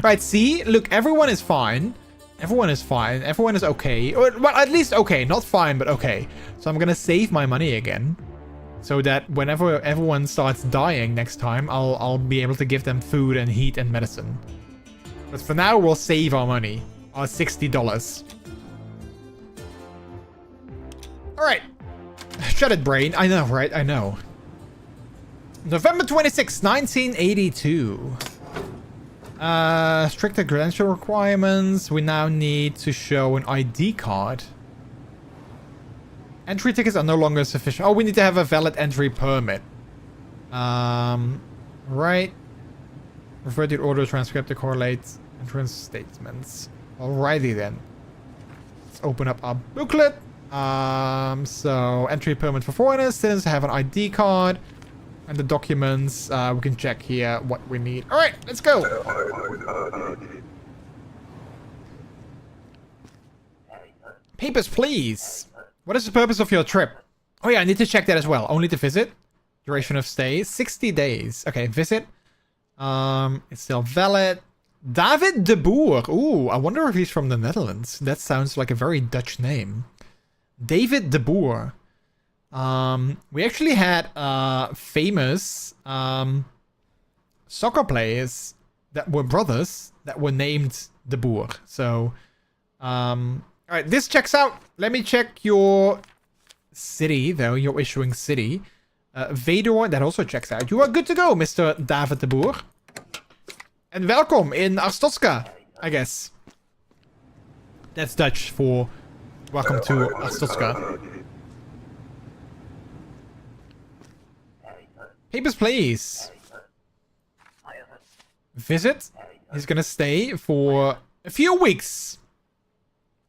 [SPEAKER 2] Right, see? Look, everyone is fine. Everyone is fine. Everyone is okay. Or, well, at least okay. Not fine, but okay. So I'm gonna save my money again. So that whenever everyone starts dying next time, I'll be able to give them food and heat and medicine. But for now, we'll save our money. Our $60. Alright. Shut it, brain. I know, right? I know. November 26, 1982. Stricter credential requirements. We now need to show an ID card. Entry tickets are no longer sufficient. Oh, we need to have a valid entry permit. Right. Refer to the order transcript to correlate entrance statements. Alrighty then. Let's open up our booklet. So entry permit for foreigners. Citizens have an ID card. And the documents, we can check here what we need. Alright, let's go! Papers, please! What is the purpose of your trip? Oh yeah, I need to check that as well. Only to visit? Duration of stay, 60 days. Okay, visit. It's still valid. David de Boer. Ooh, I wonder if he's from the Netherlands. That sounds like a very Dutch name. David de Boer. We actually had famous soccer players that were brothers that were named De Boer. So, alright, this checks out. Let me check your city, though, your issuing city. Vedor, that also checks out. You are good to go, Mr. David de Boer. And welcome in Arstotzka, I guess. That's Dutch for welcome to Arstotzka. Papers, please. Visit. He's gonna stay for a few weeks.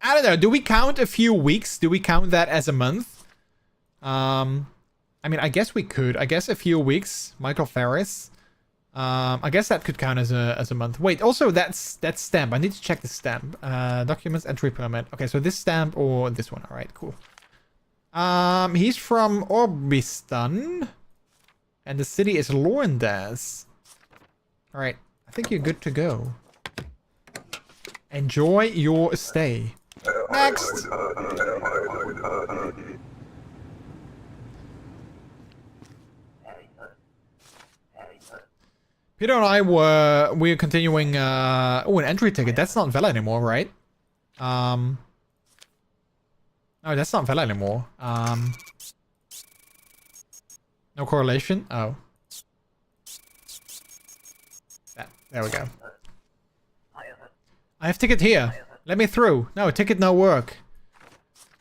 [SPEAKER 2] I don't know. Do we count a few weeks? Do we count that as a month? I mean, I guess we could. I guess a few weeks. Michael Ferris. I guess that could count as a month. Wait. Also, that's stamp. I need to check the stamp. Documents, entry permit. Okay, so this stamp or this one. All right, cool. He's from Orbistan. And the city is Lorendas. Alright, I think you're good to go. Enjoy your stay. Next! Peter and I we're continuing, oh, an entry ticket. That's not valid anymore, right? No, that's not valid anymore. No correlation? Oh. There we go. I have ticket here. Let me through. No, ticket no work.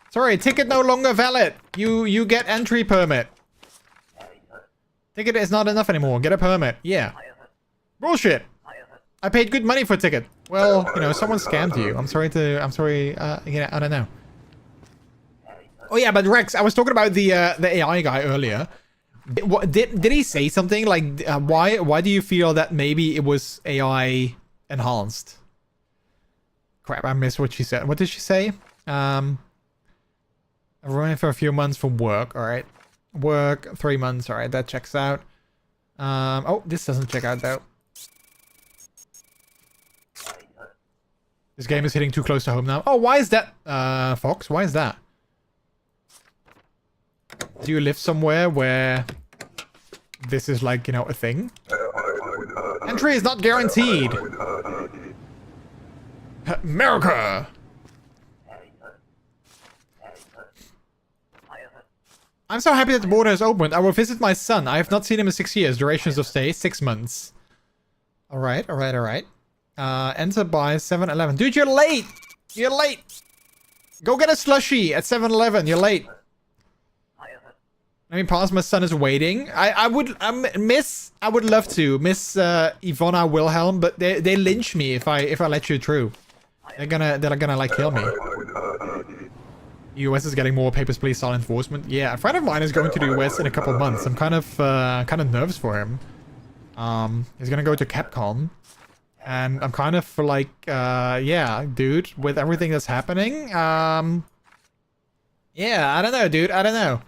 [SPEAKER 2] Sorry, ticket no longer valid. You get entry permit. Ticket is not enough anymore. Get a permit. Yeah. Bullshit. I paid good money for ticket. Well, you know, someone scammed you. I'm sorry, yeah, I don't know. Oh yeah, but Rex, I was talking about the AI guy earlier. Did he say something like why do you feel that maybe it was AI enhanced? Crap, I missed what she said. What did she say? I'm running for a few months for work. All right, work 3 months. All right, that checks out. Oh, this doesn't check out though. This game is hitting too close to home now. Oh, why is that, Fox? Why is that? Do you live somewhere where this is like, you know, a thing? Entry is not guaranteed. America! I'm so happy that the border has opened. I will visit my son. I have not seen him in 6 years. Durations of stay, 6 months. Alright, alright, alright. Enter by 7-Eleven. Dude, you're late! You're late! Go get a slushie at 7-Eleven. You're late. Let me pause. My son is waiting. I would love to miss Ivona Wilhelm, but they lynch me if I let you through. They're gonna like kill me. US is getting more Papers, Please style enforcement. Yeah, a friend of mine is going to the US in a couple months. I'm kind of nervous for him. He's gonna go to Capcom, and I'm kind of like, yeah, dude, with everything that's happening, yeah, I don't know, dude, I don't know.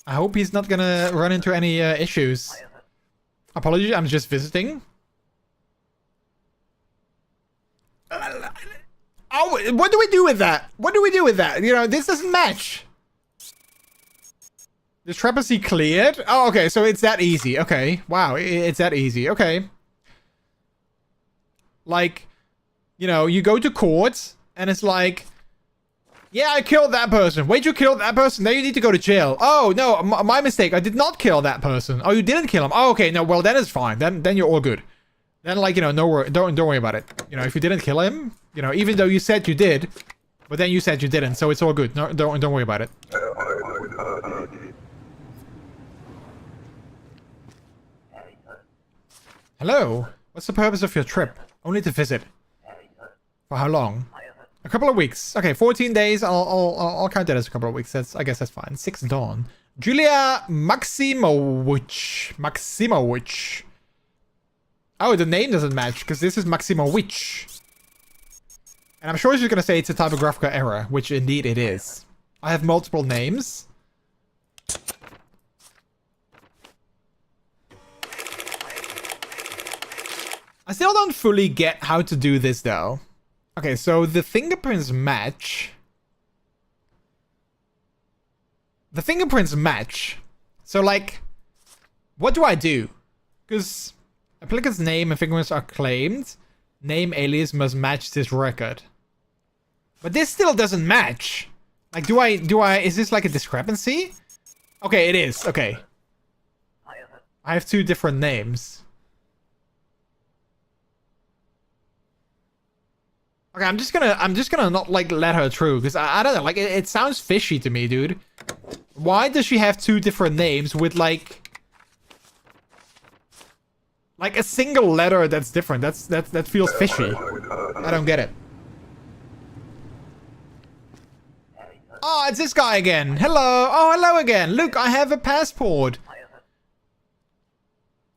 [SPEAKER 2] I hope he's not gonna run into any issues. Apologies, I'm just visiting. Oh, what do we do with that? What do we do with that? You know, this doesn't match. Discrepancy cleared? Oh, okay, so it's that easy. Okay, wow, it's that easy. Okay. Like, you know, you go to court, and it's like, yeah, I killed that person. Wait, you killed that person? Now you need to go to jail. Oh, no, my mistake. I did not kill that person. Oh, you didn't kill him. Oh, okay, no, well, then it's fine. Then you're all good. Then, like, you know, don't worry about it. You know, if you didn't kill him, you know, even though you said you did, but then you said you didn't, so it's all good. No, don't worry about it. Hello. What's the purpose of your trip? Only to visit. For how long? A couple of weeks. Okay, 14 days. I'll count that as a couple of weeks. I guess that's fine. 6 dawn. Julia Maximowicz. Oh, the name doesn't match because this is Maximowicz. And I'm sure she's gonna say it's a typographical error, which indeed it is. I have multiple names. I still don't fully get how to do this though. Okay, so the fingerprints match. The fingerprints match. So like, what do I do? Because applicant's name and fingerprints are claimed. Name alias must match this record. But this still doesn't match. Like, is this like a discrepancy? Okay, it is. Okay. I have 2 different names. Okay, I'm just gonna not like let her through because I don't know, like it sounds fishy to me, dude. Why does she have 2 different names with like a single letter that's different? That feels fishy. I don't get it. Oh, it's this guy again. Hello. Oh, hello again. Look, I have a passport.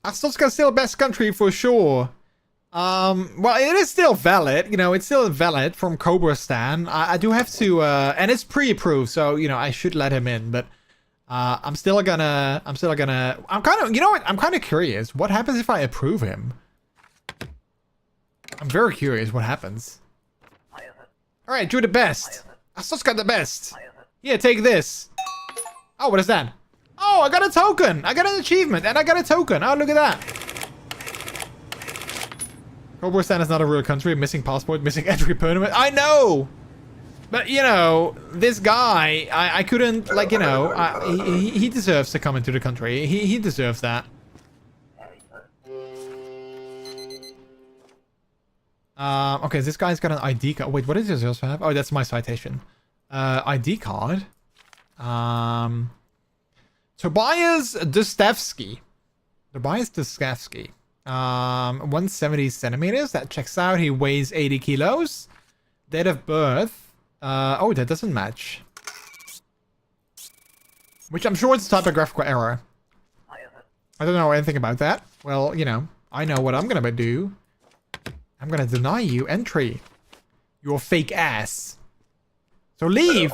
[SPEAKER 2] Astotska still best country for sure. Well, it is still valid, you know, it's still valid from Cobra-stan. I do have to, and it's pre-approved, so, you know, I should let him in, but, I'm kind of, you know what, I'm kind of curious. What happens if I approve him? I'm very curious what happens. Alright, do the best. Astotska the best. Yeah, take this. Oh, what is that? Oh, I got a token. I got an achievement, and I got a token. Oh, look at that. Cobra-stan is not a real country. Missing passport, missing entry permit. I know! But, you know, this guy, I couldn't, like, you know, he deserves to come into the country. He deserves that. Okay, this guy's got an ID card. Wait, what does this also have? Oh, that's my citation. ID card. Tobias Dostoevsky. 170 centimeters. That checks out. He weighs 80 kilos. Date of birth. Oh, that doesn't match. Which I'm sure it's a typographical error. I don't know anything about that. Well, you know, I know what I'm gonna do. I'm gonna deny you entry. Your fake ass. So leave.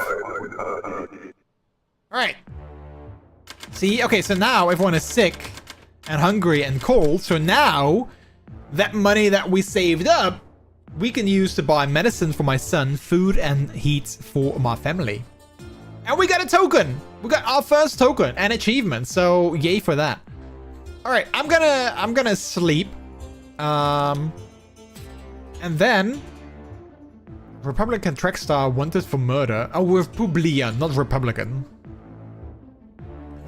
[SPEAKER 2] Alright. See, okay, so now everyone is sick and hungry and cold. So now that money that we saved up, we can use to buy medicine for my son, food and heat for my family. And we got a token. We got our first token and achievement. So yay for that. All right, I'm gonna sleep. And then Republican track star wanted for murder. Oh, we're Publian, not Republican.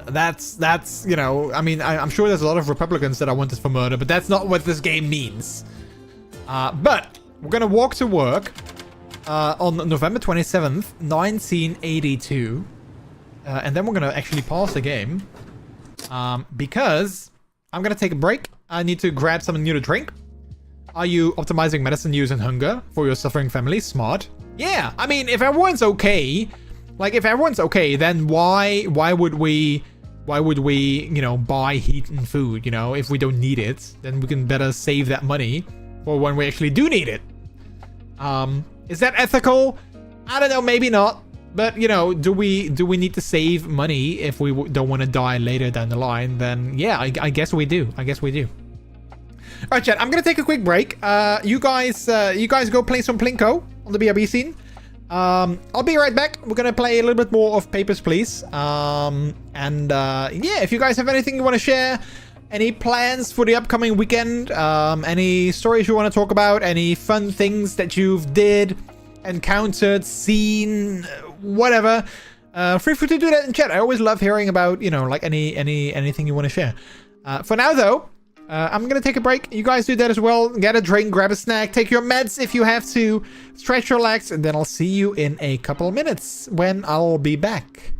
[SPEAKER 2] That's you know, I mean, I'm sure there's a lot of Republicans that are wanted for murder, but that's not what this game means. But we're gonna walk to work on November 27th, 1982. and then we're gonna actually pause the game. Because I'm gonna take a break. I need to grab something new to drink. Are you optimizing medicine use and hunger for your suffering family? Smart. Yeah, I mean, if everyone's okay, like if everyone's okay, then why would we, you know, buy heat and food, you know, if we don't need it? Then we can better save that money for when we actually do need it. Is that ethical? I don't know, maybe not. But, you know, do we need to save money if we don't want to die later down the line? Then, yeah, I guess we do. I guess we do. All right, chat, I'm going to take a quick break. You guys go play some Plinko on the BRB scene. I'll be right back. We're going to play a little bit more of Papers, Please. Yeah, if you guys have anything you want to share, any plans for the upcoming weekend, any stories you want to talk about, any fun things that you've encountered, seen, whatever, feel free to do that in chat. I always love hearing about, you know, like anything you want to share. For now though, I'm gonna take a break. You guys do that as well. Get a drink, grab a snack, take your meds if you have to, stretch your legs, and then I'll see you in a couple of minutes when I'll be back.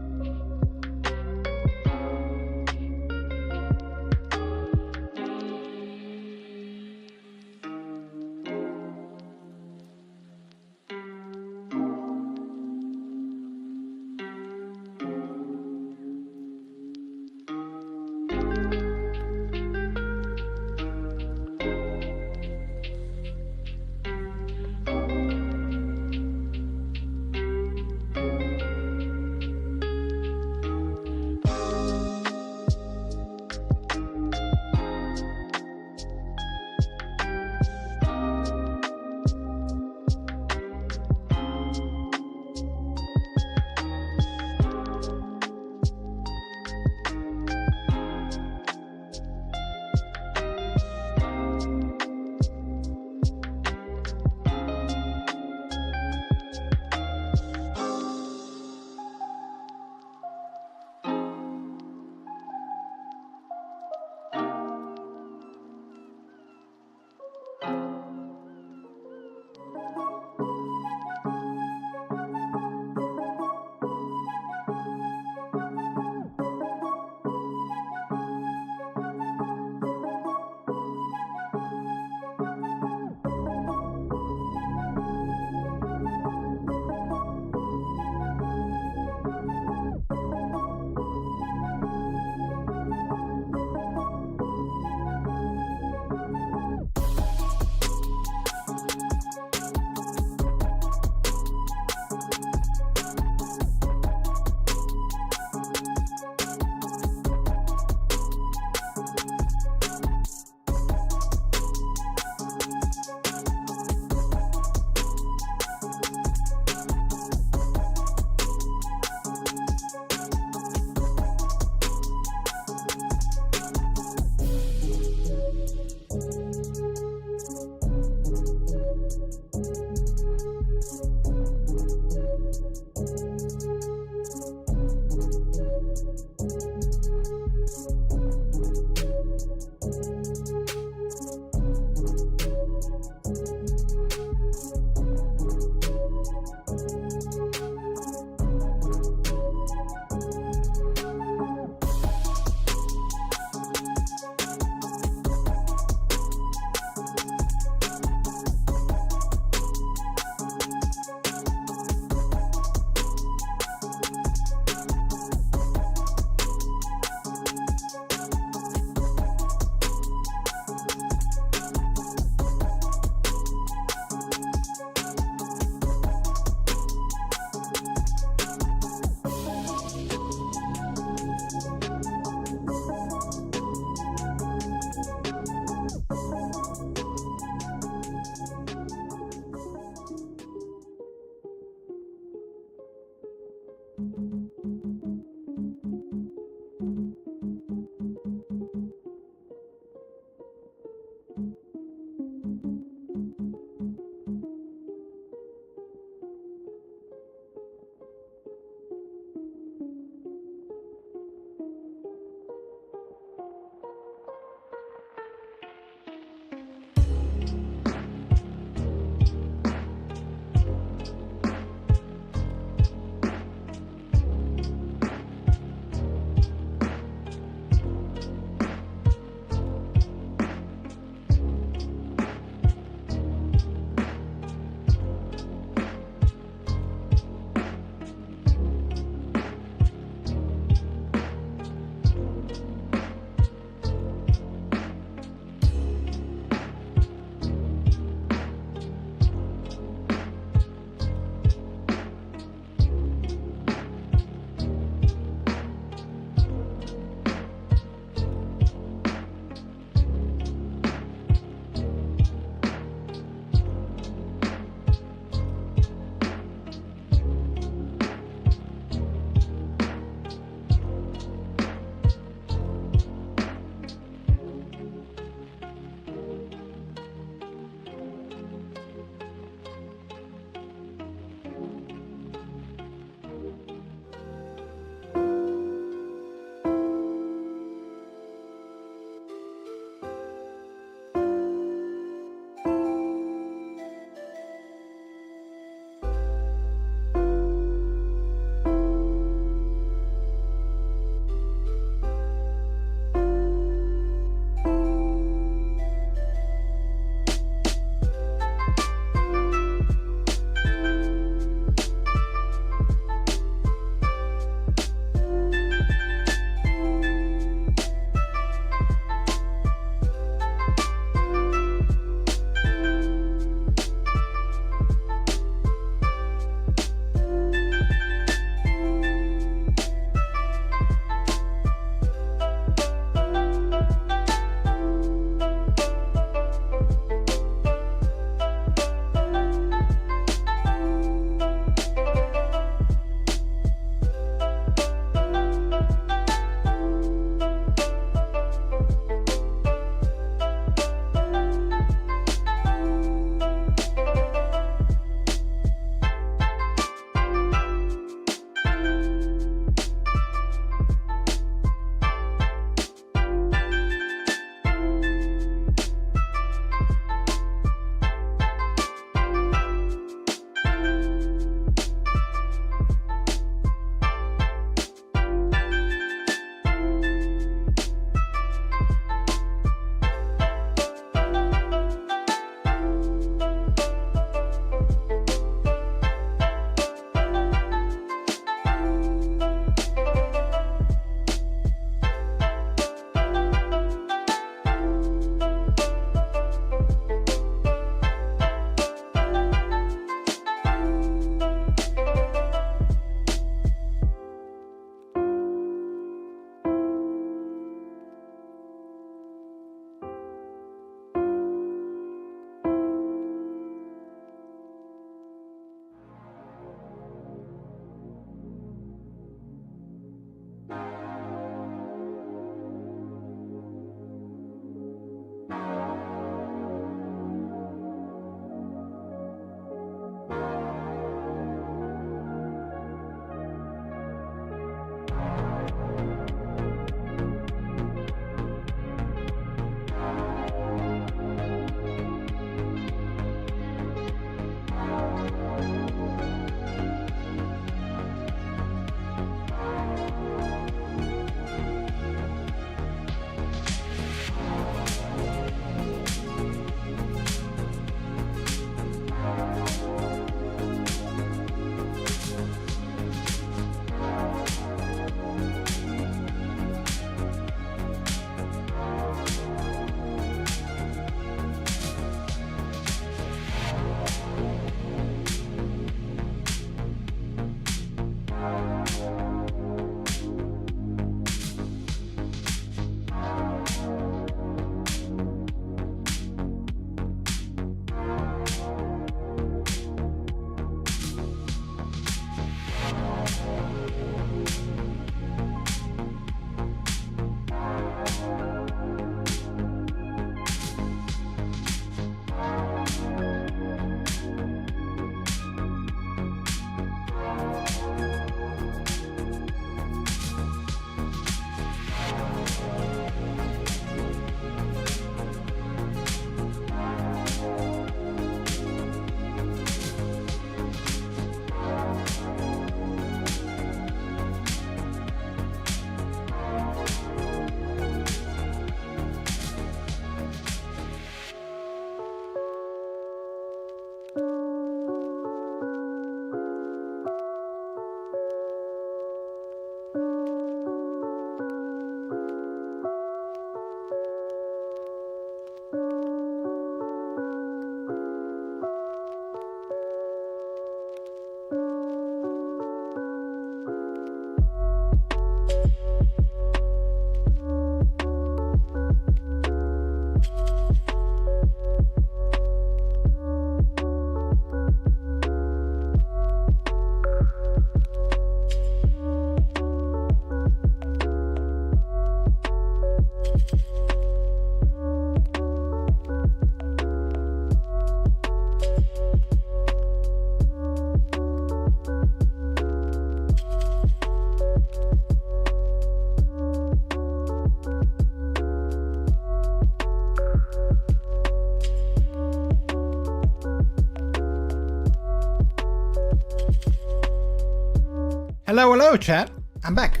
[SPEAKER 2] Hello, hello, chat. I'm back.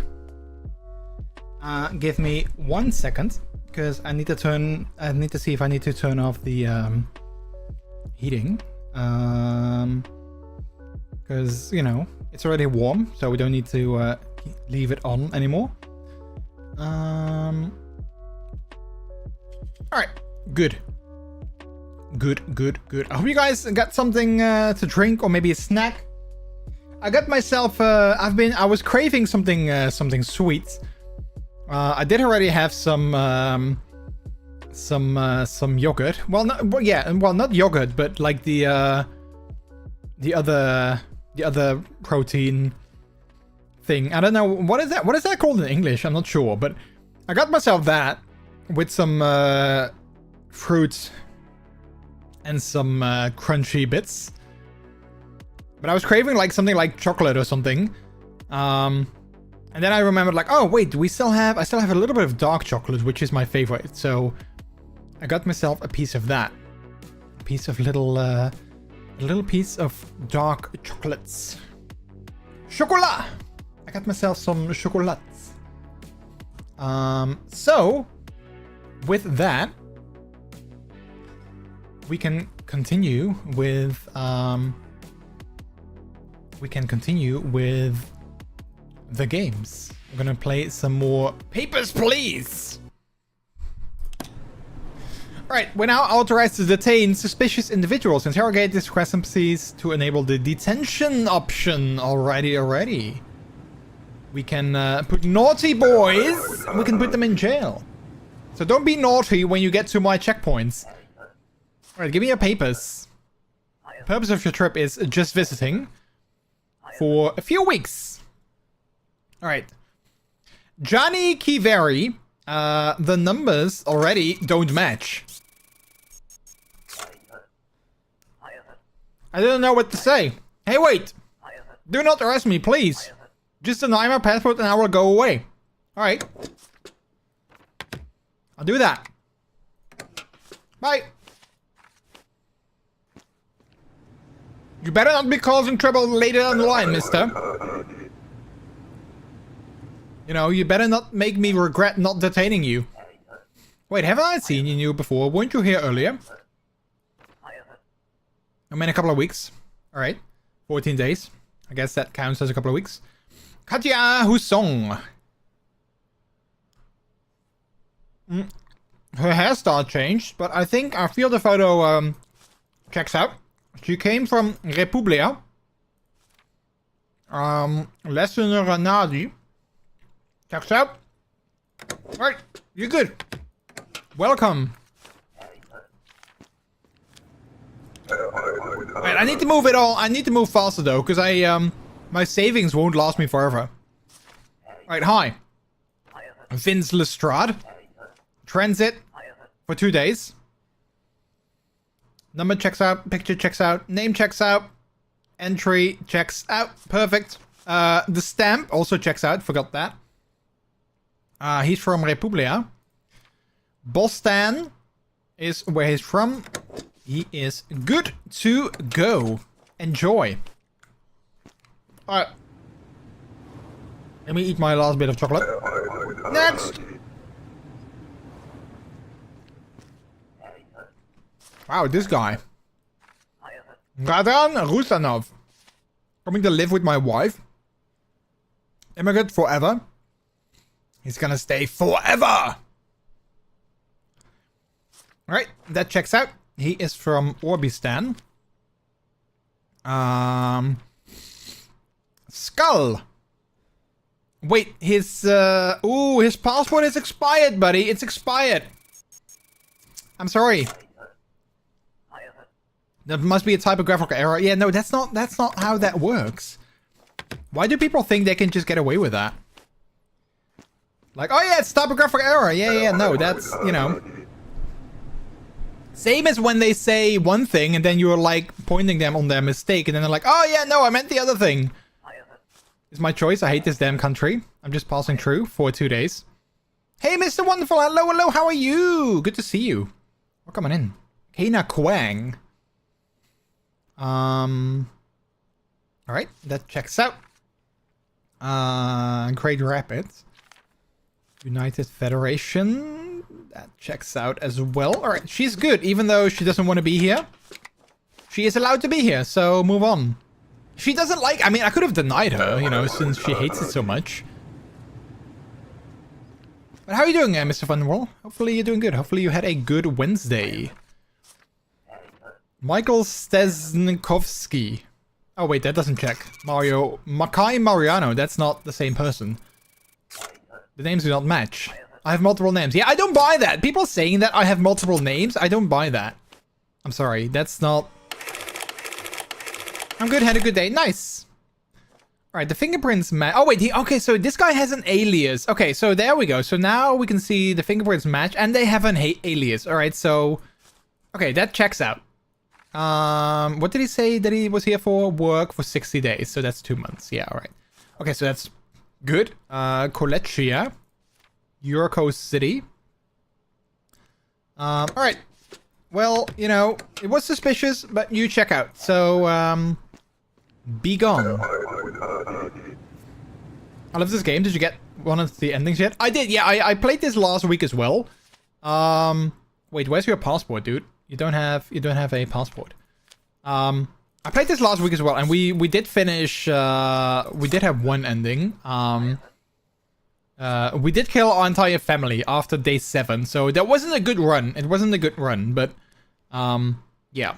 [SPEAKER 2] Give me 1 second, because I need to see if I need to turn off the heating. Because, you know, it's already warm, so we don't need to leave it on anymore. Alright, good. Good. I hope you guys got something to drink or maybe a snack. I got myself, I was craving something sweet. I did already have some yogurt. Well, not yogurt, but like the other protein thing. I don't know, what is that called in English? I'm not sure, but I got myself that with some fruit and some crunchy bits. But I was craving like something like chocolate or something. And then I remembered like, oh wait, I still have a little bit of dark chocolate, which is my favorite. So I got myself a piece of that. A piece of a little piece of dark chocolates. Chocolat! I got myself some chocolates. So with that, we can continue with the games. We're gonna play some more Papers, Please! Alright, we're now authorized to detain suspicious individuals. Interrogate discrepancies to enable the detention option. Alrighty. We can put naughty boys, we can put them in jail. So don't be naughty when you get to my checkpoints. Alright, give me your papers. The purpose of your trip is just visiting for a few weeks. Alright. Johnny Kiveri. The numbers already don't match. I didn't know what to say. Hey, wait. Do not arrest me, please. Just deny my passport and I will go away. Alright. I'll do that. Bye. You better not be causing trouble later down the line, mister. You know, you better not make me regret not detaining you. Wait, haven't I seen you before? Weren't you here earlier? I mean, a couple of weeks. Alright. 14 days. I guess that counts as a couple of weeks. Katja Husong. Her hairstyle changed, but I feel the photo checks out. She came from Republia. Lesson Ranadi. Checks out. Alright, you're good. Welcome. Alright, I need to move it all. I need to move faster though, because my savings won't last me forever. Alright, hi. Vince Lestrade. Transit for 2 days. Number checks out, picture checks out, name checks out, entry checks out. Perfect. The stamp also checks out, forgot that. He's from Republia. Boston is where he's from. He is good to go. Enjoy. Alright. Let me eat my last bit of chocolate. Next! Wow, this guy. Radan Rusanov. Coming to live with my wife. Immigrant forever. He's gonna stay forever! Alright, that checks out. He is from Orbistan. Skull. Wait, his passport is expired, buddy. It's expired. I'm sorry. That must be a typographical error. Yeah, no, that's not how that works. Why do people think they can just get away with that? Like, oh yeah, it's typographical error. Yeah, no, that's, you know. Same as when they say one thing and then you're like pointing them on their mistake and then they're like, oh yeah, no, I meant the other thing. It's my choice. I hate this damn country. I'm just passing through for 2 days. Hey, Mr. Wonderful. Hello. How are you? Good to see you. Welcome on in. Kana Kwang. Alright, that checks out. Great Rapids. United Federation. That checks out as well. Alright, she's good, even though she doesn't want to be here. She is allowed to be here, so move on. She doesn't like... I mean, I could have denied her, you know, since she hates it so much. But how are you doing, Mr. Funwell? Hopefully you're doing good. Hopefully you had a good Wednesday. Michael Stesnikovsky. Oh, wait, that doesn't check. Makai Mariano, that's not the same person. The names do not match. I have multiple names. Yeah, I don't buy that. People saying that I have multiple names, I don't buy that. I'm sorry, that's not... I'm good, had a good day. Nice. Alright, the fingerprints match. Oh, wait, okay, so this guy has an alias. Okay, so there we go. So now we can see the fingerprints match, and they have an alias. Alright, so... Okay, that checks out. What did he say that he was here for? Work for 60 days. So that's 2 months. Yeah, alright. Okay, so that's good. Kolechia. Yurko City. Alright. Well, you know, it was suspicious, but you check out. So, be gone. I love this game. Did you get one of the endings yet? I did, yeah. I played this last week as well. Wait, where's your passport, dude? You don't have a passport. I played this last week as well, and we did finish. We did have one ending. We did kill our entire family after day 7, so that wasn't a good run. It wasn't a good run, but yeah.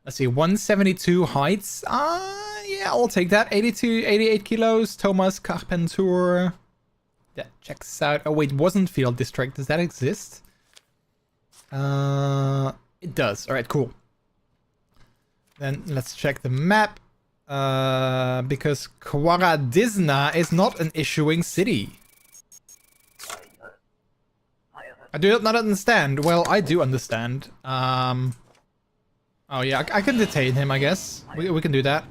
[SPEAKER 2] Let's see, 172 heights. Yeah, I'll take that. 88 kilos. Thomas Carpenter. That checks out. Oh wait, wasn't Field District. Does that exist? It does. All right, cool. Then let's check the map. Because Kwaradizna is not an issuing city. I do not understand. Well, I do understand. Oh yeah, I can detain him, I guess. We can do that.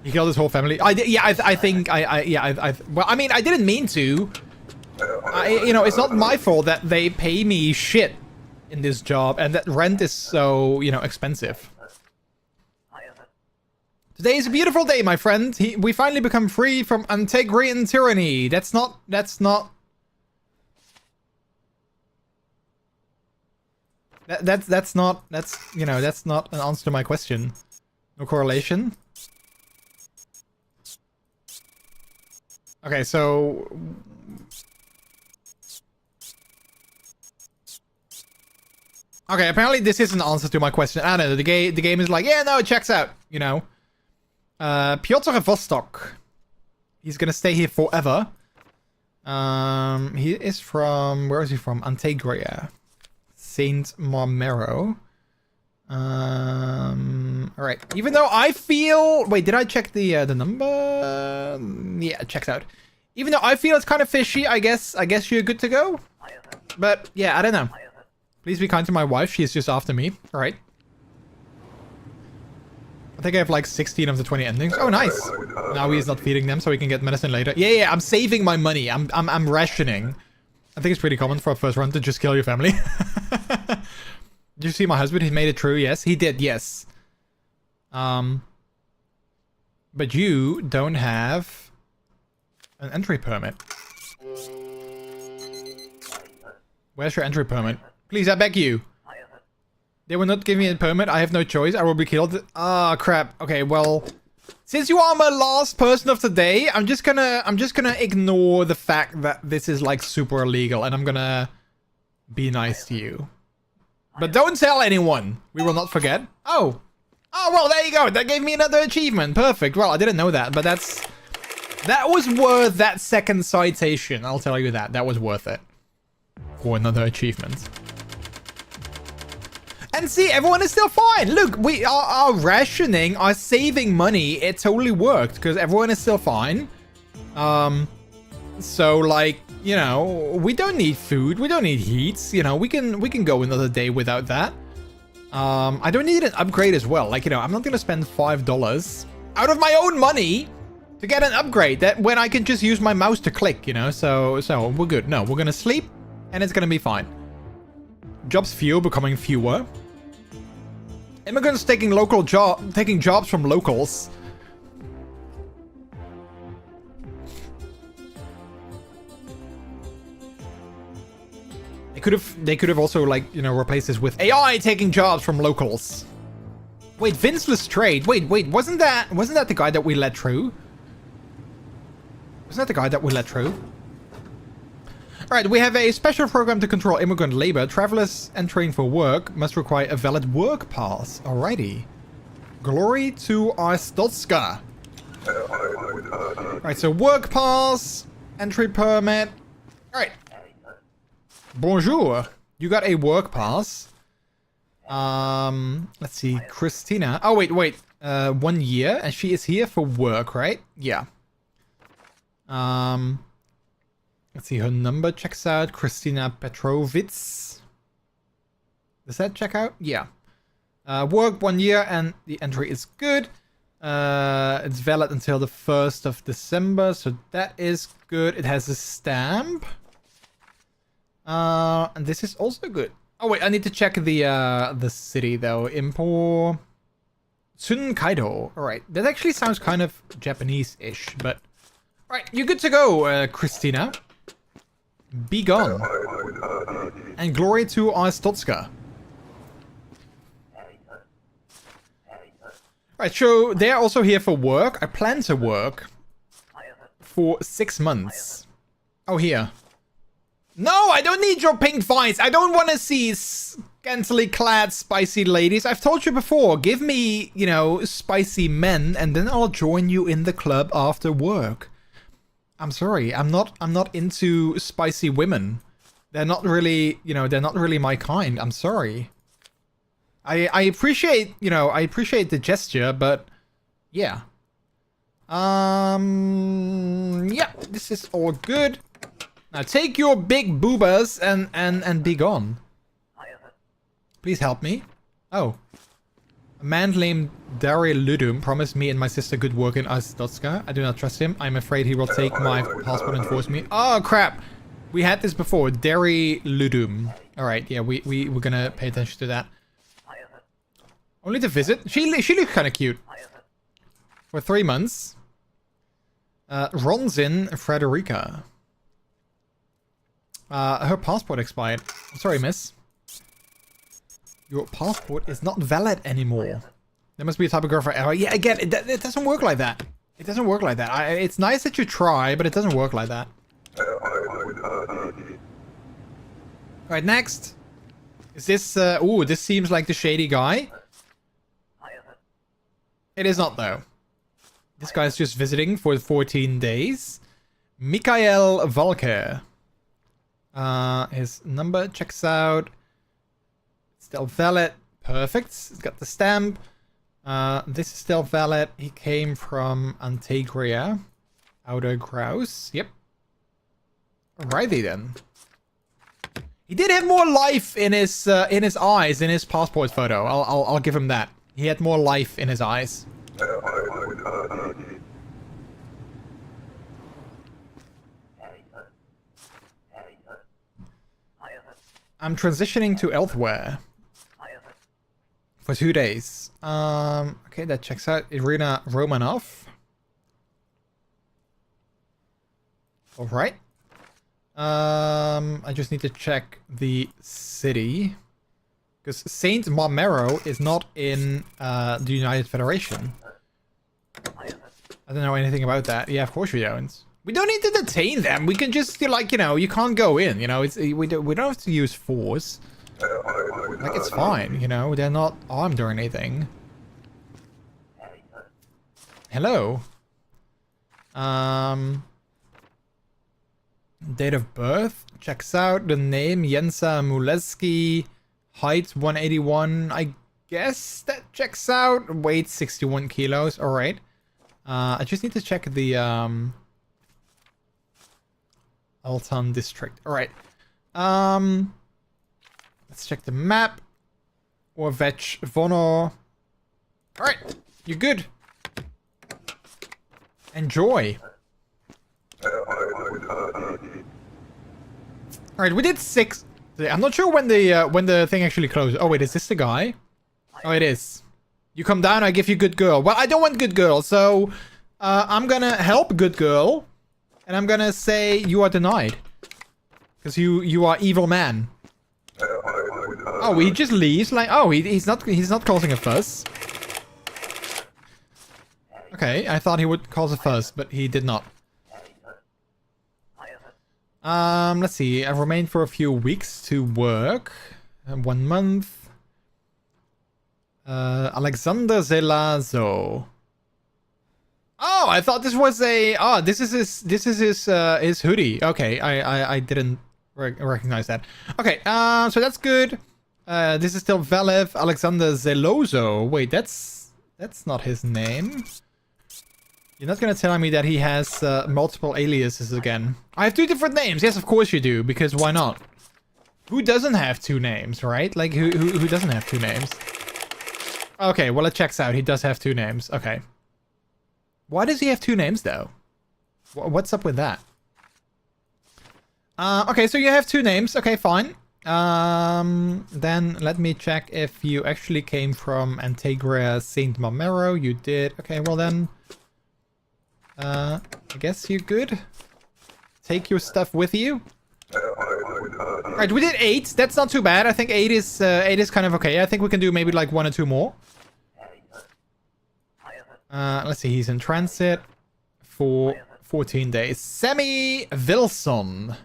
[SPEAKER 2] He killed his whole family. I did. Yeah, I think. Well, I mean, I didn't mean to. You know, it's not my fault that they pay me shit in this job and that rent is so, you know, expensive. Today is a beautiful day, my friend. We finally become free from Antegrian tyranny. That's not. That's not you know, that's not an answer to my question. No correlation. Okay, so okay, apparently this is an answer to my question. I don't know, the game is like, yeah, no, it checks out, you know. Piotr Vostok. He's gonna stay here forever. He is from, where is he from? Antegria. Saint Marmero. Alright. Even though I feel... Wait, did I check the number? Yeah, it checks out. Even though I feel it's kind of fishy, I guess you're good to go. But, yeah, I don't know. Please be kind to my wife. She's just after me. Alright. I think I have like 16 of the 20 endings. Oh, nice. Now he's not feeding them, so we can get medicine later. Yeah, I'm saving my money. I'm rationing. I think it's pretty common for a first run to just kill your family. Did you see my husband? He made it true. Yes, he did. Yes. But you don't have an entry permit. Where's your entry permit? Please, I beg you. They will not give me a permit. I have no choice. I will be killed. Ah, crap. Okay, well, since you are my last person of the day, I'm just gonna ignore the fact that this is like super illegal, and I'm gonna be nice to you. But don't tell anyone. We will not forget. Oh, well, there you go. That gave me another achievement. Perfect. Well, I didn't know that, but that was worth that second citation. I'll tell you that. That was worth it for another achievement. And see, everyone is still fine. Look, we are rationing, our saving money. It totally worked because everyone is still fine. So like, you know, we don't need food. We don't need heats. You know, we can go another day without that. I don't need an upgrade as well. Like, you know, I'm not gonna spend $5 out of my own money to get an upgrade that when I can just use my mouse to click. You know, so we're good. No, we're gonna sleep, and it's gonna be fine. Jobs few becoming fewer. Immigrants taking jobs from locals. They could have also, like, you know, replaced this with AI taking jobs from locals. Wait, Vince Lestrade. Wait, wasn't that the guy that we let through? Wasn't that the guy that we let through? Alright, we have a special program to control immigrant labor. Travelers entering for work must require a valid work pass. Alrighty. Glory to Arstotzka. Alright, so work pass, entry permit. Alright. Bonjour. You got a work pass. Let's see. Christina. Oh, wait. 1 year. And she is here for work, right? Yeah. Let's see. Her number checks out. Christina Petrovitz. Does that check out? Yeah. Work 1 year and the entry is good. It's valid until the 1st of December. So that is good. It has a stamp. And this is also good. Oh wait, I need to check the city though. Impo Tsunkaido. Alright, that actually sounds kind of Japanese-ish, but alright, you're good to go, Christina. Be gone. And glory to Arstotzka. Alright, so they're also here for work. I plan to work for 6 months. Oh, here. No, I don't need your pink vines. I don't want to see scantily clad spicy ladies. I've told you before, give me, you know, spicy men and then I'll join you in the club after work. I'm sorry, I'm not into spicy women. They're not really, you know, they're not really my kind. I'm sorry. I appreciate, you know, I appreciate the gesture, but yeah. Yeah, this is all good. Now take your big boobas and be gone. Please help me. Oh. A man named Daryl Ludum promised me and my sister good work in Arstotzka. I do not trust him. I'm afraid he will take my passport and force me. Oh crap! We had this before. Daryl Ludum. Alright, yeah, we're gonna pay attention to that. Only to visit. She looks kinda cute. For 3 months. Ronzin Frederica. Her passport expired. I'm sorry, miss. Your passport is not valid anymore. There must be a typographer error. Yeah, again, it doesn't work like that. It doesn't work like that. It's nice that you try, but it doesn't work like that. Alright, next. Is this, ooh, this seems like the shady guy. It is not, though. This guy's just visiting for 14 days. Mikhail Valker. His number checks out. Still valid. Perfect. It's got the stamp. This is still valid. He came from Antegria. Outer Grouse. Yep. Alrighty then. He did have more life in his eyes in his passport photo. I'll give him that. He had more life in his eyes. I'm transitioning to elsewhere for 2 days. Okay, that checks out. Irina Romanov. All right. I just need to check the city because Saint Marmero is not in the United Federation. I don't know anything about that. Yeah, of course we don't. We don't need to detain them. We can just, like, you know, you can't go in. You know, we don't have to use force. Like, it's fine. You know, they're not armed or anything. Hello. Date of birth checks out. The name Jensa Muleski. Height 181. I guess that checks out. Weight 61 kilos. All right. I just need to check the Altan district. All right. Let's check the map. Orvech Vonor. All right, you're good. Enjoy. All right, we did 6. I'm not sure when the thing actually closed. Oh wait, is this the guy? Oh, it is. You come down, I give you good girl. Well, I don't want good girl, so I'm gonna help good girl, and I'm gonna say you are denied because you are evil man. Oh, he just leaves. Like, oh, he's not causing a fuss. Okay, I thought he would cause a fuss, but he did not. Let's see. I've remained for a few weeks to work. 1 month. Alexander Zelazo. Oh, I thought this was a. Oh, this is his hoodie. Okay, I didn't recognize that. Okay, so that's good. This is still valid. Alexander Zelozo. Wait, that's not his name. You're not gonna tell me that he has multiple aliases again. I have 2 different names. Yes, of course you do, because why not? Who doesn't have 2 names, right? Like, who doesn't have 2 names? Okay, well, it checks out. He does have 2 names. Okay. Why does he have 2 names, though? What's up with that? Okay, so you have 2 names. Okay, fine. Then let me check if you actually came from Antegra Saint Marmero. You did. Okay, well then... I guess you're good. Take your stuff with you. Alright, we did 8. That's not too bad. I think 8 is kind of okay. I think we can do maybe like 1 or 2 more. Let's see. He's in transit for 14 days. Sammy Wilson.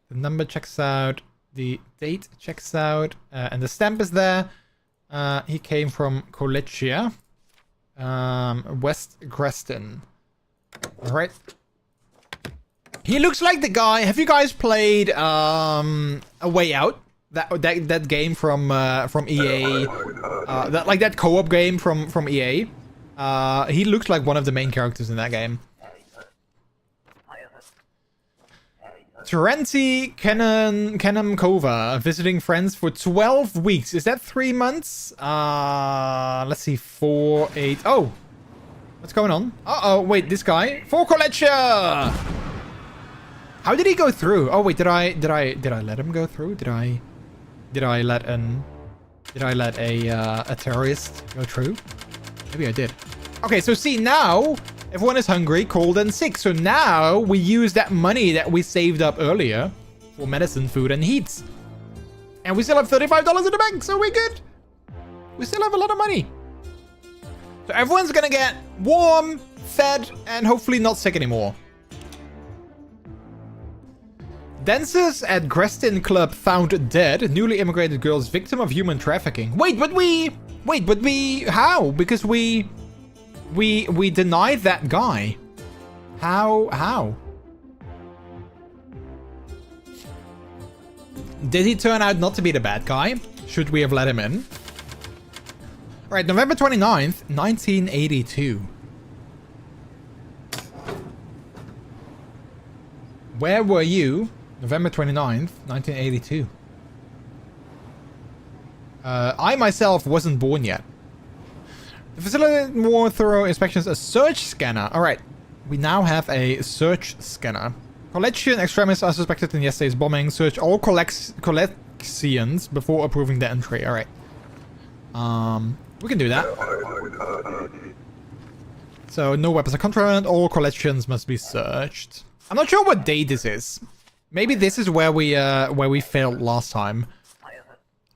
[SPEAKER 2] The number checks out. The date checks out. And the stamp is there. He came from Kolechia. West Greston. Alright. He looks like the guy. Have you guys played A Way Out? That game from EA. That co-op game from EA. He looks like one of the main characters in that game. Terenti Kova visiting friends for 12 weeks. Is that 3 months? Let's see, 4, 8. Oh, what's going on? Uh-oh, wait, this guy. For Kolechia! How did he go through? Oh wait, did I let him go through? Did I let a terrorist go through? Maybe I did. Okay, so see now everyone is hungry, cold, and sick. So now we use that money that we saved up earlier for medicine, food, and heat. And we still have $35 in the bank, so we're good. We still have a lot of money. So everyone's gonna get warm, fed, and hopefully not sick anymore. Dancers at Grestin Club found dead. Newly immigrated girls victim of human trafficking. Wait, but we... How? Because we denied that guy. How? Did he turn out not to be the bad guy? Should we have let him in? Alright, November 29th, 1982. Where were you? November 29th, 1982. I myself wasn't born yet. To facilitate more thorough inspections, a search scanner. Alright, we now have a search scanner. Collection extremists are suspected in yesterday's bombing. Search all collections before approving the entry. Alright. We can do that. So, no weapons are contraband. All collections must be searched. I'm not sure what day this is. Maybe this is where we failed last time.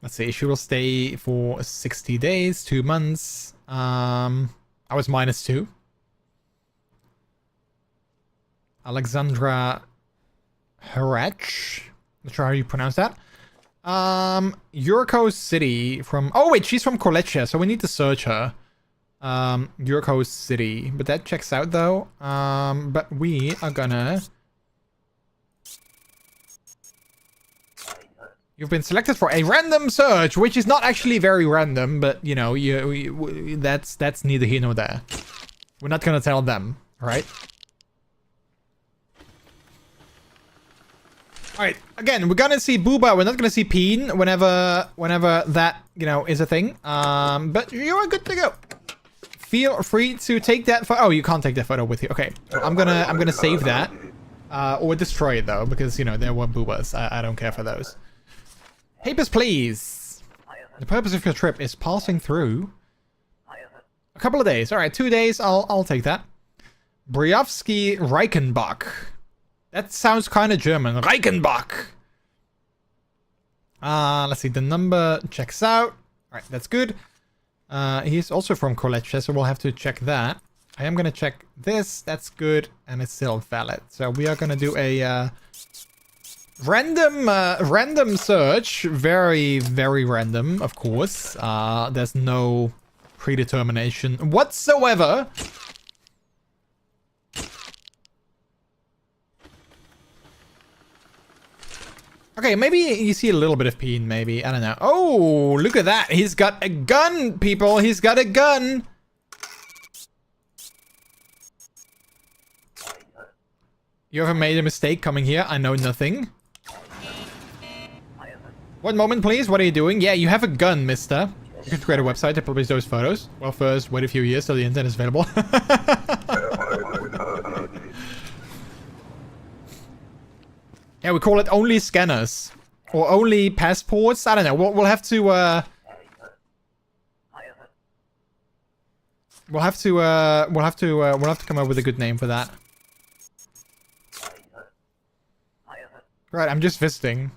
[SPEAKER 2] Let's see. She will stay for 60 days, 2 months. I was -2. Alexandra Harach. Not sure how you pronounce that. Yurko City from... Oh, wait. She's from Kolechia, so we need to search her. Yurko City. But that checks out, though. But we are gonna... You've been selected for a random search, which is not actually very random, but, you know, that's neither here nor there. We're not gonna tell them, right? Alright, again, we're gonna see Booba, we're not gonna see Peen whenever that, you know, is a thing. But you are good to go. Feel free to take that photo. Oh, you can't take that photo with you. Okay, I'm gonna save that. Or destroy it, though, because, you know, there were Boobas. I don't care for those. Papers, please. The purpose of your trip is passing through a couple of days. All right, 2 days. I'll take that. Briowski Reichenbach. That sounds kind of German. Reichenbach. Let's see, the number checks out. Alright, that's good. He's also from Collectia, so we'll have to check that. I am gonna check this, that's good, and it's still valid. So we are gonna do a random search. Very, very random, of course. There's no predetermination whatsoever. Okay, maybe you see a little bit of peen, maybe. I don't know. Oh, look at that. He's got a gun, people. He's got a gun. You ever made a mistake coming here? I know nothing. One moment, please. What are you doing? Yeah, you have a gun, mister. You can create a website to publish those photos. Well, first, wait a few years till the internet is available. Yeah, we call it only scanners. Or only passports. I don't know. We'll have to, We'll have to come up with a good name for that. Right, I'm just visiting.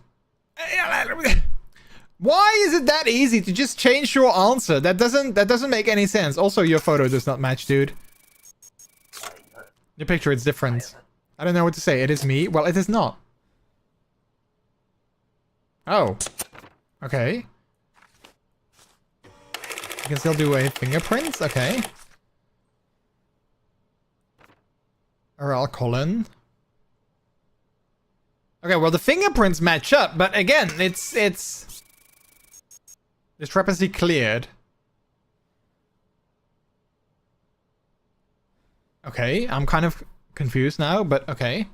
[SPEAKER 2] Why is it that easy to just change your answer? That doesn't make any sense. Also, your photo does not match, dude. Your picture, it's different. I don't know what to say. It is me. Well, it is not. Oh. Okay. You can still do a fingerprint? Okay. Oral Colin. Okay, well the fingerprints match up, but again, it's discrepancy cleared. Okay, I'm kind of confused now, but okay.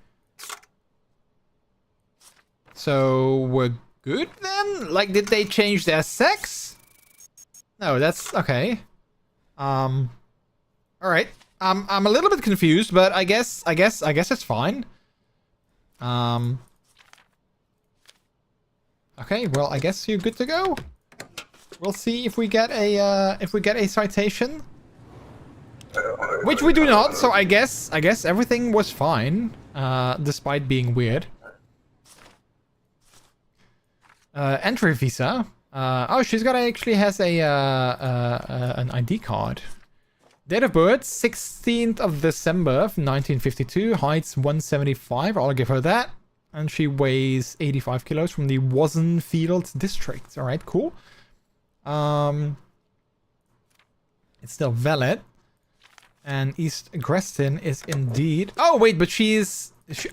[SPEAKER 2] So we're good then? Like, did they change their sex? No, that's okay. All right. I'm a little bit confused, but I guess it's fine. Okay, well, I guess you're good to go. We'll see if we get a citation, which we do not. So I guess everything was fine, despite being weird. Entry visa. Oh, she's got actually has a an ID card. Date of birth 16th of December 1952. Height 175. I'll give her that. And she weighs 85 kilos from the Wassenfield district. All right, cool. It's still valid. And East Grestin is indeed... Oh, wait, but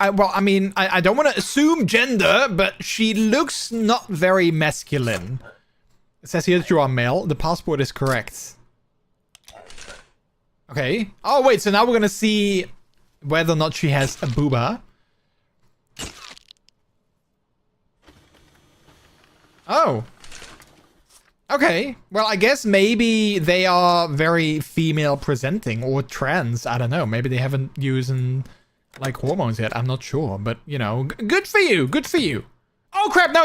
[SPEAKER 2] well, I mean, I don't want to assume gender, but she looks not very masculine. It says here that you are male. The passport is correct. Okay. Oh, wait, so now we're going to see whether or not she has a booba. Oh. Okay. Well, I guess maybe they are very female presenting or trans. I don't know. Maybe they haven't used like hormones yet. I'm not sure. But, you know, good for you. Good for you. Oh, crap. No.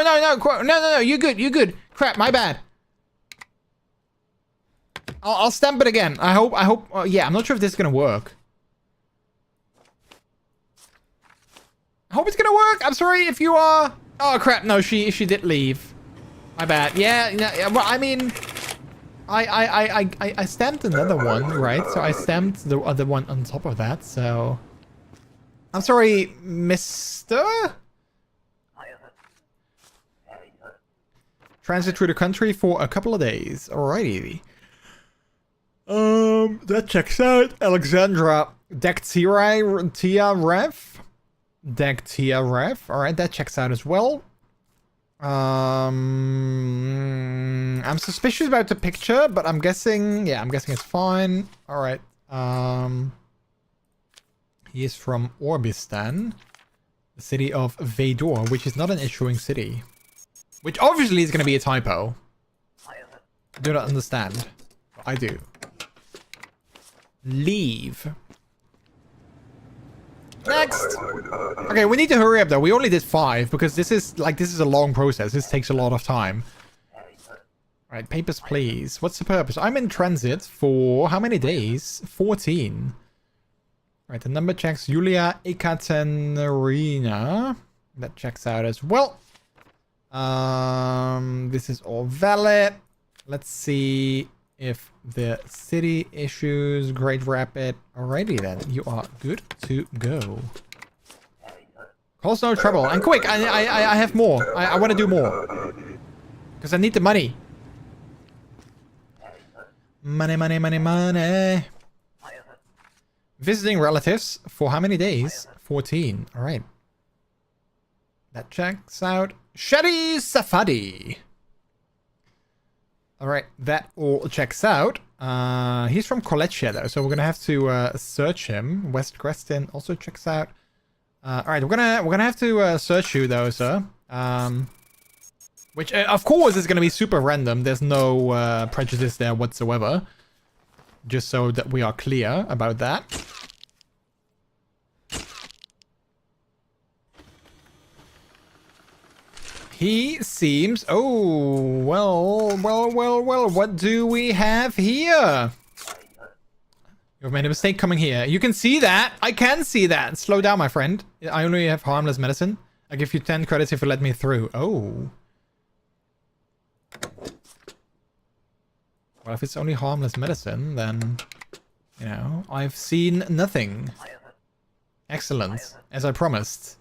[SPEAKER 2] You're good. Crap. My bad. I'll stamp it again. I hope. Yeah, I'm not sure if this is going to work. I hope it's going to work. I'm sorry if you are. Oh, crap. No, she did leave. My bad. Yeah, well, I mean, I stamped another one, right? So I stamped the other one on top of that, so... I'm sorry, mister? Transit through the country for a couple of days. Alrighty. That checks out. Alexandra Dektiarev. Alright, that checks out as well. I'm suspicious about the picture, but I'm guessing it's fine. All right. He is from Orbistan, the city of Vador, which is not an issuing city, which obviously is going to be a typo. I do not understand. I do. Leave. Next. Okay, we need to hurry up though. We only did 5 because this is a long process. This takes a lot of time. Alright, papers please. What's the purpose? I'm in transit for how many days? 14. Alright, the number checks. Julia Ekaterina. That checks out as well. This is all valid. Let's see if the city issues Great Rapid. Alrighty then, you are good to go. Cause no trouble. And quick, I have more. I want to do more. Because I need the money. Money, money, money, money. Visiting relatives for how many days? 14. Alright. That checks out. Shadi Safadi. Alright, that all checks out. He's from Kolechia though, so we're gonna have to search him. West Creston also checks out. Alright, we're gonna have to search you though, sir. Which of course is gonna be super random. There's no prejudice there whatsoever. Just so that we are clear about that. He seems... Oh, well, what do we have here? You've made a mistake coming here. You can see that. I can see that. Slow down, my friend. I only have harmless medicine. I give you 10 credits if you let me through. Oh. Well, if it's only harmless medicine, then... You know, I've seen nothing. Excellent. As I promised.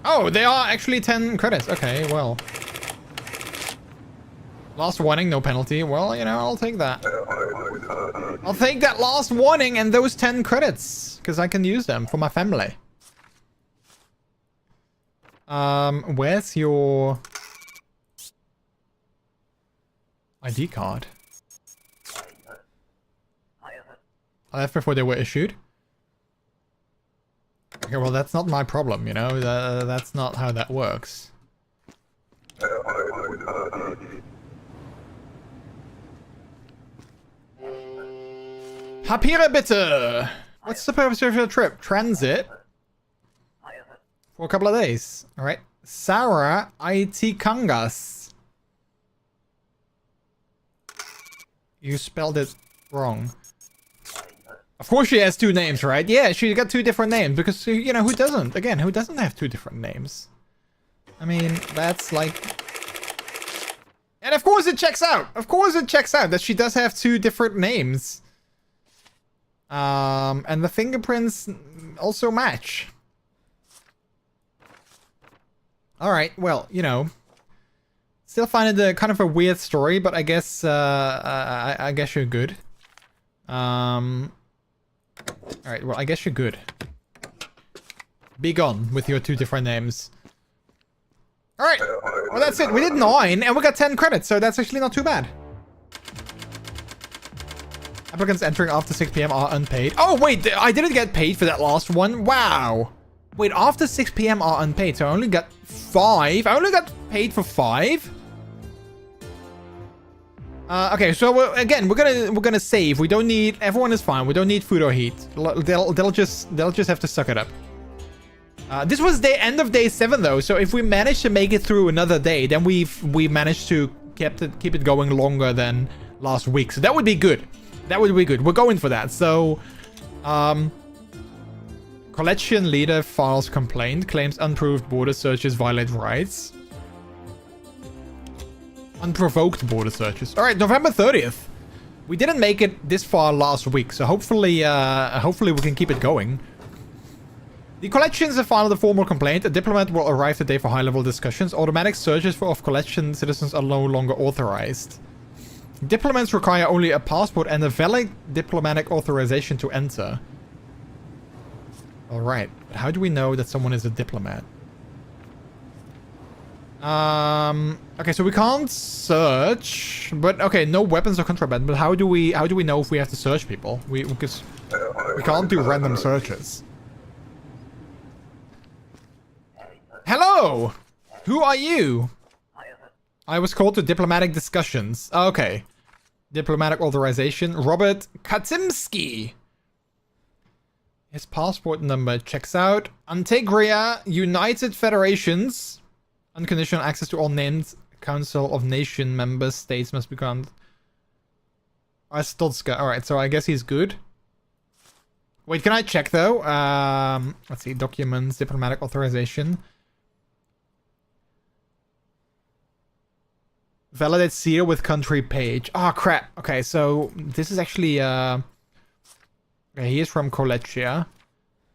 [SPEAKER 2] Oh, they are actually 10 credits. Okay, well. Last warning, no penalty. Well, you know, I'll take that. I'll take that last warning and those 10 credits. Because I can use them for my family. Where's your... ID card? I left before they were issued. Okay, well, that's not my problem, you know? That's not how that works. Hapira bitte! What's the purpose of your trip? Transit? For a couple of days. Alright. Sarah IT Kangas. You spelled it wrong. Of course she has two names, right? Yeah, she got two different names because, you know, who doesn't? Again, who doesn't have two different names? I mean, that's like... And of course it checks out! Of course it checks out that she does have two different names. And the fingerprints also match. Alright, well, you know... Still find it kind of a weird story, but I guess, I guess you're good. Alright, well, I guess you're good. Be gone with your two different names. Alright, well, that's it. We did 9, and we got 10 credits, so that's actually not too bad. Applicants entering after 6 PM are unpaid. Oh, wait, I didn't get paid for that last one. Wow. Wait, after 6 PM are unpaid, so I only got 5. I only got paid for 5? Okay, so again, we're gonna save. We don't need... Everyone is fine. We don't need food or heat. They'll just have to suck it up. This was the end of day 7 though, so if we manage to make it through another day, then we managed to keep it going longer than last week. So that would be good. That would be good. We're going for that. So, collection leader files complaint, claims unproved border searches violate rights. Unprovoked border searches. All right, November 30th. We didn't make it this far last week, so hopefully we can keep it going. The collections have filed a formal complaint. A diplomat will arrive today for high-level discussions. Automatic searches of collection citizens are no longer authorized. Diplomats require only a passport and a valid diplomatic authorization to enter. All right, but how do we know that someone is a diplomat? Okay, so we can't search, but okay, no weapons or contraband. But how do we know if we have to search people? Because we can't do random searches. Hello, who are you? I was called to diplomatic discussions. Okay, diplomatic authorization. Robert Kaczynski. His passport number checks out. Antegria United Federations. Unconditional access to all named Council of Nation member states must be granted. Stolska. Alright, so I guess he's good. Wait, can I check though? Let's see. Documents, diplomatic authorization. Validate seal with country page. Oh, crap. Okay, so this is actually... Okay, he is from Kolechia.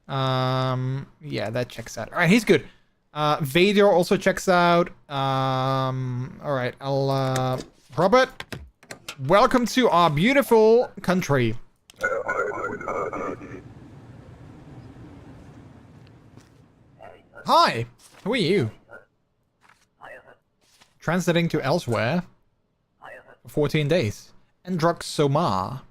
[SPEAKER 2] Yeah, that checks out. Alright, he's good. Vader also checks out. Alright, I'll... Robert, welcome to our beautiful country. Hi, who are you? Translating to elsewhere for 14 days. Endrox Somar.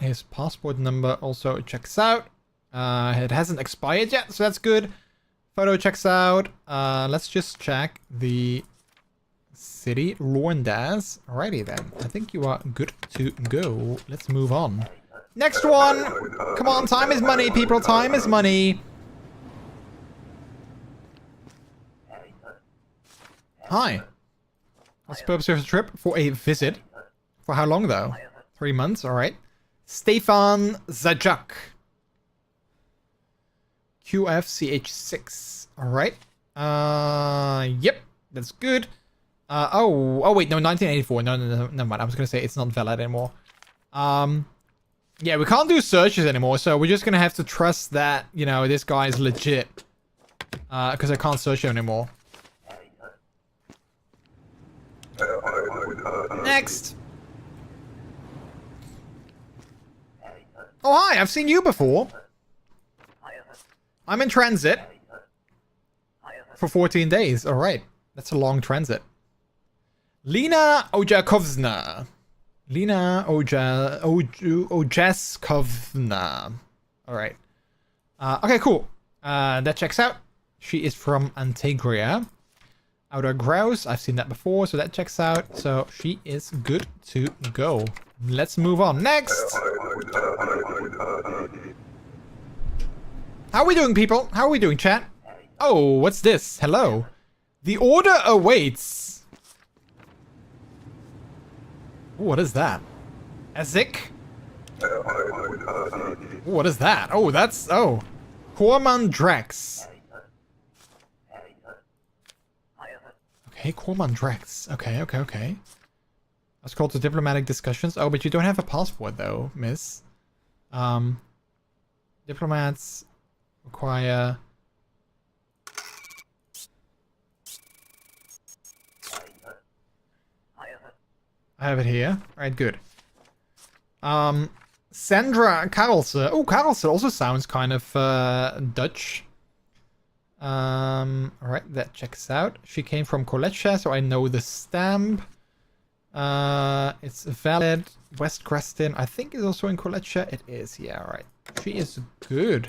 [SPEAKER 2] His passport number also checks out. It hasn't expired yet, so that's good. Photo checks out. Let's just check the city. Lourdes. Alrighty then. I think you are good to go. Let's move on. Next one! Come on, time is money, people. Time is money. Hi. What's the purpose of the trip? For a visit. For how long though? 3 months, alright. Stefan Zajuk. QFCH6. Alright. Yep. That's good. Oh wait, no, 1984. No, never mind. I was gonna say it's not valid anymore. Yeah, we can't do searches anymore, so we're just gonna have to trust that, you know, this guy is legit. Because I can't search him anymore. Next! Oh, hi, I've seen you before. I'm in transit. For 14 days, alright. That's a long transit. Lena Ojakovna. Lena Ojaskovna. Alright. Okay, cool. That checks out. She is from Antegria. Outer Grouse, I've seen that before, so that checks out. So she is good to go. Let's move on. Next! How are we doing, people? How are we doing, chat? Oh, what's this? Hello. The order awaits. What is that? Ezik? What is that? Oh, that's... Oh. Corman Drex. Okay, Corman Drex. Okay. Let's call to diplomatic discussions. Oh, but you don't have a passport, though, miss. Diplomats require... I have it here. Alright, good. Sandra Karelse. Oh, Karelse also sounds kind of Dutch. Alright, that checks out. She came from Kolechia, so I know the stamp. It's valid. West Creston, I think is also in Kolechia. It is, yeah, alright. She is good.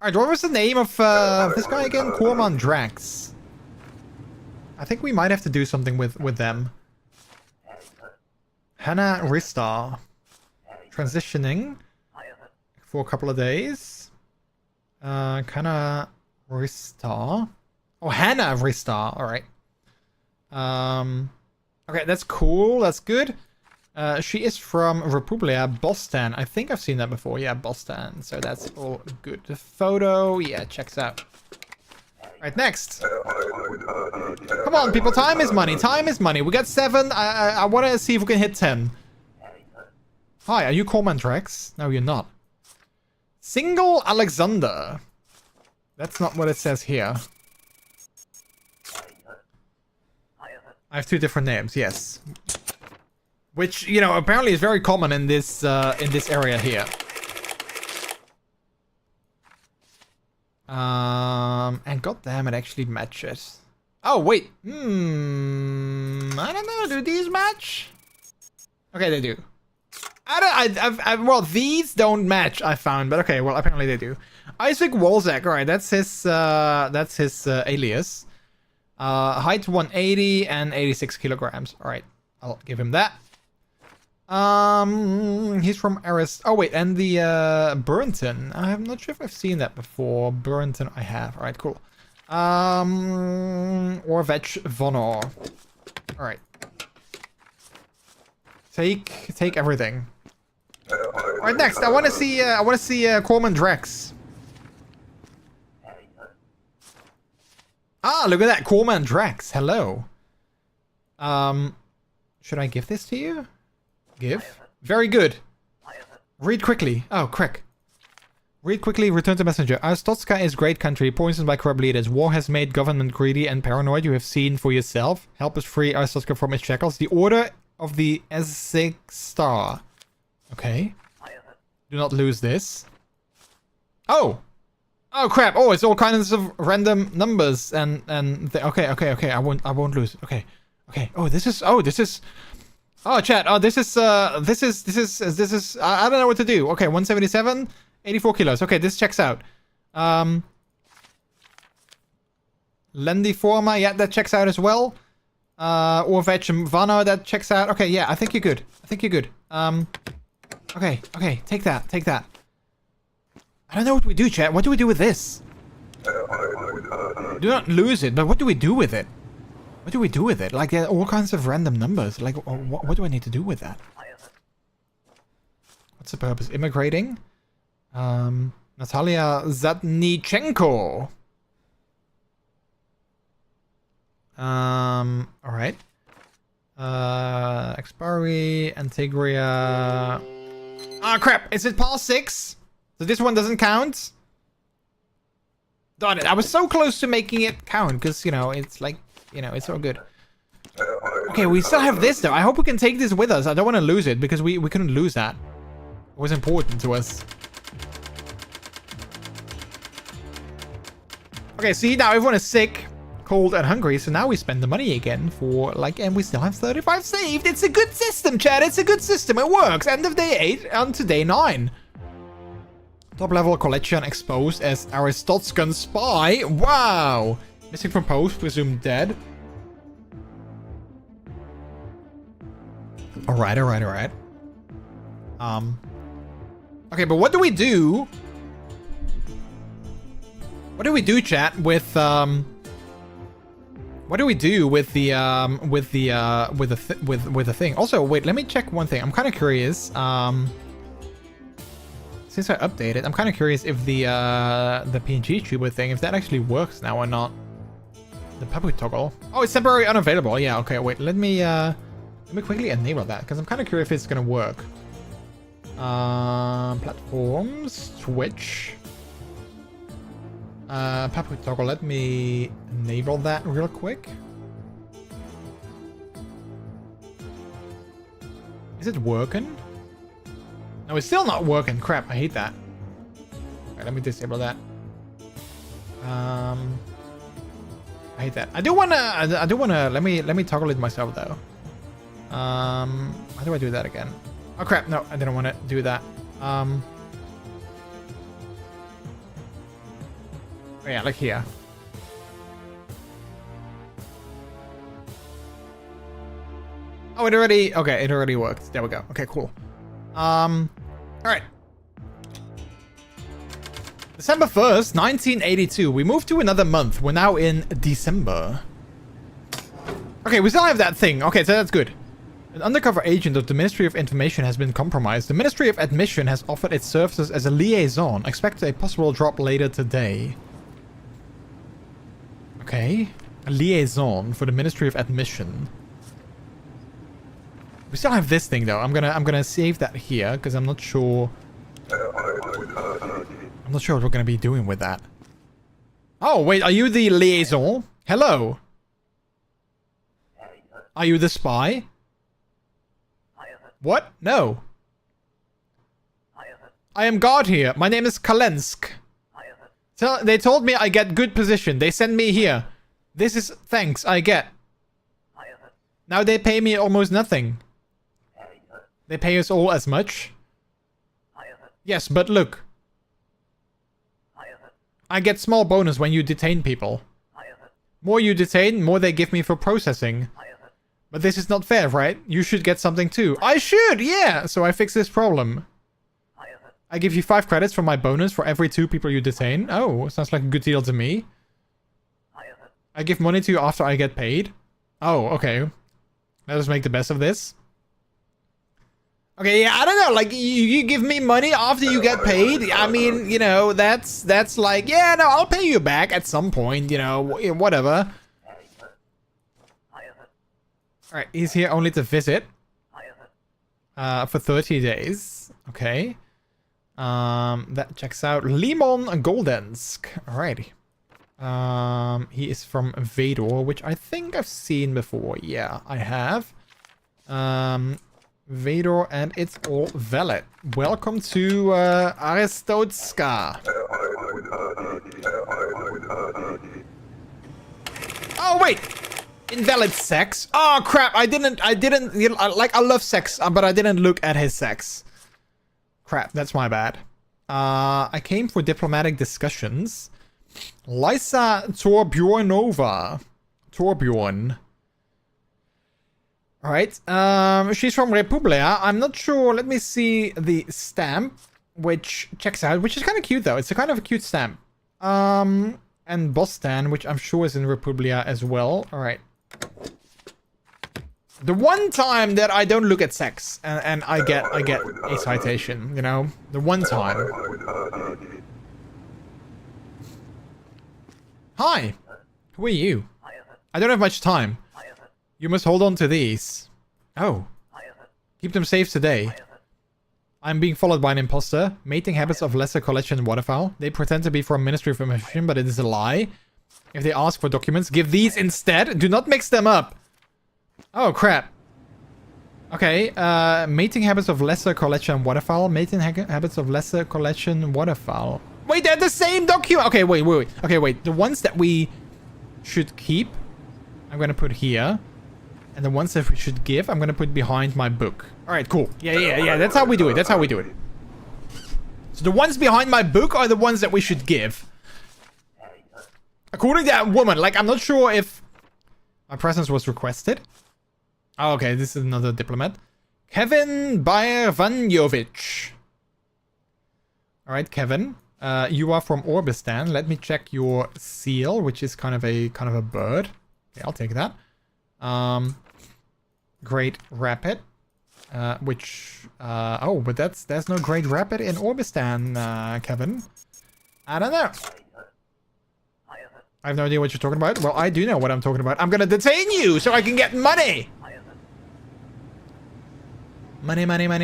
[SPEAKER 2] Alright, what was the name of this guy again? Corman Drax. I think we might have to do something with them. Hannah Ristar. Transitioning for a couple of days. Hannah Ristar. Oh, Hannah Ristar. Alright. Okay, that's cool. That's good. She is from Republia, Boston. I think I've seen that before. Yeah, Boston. So that's all good. The photo, yeah, checks out. Right, next. Come on, people. Time is money. Time is money. We got 7. I want to see if we can hit 10. Hi, are you Corman Drex? No, you're not. Single Alexander. That's not what it says here. I have 2 different names, yes. Which, you know, apparently is very common in this area here. And goddamn, it actually matches. Oh, wait. I don't know. Do these match? Okay, they do. Well, these don't match, I found, but okay, well, apparently they do. Isaac Wolzak, alright, that's his alias. Height 180 and 86 kilograms. Alright, I'll give him that. He's from Aris. Oh wait, and the Burnton. I'm not sure if I've seen that before. Burnton, I have. All right, cool. Orvech Vonor. All right. Take everything. All right, next. I want to see Corman Drex. Ah, look at that. Corman Drax. Hello. Should I give this to you? Give. Very good. Read quickly. Oh, crick. Read quickly, return to messenger. Arstotzka is great country, poisoned by corrupt leaders. War has made government greedy and paranoid. You have seen for yourself. Help us free Arstotzka from its shackles. The order of the S6 star. Okay. Do not lose this. Oh! Oh crap! Oh, it's all kinds of random numbers and okay. I won't lose. Okay. Oh, this is. Oh, chat. Oh, this is. I don't know what to do. Okay, 177, 84 kilos. Okay, this checks out. Lendiforma, yeah, that checks out as well. Orvech Vano, that checks out. Okay, yeah, I think you're good. Okay, take that. I don't know what we do, chat. What do we do with this? Do not lose it, but what do we do with it? Like, there are all kinds of random numbers. Like, what do I need to do with that? What's the purpose? Immigrating? Natalia Zatnichenko. Alright. Expiry, Antigria. Ah, crap! Is it past 6? So this one doesn't count? Darn it, I was so close to making it count, because, you know, it's like, you know, it's all good. Okay, we still have this, though. I hope we can take this with us. I don't want to lose it, because we couldn't lose that. It was important to us. Okay, see, now everyone is sick, cold, and hungry, so now we spend the money again for, like, and we still have 35 saved. It's a good system, Chad. It's a good system. It works. End of day 8 onto day 9. Top level collection exposed as Aristotskan spy. Wow. Missing from post, presumed dead. Alright. Okay, but what do we do? What do we do, chat, with what do we do with the thing? Also, wait, let me check one thing. I'm kind of curious. Since I updated, I'm kind of curious if the PNG tuber thing, if that actually works now or not. The puppy toggle. Oh, it's temporarily unavailable. Yeah, okay, wait, let me quickly enable that, because I'm kind of curious if it's gonna work. Platforms, Twitch. Puppy toggle, let me enable that real quick. Is it working? No, it's still not working. Crap, I hate that. Alright, let me disable that. I hate that. I do wanna let me toggle it myself though. How do I do that again? Oh crap, no, I didn't want to do that. Oh yeah, like here. Oh, it already worked. There we go. Okay, cool. Alright. December 1st, 1982. We moved to another month. We're now in December. Okay, we still have that thing. Okay, so that's good. An undercover agent of the Ministry of Information has been compromised. The Ministry of Admission has offered its services as a liaison. Expect a possible drop later today. Okay. A liaison for the Ministry of Admission. We still have this thing though. I'm gonna save that here because I'm not sure. I'm not sure what we're gonna be doing with that. Oh wait, are you the liaison? Hello. Are you the spy? What? No. I am guard here. My name is Kalensk. They told me I get good position. They send me here. This is thanks I get. Now they pay me almost nothing. They pay us all as much? Yes, but look. I get small bonus when you detain people. More you detain, more they give me for processing. But this is not fair, right? You should get something too. I should, yeah! So I fix this problem. I give you 5 credits for my bonus for every 2 people you detain. Oh, sounds like a good deal to me. I give money to you after I get paid. Oh, okay. Let us make the best of this. Okay, yeah, I don't know. Like, you give me money after you get paid. I mean, you know, that's like, yeah, no, I'll pay you back at some point. You know, whatever. All right, he's here only to visit. For 30 days. Okay. That checks out. Limon Goldensk. Alrighty. He is from Vador, which I think I've seen before. Yeah, I have. Vador, and it's all valid. Welcome to Aristotska. Oh wait, invalid sex. Oh crap! I didn't. You know, like, I love sex, but I didn't look at his sex. Crap, that's my bad. I came for diplomatic discussions. Lysa Torbjornova. Torbjorn. Alright, she's from Republia. I'm not sure. Let me see the stamp, which checks out, which is kind of cute though. It's a kind of a cute stamp. And Bostan, which I'm sure is in Republia as well. Alright. The one time that I don't look at sex and I get a citation, you know? The one time. Hi. Who are you? I don't have much time. You must hold on to these. Oh. Keep them safe today. I'm being followed by an imposter. Mating habits of lesser collection waterfowl. They pretend to be from Ministry of Information, but it is a lie. If they ask for documents, give these instead. Do not mix them up. Oh, crap. Okay, mating habits of lesser collection waterfowl. Mating habits of lesser collection waterfowl. Wait, they're the same document. Okay, wait. Okay, wait. The ones that we should keep, I'm going to put here. And the ones that we should give, I'm going to put behind my book. All right, cool. Yeah. That's how we do it. So the ones behind my book are the ones that we should give. According to that woman, like, I'm not sure if my presence was requested. Oh, okay, this is another diplomat. Kevin Bayer-Vanjovic. All right, Kevin. You are from Orbistan. Let me check your seal, which is kind of a bird. Okay, I'll take that. Great Rapid. Oh, but there's no Great Rapid in Orbistan, Kevin. I don't know. I have no idea what you're talking about. Well, I do know what I'm talking about. I'm gonna detain you so I can get money! Money. Money!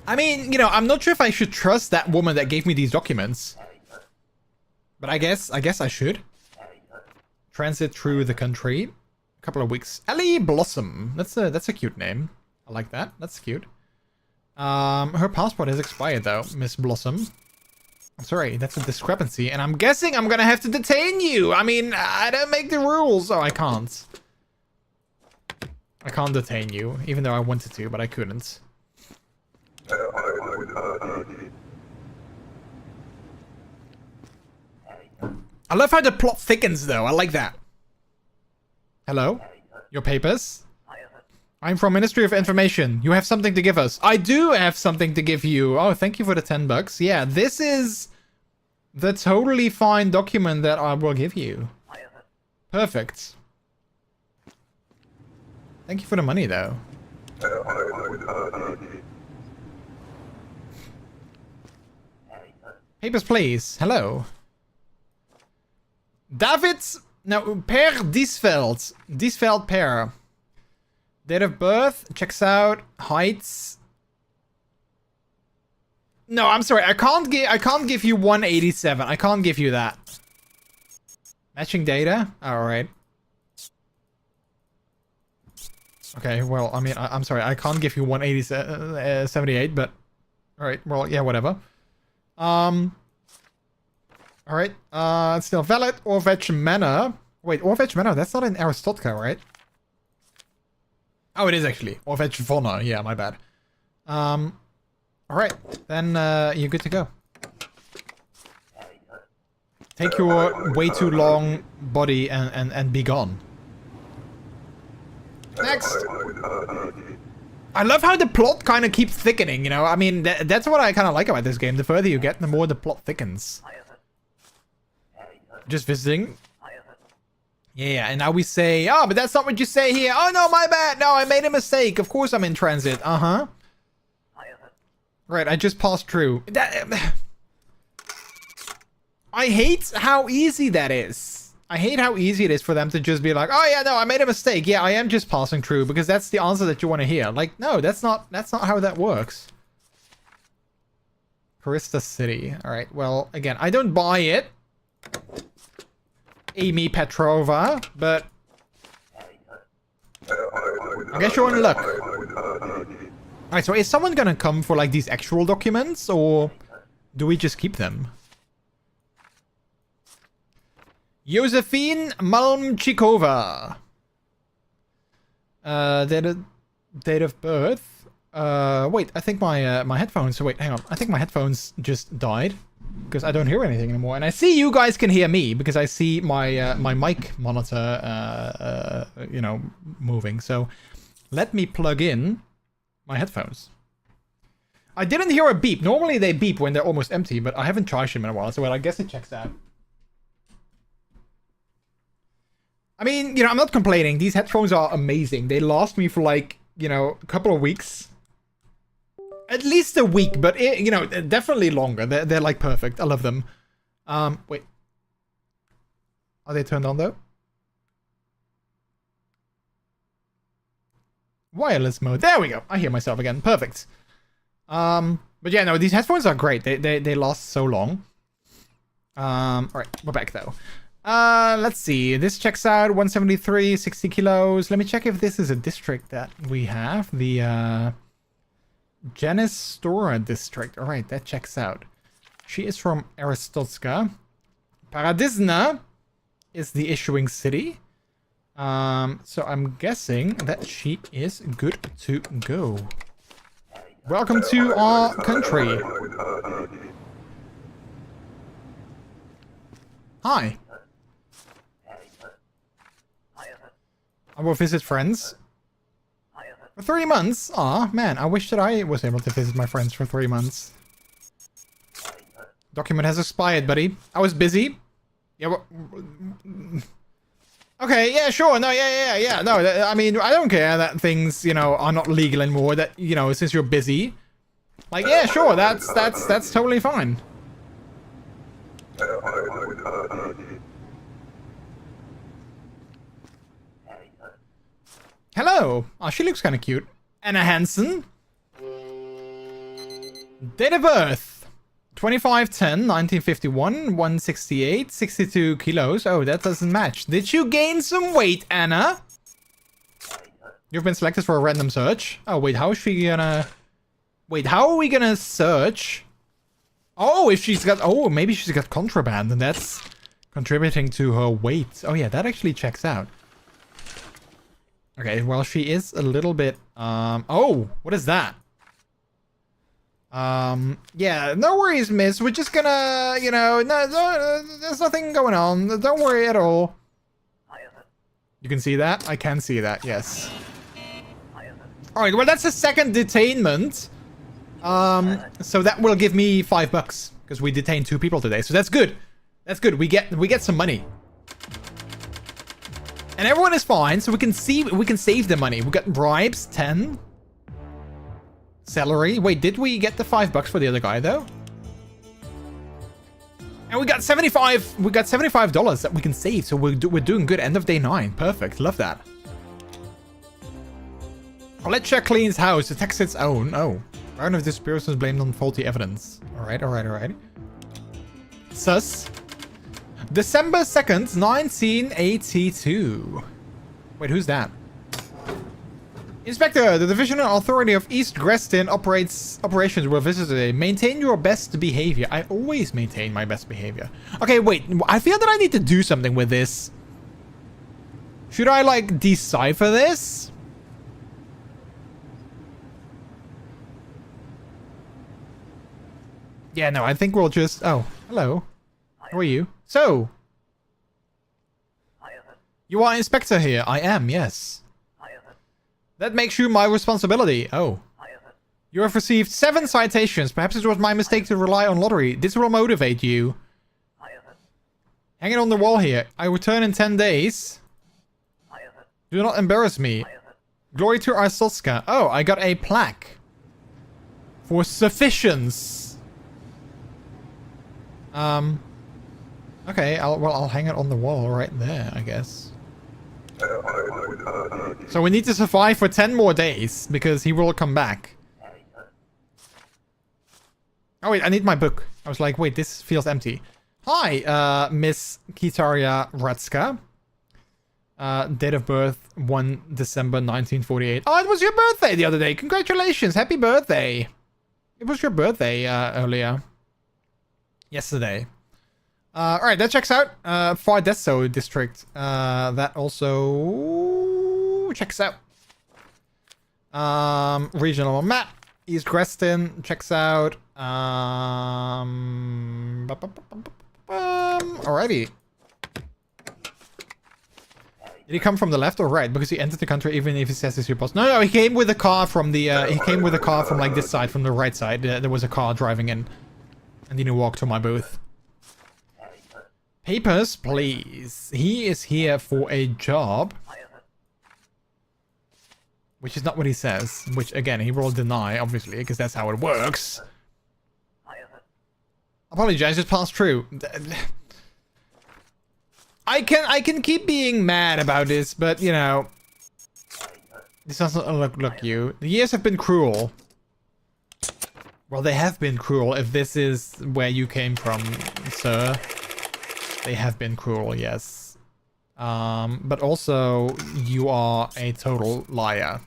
[SPEAKER 2] I mean, you know, I'm not sure if I should trust that woman that gave me these documents. But I guess I should. Transit through the country. A couple of weeks. Ellie Blossom. That's a cute name. I like that. That's cute. Her passport has expired though, Miss Blossom. I'm sorry, that's a discrepancy, and I'm guessing I'm gonna have to detain you! I mean, I don't make the rules, so I can't. I can't detain you, even though I wanted to, but I couldn't. I love how the plot thickens though, I like that. Hello? Your papers? I'm from Ministry of Information. You have something to give us. I do have something to give you. Oh, thank you for the 10 bucks. Yeah, this is the totally fine document that I will give you. Perfect. Thank you for the money, though. Papers, please. Hello. David... No, Per Diesveld. Diesveld Per. Date of birth, checks out, heights. No, I'm sorry. I can't give you 187. I can't give you that. Matching data? Alright. Okay, well, I mean, I'm sorry. I can't give you 178, but... Alright, well, yeah, whatever. Alright, it's still valid. Orvech Manor. Wait, Orvech Manor, that's not in Aristotka, right? Oh, it is actually. Orvech Vonner. Yeah, my bad. Alright, then you're good to go. Take your way too long body and be gone. Next! I love how the plot kind of keeps thickening, you know? I mean, that's what I kind of like about this game. The further you get, the more the plot thickens. Just visiting. Yeah, and now we say, oh, but that's not what you say here. Oh, no, my bad. No, I made a mistake. Of course I'm in transit. Uh-huh. Right, I just passed through. I hate how easy that is. I hate how easy it is for them to just be like, oh, yeah, no, I made a mistake. Yeah, I am just passing through because that's the answer that you want to hear. Like, no, that's not how that works. Karista City. All right, well, again, I don't buy it. Amy Petrova, but I guess you're in luck. Alright, so is someone gonna come for like these actual documents, or do we just keep them? Josephine Malmchikova. Date of birth. Wait, I think my headphones. Wait, hang on. I think my headphones just died. Because I don't hear anything anymore, and I see you guys can hear me because I see my my mic monitor, you know, moving. So let me plug in my headphones. I didn't hear a beep. Normally they beep when they're almost empty, but I haven't charged them in a while, so well, I guess it checks out. I mean, you know, I'm not complaining. These headphones are amazing. They last me for like, you know, a couple of weeks. At least a week, but it, you know, definitely longer. They're like perfect. I love them. Wait. Are they turned on though? Wireless mode. There we go. I hear myself again. Perfect. But yeah, no, these headphones are great. They last so long. All right, we're back though. Let's see. This checks out 173, 60 kilos. Let me check if this is a district that we have. The Janistora district. All right, that checks out. She is from Aristotska. Paradizna is the issuing city. So I'm guessing that she is good to go. Welcome to our country. Hi. I will visit friends. For 3 months? Aw, man, I wish that I was able to visit my friends for 3 months. Document has expired, buddy. I was busy. Yeah, okay, yeah, sure. No, yeah. No, I mean, I don't care that things, you know, are not legal anymore. That, you know, since you're busy. Like, yeah, sure, that's totally fine. Hello. Oh, she looks kind of cute. Anna Hansen. Date of birth. 25/10, 1951, 168, 62 kilos. Oh, that doesn't match. Did you gain some weight, Anna? You've been selected for a random search. Oh, wait, how is she gonna... Wait, how are we gonna search? Oh, if she's got... Oh, maybe she's got contraband, and that's contributing to her weight. Oh, yeah, that actually checks out. Okay, well, she is a little bit... Oh, what is that? Yeah, no worries, miss. We're just gonna, you know, no, there's nothing going on. Don't worry at all. You can see that? I can see that, yes. Alright, well, that's a second detainment. So that will give me $5 because we detained 2 people today. So that's good. That's good. We get some money. And everyone is fine, so we can save the money. We got bribes, 10. Salary. Wait, did we get the $5 for the other guy though? And we got 75. We got $75 that we can save, so we're doing good. End of day 9. Perfect. Love that. Fletcher cleans house. Detects its own. Oh, round of disappearance was blamed on faulty evidence. All right. Sus. December 2nd, 1982. Wait, who's that? Inspector, the Divisional Authority of East Grestin operations were visited today. Maintain your best behavior. I always maintain my best behavior. Okay, wait. I feel that I need to do something with this. Should I, like, decipher this? Yeah, no, I think we'll just... Oh, hello. How are you? So, you are inspector here. I am, yes. That makes you my responsibility. Oh. You have received 7 citations. Perhaps it was my mistake to rely on lottery. This will motivate you. Hang it on the wall here. I return in 10 days. Do not embarrass me. Glory to Arstotzka. Oh, I got a plaque. For sufficience. Okay, I'll hang it on the wall right there, I guess. So we need to survive for 10 more days, because he will come back. Oh wait, I need my book. I was like, wait, this feels empty. Hi, Miss Kitaria Ratska. Date of birth, 1 December 1948. Oh, it was your birthday the other day. Congratulations. Happy birthday. It was your birthday earlier. Yesterday. Alright, that checks out. Far Deso district. That also checks out. Regional map. East Grestin checks out. Alrighty. Did he come from the left or right? Because he entered the country even if he says he's your boss. No, he came with a car from the, he came with a car from like this side, from the right side. There was a car driving in. And then he walked to my booth. Papers, please. He is here for a job. Which is not what he says. Which, again, he will deny, obviously, because that's how it works. Apologize, just passed through. I can keep being mad about this, but, you know... This doesn't look you. The years have been cruel. Well, they have been cruel, if this is where you came from, sir. They have been cruel, yes. But also, you are a total liar.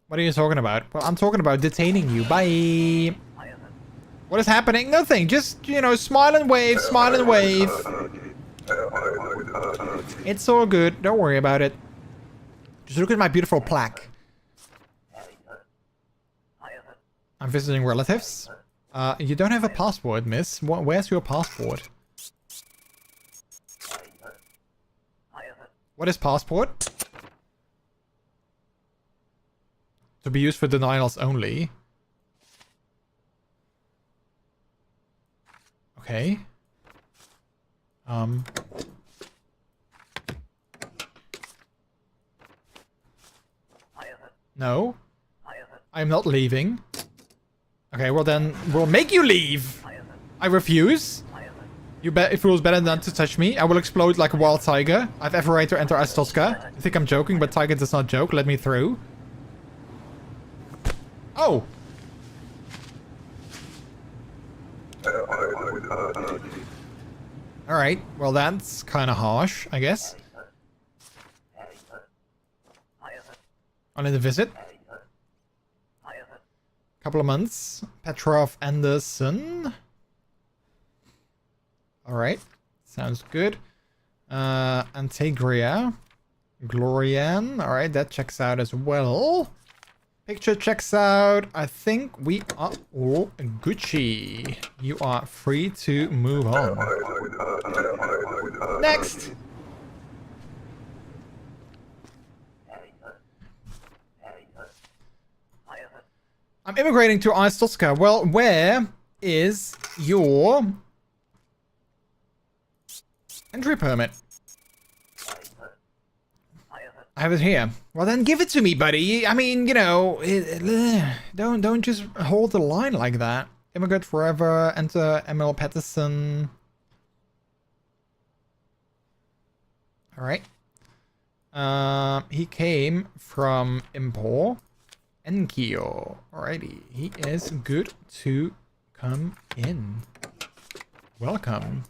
[SPEAKER 2] What are you talking about? Well, I'm talking about detaining you. Bye! What is happening? Nothing. Just, you know, smile and wave, smile and wave. It's all good. Don't worry about it. Just look at my beautiful plaque. I'm visiting relatives. You don't have a passport, miss. Where's your passport? What is passport? To be used for denials only. Okay. No. I'm not leaving. Okay, well then, we'll make you leave! I refuse. You bet it feels better than to touch me. I will explode like a wild tiger. I have every right to enter Arstotzka. I think I'm joking, but tiger does not joke. Let me through. Oh! Alright, well that's kinda harsh, I guess. On a visit. Couple of months. Petrov Anderson. Alright. Sounds good. Antegria. Glorian. Alright, that checks out as well. Picture checks out. I think we are all Gucci. You are free to move on. Next! I'm immigrating to Arstotzka. Well, where is your entry permit? I have it here. Well, then give it to me, buddy. I mean, you know, don't just hold the line like that. Immigrant forever. Enter Emil Patterson. All right. He came from Impor. Enkyo. Alrighty. He is good to come in. Welcome.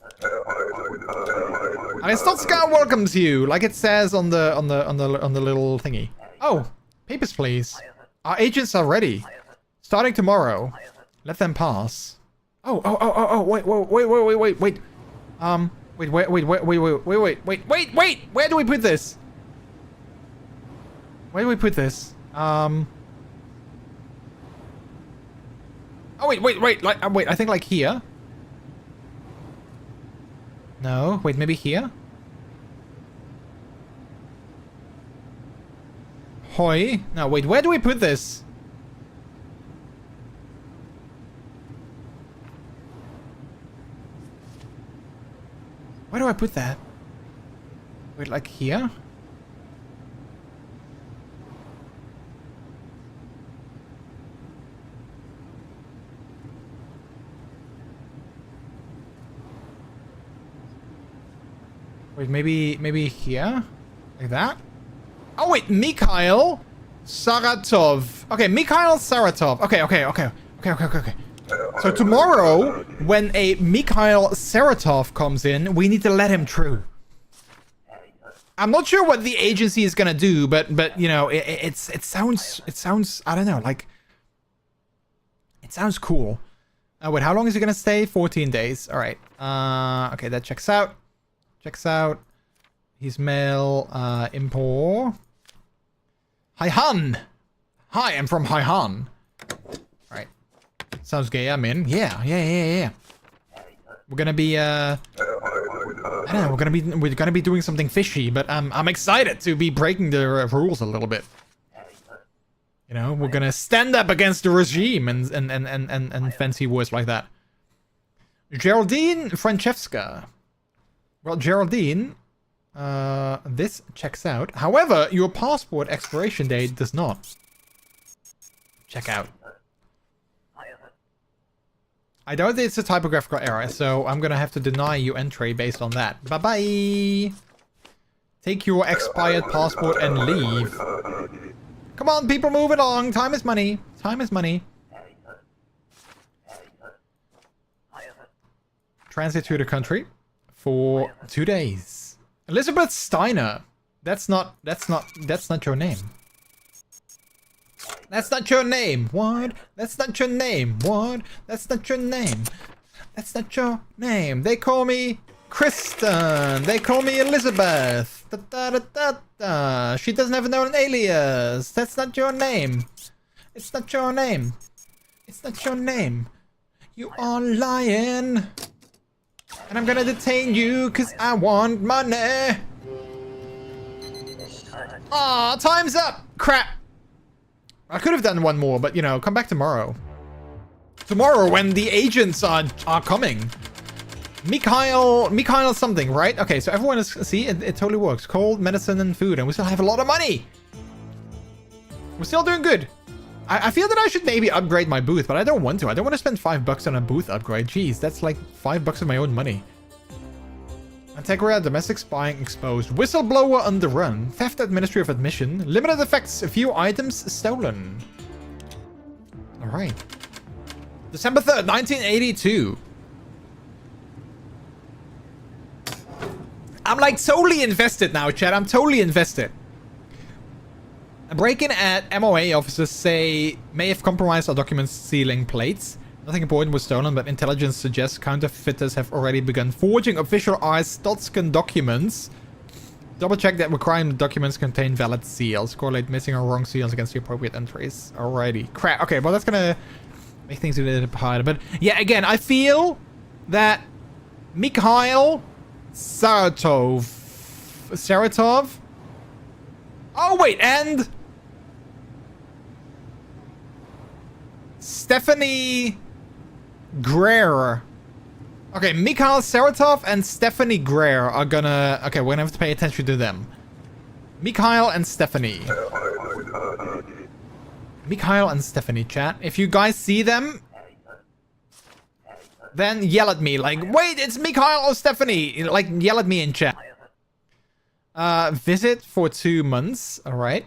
[SPEAKER 2] Arstotzka welcomes you, like it says on the little thingy. Oh, papers please. Our agents are ready. Starting tomorrow. Let them pass. Wait. Wait. Where do we put this? Where do we put this? Oh, wait. Like, wait, I think like here. No, wait, maybe here? Hoi. No, wait, where do we put this? Where do I put that? Wait, like here? Wait, maybe here? Like that? Oh wait, Mikhail Saratov. Okay, Mikhail Saratov. Okay. So tomorrow, when a Mikhail Saratov comes in, we need to let him through. I'm not sure what the agency is gonna do, but you know, it sounds I don't know, like it sounds cool. Wait, how long is he gonna stay? 14 days. All right. Okay, that checks out. Checks out. He's male. Impor. Haihan. Hi, I'm from Haihan. All right. Sounds gay. I'm in. Yeah. We're gonna be. I don't know. We're gonna be doing something fishy, but I'm excited to be breaking the rules a little bit. You know, we're gonna stand up against the regime and fancy words like that. Geraldine Francesca. Well, Geraldine, this checks out. However, your passport expiration date does not. Check out. I doubt it's a typographical error, so I'm gonna have to deny you entry based on that. Bye-bye! Take your expired passport and leave. Come on, people, move along. Time is money. Time is money. Transit to the country for 2 days. Elizabeth Steiner. That's not your name. That's not your name. What? That's not your name. What? That's not your name. That's not your name. They call me Kristen. They call me Elizabeth. Da, da, da, da, da. She doesn't have an alias. That's not your name. It's not your name. It's not your name. You are lying. And I'm gonna detain you because I want money. Aw, time's up. Crap. I could have done one more, but you know, come back tomorrow. Tomorrow when the agents are coming. Mikhail something, right? Okay, so everyone is, see, it totally works. Cold, medicine, and food, and we still have a lot of money. We're still doing good. I feel that I should maybe upgrade my booth, but I don't want to. I don't want to spend $5 on a booth upgrade. Jeez, that's like $5 of my own money. Antegra, domestic spying exposed. Whistleblower on the run. Theft at Ministry of Admission. Limited effects, a few items stolen. Alright. December 3rd, 1982. I'm like totally invested now, chat. I'm totally invested. A break-in at MOA officers say may have compromised our documents sealing plates. Nothing important was stolen, but intelligence suggests counterfeiters have already begun forging official Arstotzkan documents. Double check that required documents contain valid seals. Correlate missing or wrong seals against the appropriate entries. Alrighty. Crap. Okay, well that's gonna make things a little bit harder. But yeah, again, I feel that Mikhail Saratov. Oh wait, and Stephanie Greer. Okay, Mikhail Saratov and Stephanie Greer are gonna... Okay, we're gonna have to pay attention to them. Mikhail and Stephanie. Mikhail and Stephanie, chat. If you guys see them, then yell at me. Like, wait, it's Mikhail or Stephanie. Like, yell at me in chat. Visit for 2 months. Alright.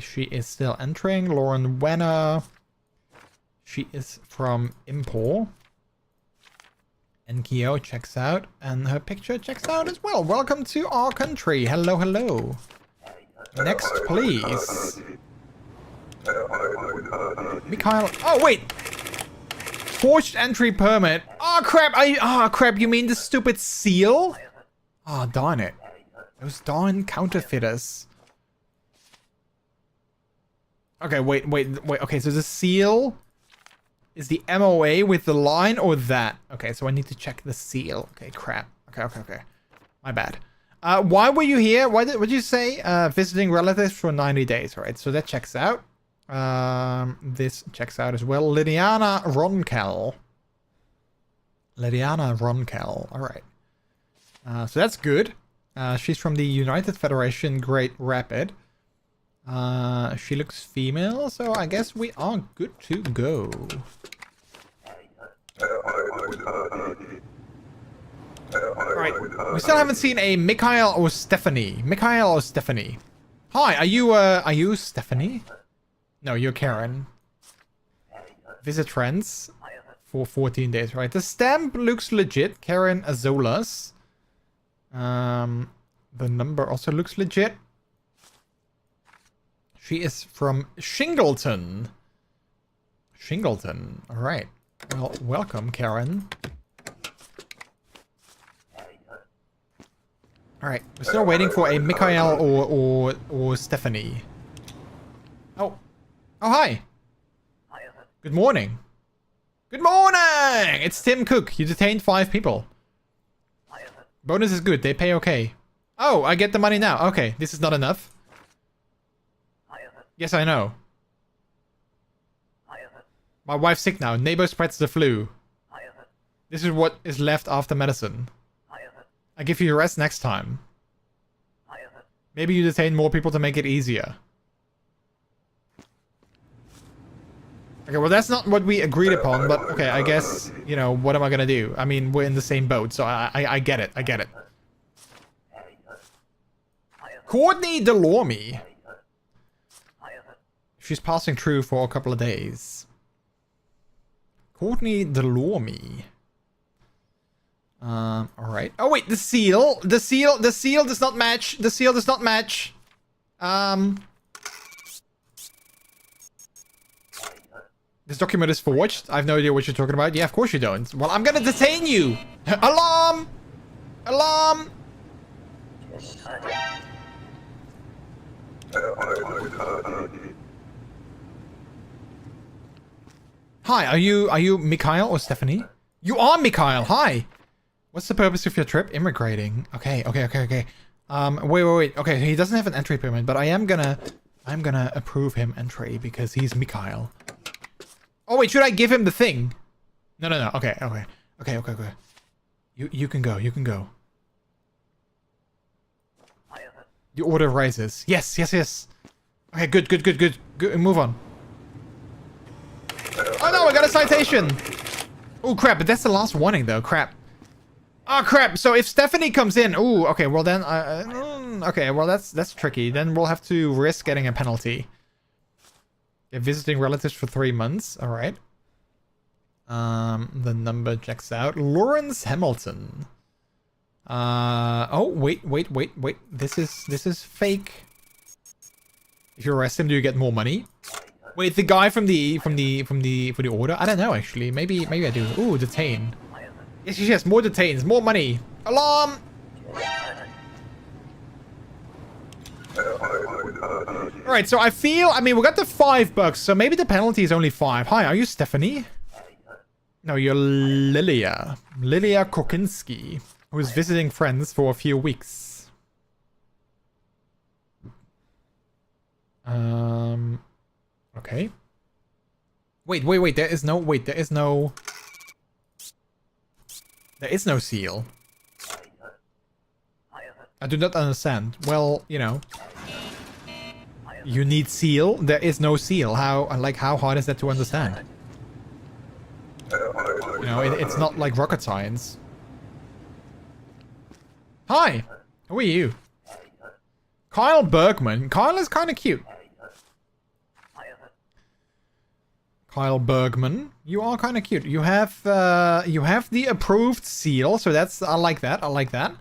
[SPEAKER 2] She is still entering. Lauren Wenner. She is from Impor. And Kyo checks out. And her picture checks out as well. Welcome to our country. Hello, hello. Next, please. Mikhail. Oh, wait. Forged entry permit. Oh, crap. Oh, crap. You mean the stupid seal? Oh, darn it. Those darn counterfeiters. Okay, wait. Okay, so the seal is the MOA with the line or that? Okay, so I need to check the seal. Okay, crap. Okay. My bad. Why were you here? What did you say? Visiting relatives for 90 days. All right, so that checks out. This checks out as well. Lydiana Ronkel. All right. So that's good. She's from the United Federation Great Rapid. She looks female, so I guess we are good to go. Alright, we still haven't seen a Mikhail or Stephanie. Mikhail or Stephanie? Hi, are you Stephanie? No, you're Karen. Visit friends for 14 days, right? The stamp looks legit. Karen Azolas. The number also looks legit. She is from Shingleton. Shingleton. Alright. Well, welcome, Karen. Alright, we're still waiting for a Mikhail or Stephanie. Oh. Oh, hi. Good morning. Good morning! It's Tim Cook. You detained 5 people. Bonus is good. They pay okay. Oh, I get the money now. Okay, this is not enough. Yes, I know. My wife's sick now. Neighbor spreads the flu. This is what is left after medicine. I give you a rest next time. Maybe you detain more people to make it easier. Okay, well that's not what we agreed upon, but okay, I guess, you know, what am I gonna do? I mean, we're in the same boat, so I get it, I get it. Courtney Delorme. She's passing through for a couple of days. Courtney Delorme. Alright. Oh wait, the seal does not match. The seal does not match. This document is forged. I have no idea what you're talking about. Yeah, of course you don't. Well, I'm gonna detain you. Alarm! Alarm! Hi, are you Mikhail or Stephanie? You are Mikhail. Hi. What's the purpose of your trip? Immigrating. Okay. Wait. Okay, he doesn't have an entry permit, but I'm gonna approve him entry because he's Mikhail. Oh wait, should I give him the thing? No. Okay. You can go. The order rises. Yes. Okay, good. Move on. Oh no, I got a citation. Oh crap, but that's the last warning though. Crap. Oh crap. So if Stephanie comes in, ooh, okay, well then, okay, well that's tricky. Then we'll have to risk getting a penalty. Yeah, visiting relatives for 3 months. All right. The number checks out. Lawrence Hamilton. Oh wait. This is fake. If you arrest him, do you get more money? Wait, the guy from the order? I don't know actually. Maybe I do. Ooh, detain. Yes, more detains, more money. Alarm! Alright, so I mean, we got the $5, so maybe the penalty is only 5. Hi, are you Stephanie? No, you're Lilia. Lilia Kokinski, who's visiting friends for a few weeks. Okay. Wait, there is no seal. I do not understand. Well, you know. You need seal? There is no seal. How hard is that to understand? You know, it's not like rocket science. Hi! Who are you? Kyle Bergman. Kyle is kind of cute. Kyle Bergman, you are kind of cute. You have the approved seal, so that's I like that.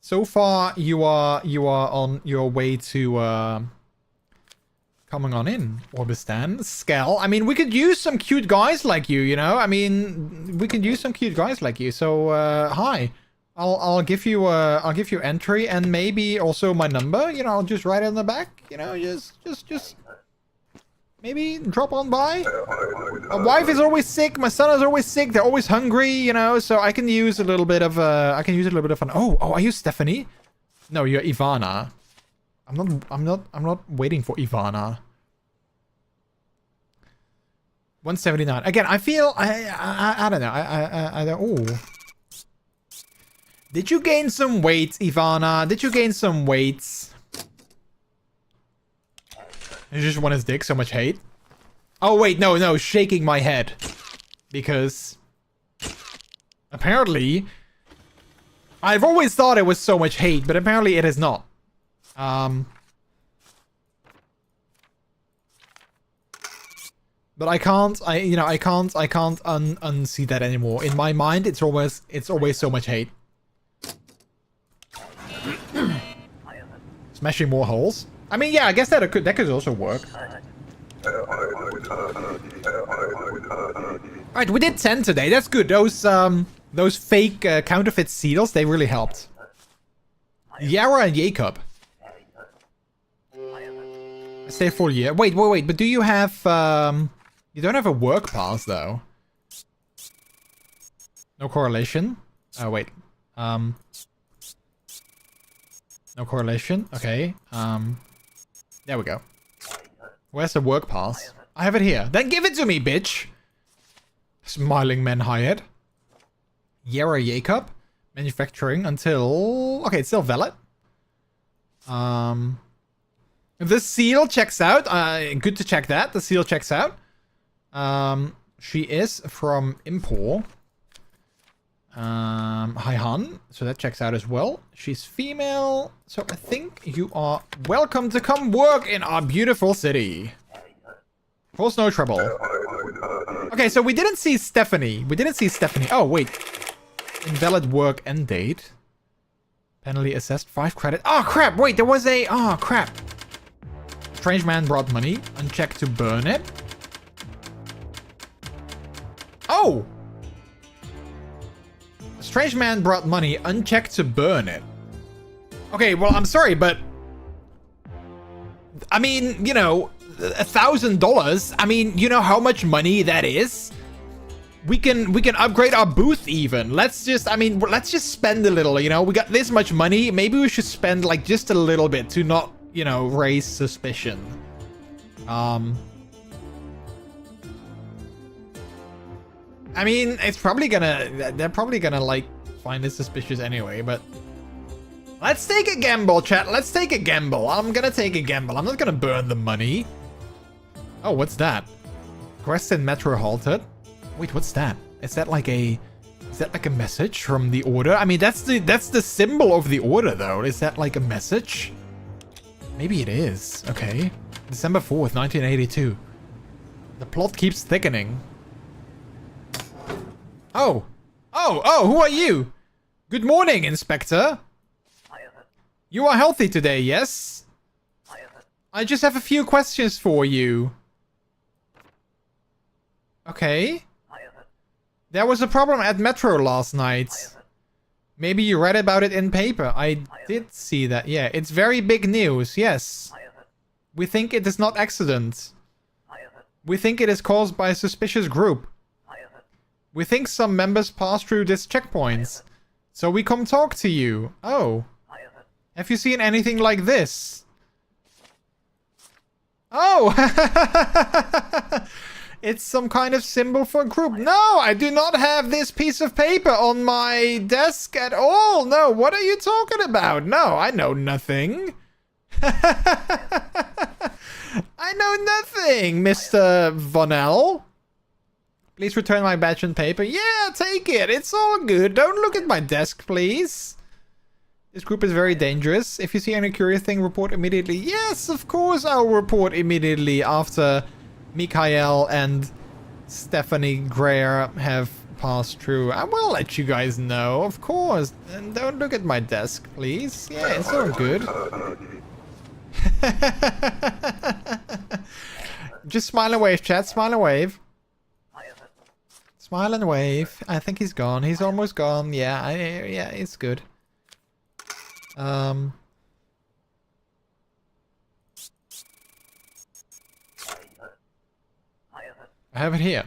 [SPEAKER 2] So far, you are on your way to coming on in. Orbistan, Skell. I mean, we could use some cute guys like you. You know, I mean, we could use some cute guys like you. So hi, I'll give you entry and maybe also my number. You know, I'll just write it on the back. You know, just. Maybe drop on by. My wife is always sick. My son is always sick. They're always hungry, you know. So I can use a little bit of fun. Oh, are you Stephanie? No, you're Ivana. I'm not waiting for Ivana. 179. Again, I feel I don't know. I don't. Oh. Did you gain some weight, Ivana? Did you gain some weight? You just want his dick, so much hate. Oh wait, no, shaking my head. Because apparently I've always thought it was so much hate, but apparently it is not. But I can't unsee that anymore. In my mind, it's always so much hate. Smashing more holes. I mean, yeah, I guess that could also work. Alright, we did 10 today. That's good. Those fake counterfeit seals, they really helped. Yara and Jacob. Stay full year. Wait, but do you have you don't have a work pass though. No correlation. Oh wait. No correlation. Okay. There we go. Where's the work pass? I have it here. Then give it to me, bitch. Smiling man hired. Yara Jacob. Manufacturing until... Okay, it's still valid. The seal checks out. Good to check that. The seal checks out. She is from Impor. Haihan. So that checks out as well. She's female. So I think you are welcome to come work in our beautiful city. Cause no trouble. Okay, so we didn't see Stephanie. Oh, wait. Invalid work end date. Penalty assessed 5 credit. Oh, crap. Wait, there was a... Oh, crap. Strange man brought money. Unchecked to burn it. Oh! A strange man brought money. Unchecked to burn it. Okay, well, I'm sorry, but... I mean, you know, $1,000. I mean, you know how much money that is? We can upgrade our booth even. Let's just spend a little, you know? We got this much money. Maybe we should spend, like, just a little bit to not, you know, raise suspicion. I mean, it's probably gonna... They're probably gonna, like, find it suspicious anyway, but... Let's take a gamble, chat. Let's take a gamble. I'm gonna take a gamble. I'm not gonna burn the money. Oh, what's that? Quest in Metro halted. Wait, what's that? Is that like a message from the order? I mean, that's the symbol of the order, though. Is that like a message? Maybe it is. Okay. December 4th, 1982. The plot keeps thickening. Oh, who are you? Good morning, Inspector. You are healthy today, yes? I just have a few questions for you. Okay. There was a problem at Metro last night. Maybe you read about it in paper. I did see that. Yeah, it's very big news. Yes. We think it is not accident. We think it is caused by a suspicious group. We think some members passed through this checkpoint. So we come talk to you. Oh. Have you seen anything like this? Oh! It's some kind of symbol for a group. No, I do not have this piece of paper on my desk at all. No, what are you talking about? No, I know nothing. I know nothing, Mr. Vonell. Please return my badge and paper. Yeah, take it. It's all good. Don't look at my desk, please. This group is very dangerous. If you see any curious thing, report immediately. Yes, of course I'll report immediately after Mikhail and Stephanie Greer have passed through. I will let you guys know, of course. And don't look at my desk, please. Yeah, it's all good. Just smile and wave, chat. Smile and wave. Smile and wave. I think he's gone. He's almost gone. Yeah, yeah, it's good. I have it here.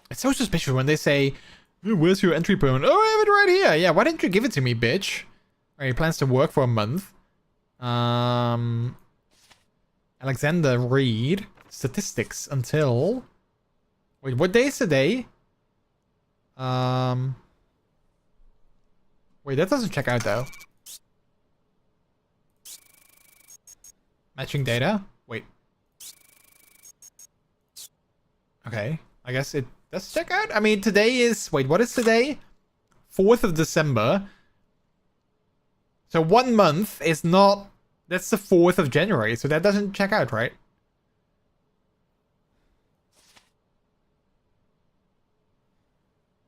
[SPEAKER 2] It's so suspicious when they say, where's your entry permit? Oh, I have it right here. Yeah, why didn't you give it to me, bitch? Alright, he plans to work for a month. Alexander Reed. Statistics until... Wait, what day is today? Wait, that doesn't check out though. Matching data? Wait. Okay, I guess it does check out. I mean, today is... Wait, what is today? 4th of December. So 1 month is not... That's the 4th of January, so that doesn't check out, right?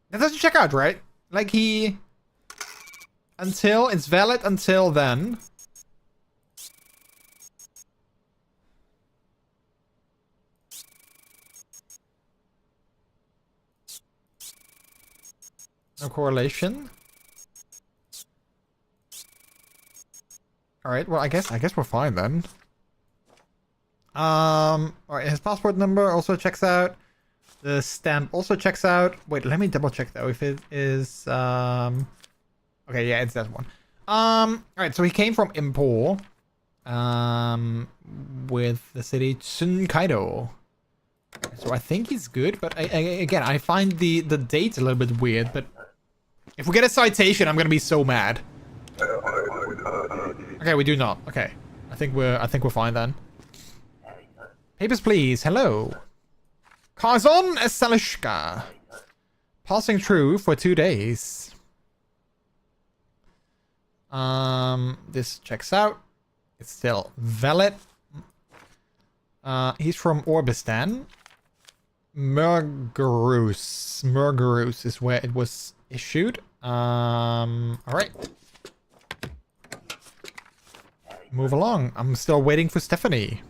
[SPEAKER 2] That doesn't check out, right? Like he... Until... It's valid until then. No correlation. Alright, well I guess we're fine then. Alright, his passport number also checks out. The stamp also checks out. Wait, let me double check though if it is okay, yeah, it's that one. Alright, so he came from Impor. With the city Tsunkaido. So I think he's good, but again, I find the date a little bit weird, but if we get a citation, I'm gonna be so mad. Okay, we do not. Okay. I think we're fine then. Papers, please. Hello. Kazon Salishka. Passing through for 2 days. This checks out. It's still valid. He's from Orbistan. Murgarus is where it was issued. Alright. Move along. I'm still waiting for Stephanie.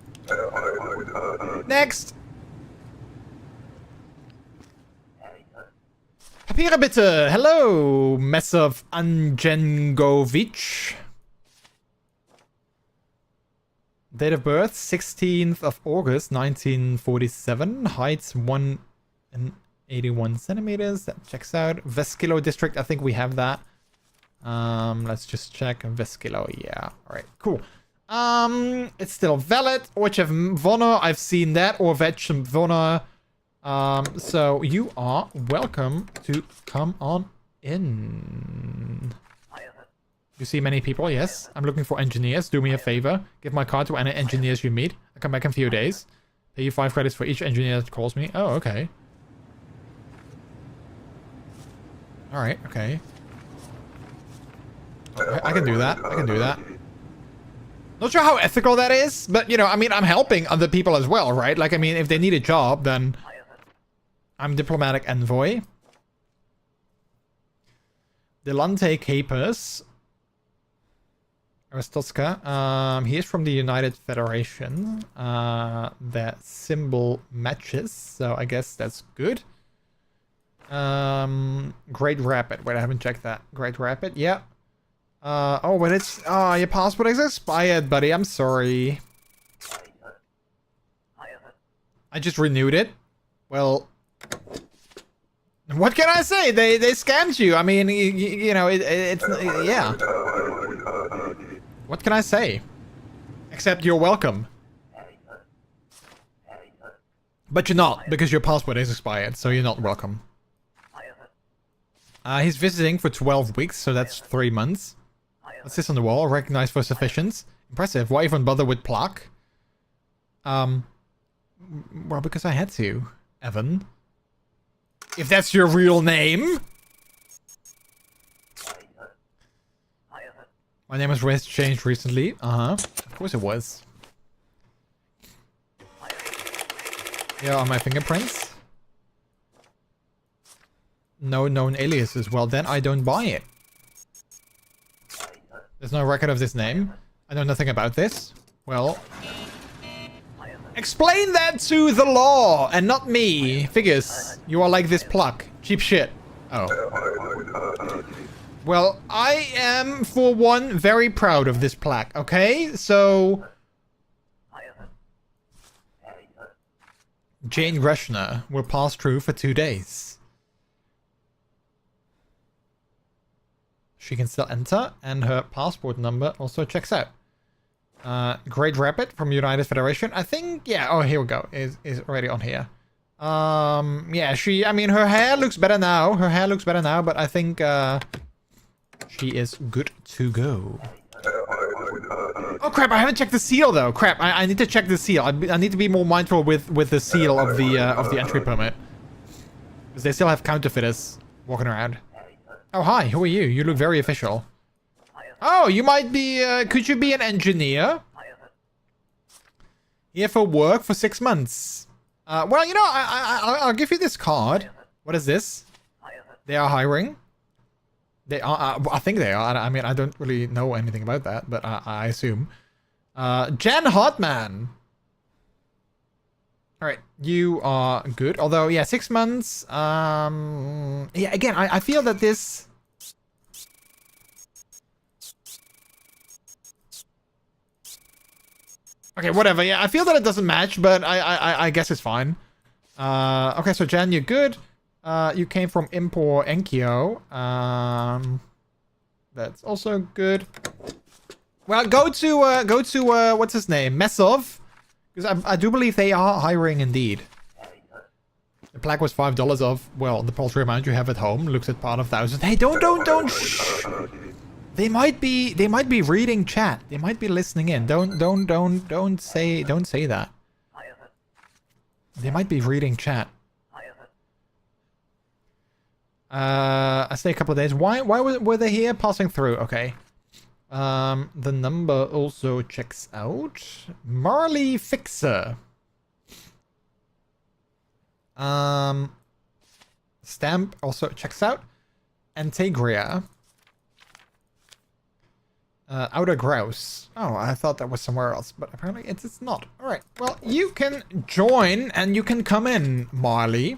[SPEAKER 2] Next! Papiere bitte! Hello, Mesov Anjengovic. Date of birth, 16th of August, 1947. Height, 181 centimeters. That checks out. Veskilo district, I think we have that. Let's just check. Veskilo, yeah. Alright, cool. It's still valid. Orchev Vona, I've seen that. Orvech Vona. So you are welcome to come on in. You see many people? Yes. I'm looking for engineers. Do me a favor. Give my card to any engineers you meet. I'll come back in a few days. Pay you 5 credits for each engineer that calls me. Oh, okay. Alright, okay. I can do that. I can do that. Not sure how ethical that is, but, you know, I mean, I'm helping other people as well, right? Like, I mean, if they need a job, then I'm diplomatic envoy. Delante Capers. Aristoska. He is from the United Federation. That symbol matches, so I guess that's good. Great Rapid. Wait, I haven't checked that. Great Rapid, yeah. Oh, but it's... Oh, your passport is expired, buddy. I'm sorry. I just renewed it. Well... What can I say? They scammed you. I mean, you know, it's... Yeah. What can I say? Except you're welcome. But you're not, because your passport is expired, so you're not welcome. He's visiting for 12 weeks, so that's 3 months. What's this on the wall? Recognized for sufficiency. Impressive. Why even bother with plaque? Well, because I had to, Evan. If that's your real name. My name was changed recently. Of course it was. Here are my fingerprints. No known aliases. Well, then I don't buy it. There's no record of this name. I know nothing about this. Well... Explain that to the law and not me. Figures. You are like this pluck. Cheap shit. Oh. Well, I am, for one, very proud of this plaque, okay? So... Jane Reshner will pass through for 2 days. She can still enter, and her passport number also checks out. Great Rapid from United Federation. I think, yeah, oh, here we go. Is already on here. Yeah, I mean, her hair looks better now. Her hair looks better now, but I think, She is good to go. Oh crap! I haven't checked the seal though. Crap! I need to check the seal. I need to be more mindful with the seal of the entry permit, because they still have counterfeiters walking around. Oh hi, who are you? You look very official. Oh, you might be. Could you be an engineer? Here for work for 6 months. Well, you know, I'll give you this card. What is this? They are hiring. They are. I think they are. I mean, I don't really know anything about that, but I assume. Jen Hartman. All right, you are good. Although, yeah, 6 months. Yeah, again, I feel that this. Okay, whatever. Yeah, I feel that it doesn't match, but I guess it's fine. Okay, so Jen, you're good. You came from Impor Enkyo. That's also good. Well, go to what's his name, Mesov, because I do believe they are hiring indeed. The plaque was $5 off. Well, the paltry amount you have at home looks at part of 1,000. Hey, don't. Shh. They might be reading chat. They might be listening in. Don't say that. They might be reading chat. I stay a couple of days. Why were they here? Passing through. Okay. The number also checks out. Marley Fixer. Stamp also checks out. Antegria. Outer Grouse. Oh, I thought that was somewhere else, but apparently it's not. All right. Well, you can join and you can come in, Marley.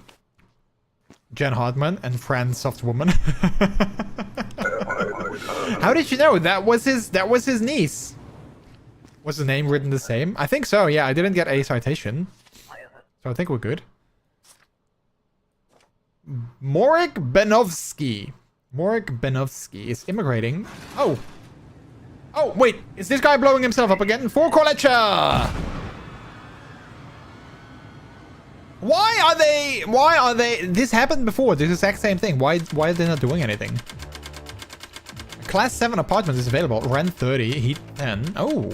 [SPEAKER 2] Jen Hartman and Fran Softwoman. How did you know that was his niece? Was the name written the same? I think so. Yeah, I didn't get a citation, so I think we're good. Morik Benovsky. Morik Benovsky is immigrating. Oh, wait, is this guy blowing himself up again? For Kolecha! Why are they, this happened before, the exact same thing. Why are they not doing anything? Class 7 apartment is available. Rent 30, heat 10. Oh.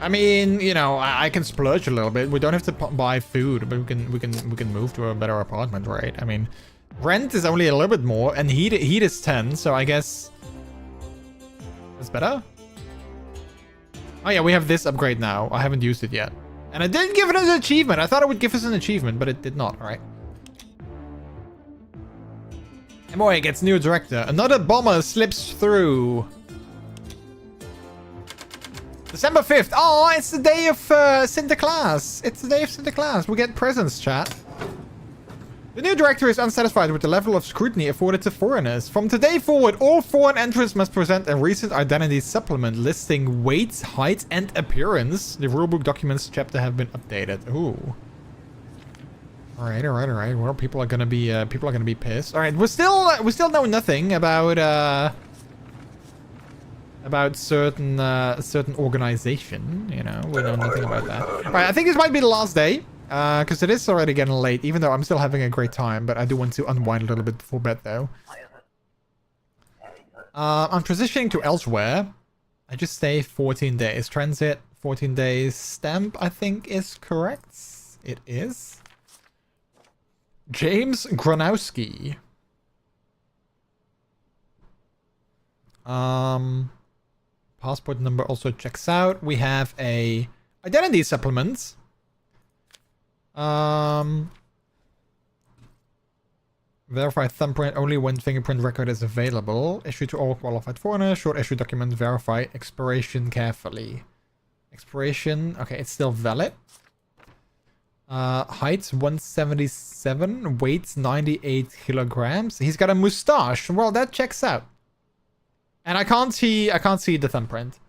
[SPEAKER 2] I mean, you know, I can splurge a little bit. We don't have to buy food, but we can move to a better apartment, right? I mean, rent is only a little bit more, and heat is 10, so I guess that's better. Oh yeah, we have this upgrade now. I haven't used it yet. And I didn't give it as an achievement. I thought it would give us an achievement, but it did not, all right? MOA gets new director. Another bomber slips through. December 5th. Oh, it's the day of Sinterklaas. It's the day of Sinterklaas. We get presents, chat. The new director is unsatisfied with the level of scrutiny afforded to foreigners. From today forward, all foreign entrants must present a recent identity supplement listing weight, height, and appearance. The rulebook documents chapter have been updated. Ooh. All right. Well, people are gonna be pissed. All right, we still know nothing about certain organization. You know, we know nothing about that. All right, I think this might be the last day. Because it is already getting late, even though I'm still having a great time, but I do want to unwind a little bit before bed, though. I'm transitioning to elsewhere. I just stay 14 days. Transit, 14 days. Stamp, I think, is correct. It is. James Gronowski. Passport number also checks out. We have a identity supplement. Verify thumbprint only when fingerprint record is available. Issue to all qualified foreigners. Short issue document. Verify expiration carefully. Expiration. Okay, it's still valid. Height 177. Weight 98 kilograms. He's got a mustache. Well, that checks out. And I can't see the thumbprint.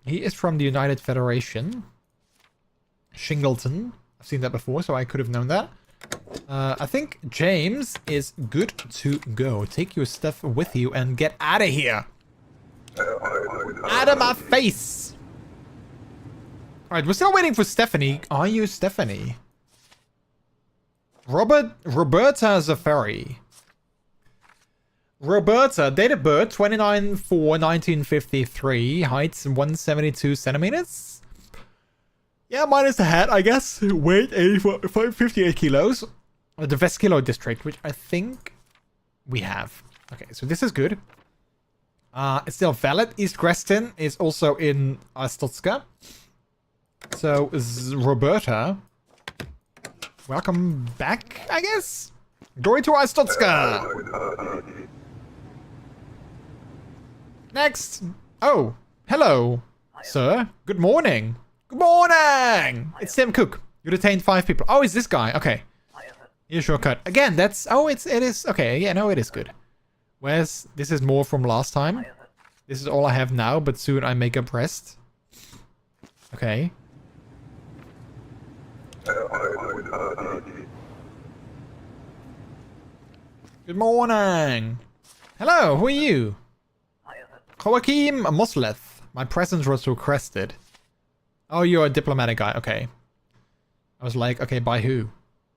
[SPEAKER 2] He is from the United Federation. Shingleton. I've seen that before, so I could have known that. I think James is good to go. Take your stuff with you and get out of here. Out of my face. Alright, we're still waiting for Stephanie. Are you Stephanie? Roberta Zafari. Roberta, date of birth 29/4/1953, height 172 centimeters. Yeah, minus the hat, I guess. Weight 58 kilos. The Veskilo district, which I think we have. Okay, so this is good. It's still valid. East Grestin is also in Stotska. So is Roberta. Welcome back, I guess. Going to Stotska. Next. Oh, hello, sir. Good morning. Good morning. It's Tim Cook. You detained 5 people. Oh, it's this guy. Okay. Here's shortcut. Again, that's... Oh, it is... Okay, yeah, no, it is good. Where's... This is more from last time. This is all I have now, but soon I make up rest. Okay. Good morning. Hello, who are you? Joachim Mosleth. My presence was requested. Oh, you're a diplomatic guy. Okay. I was like, okay, by who?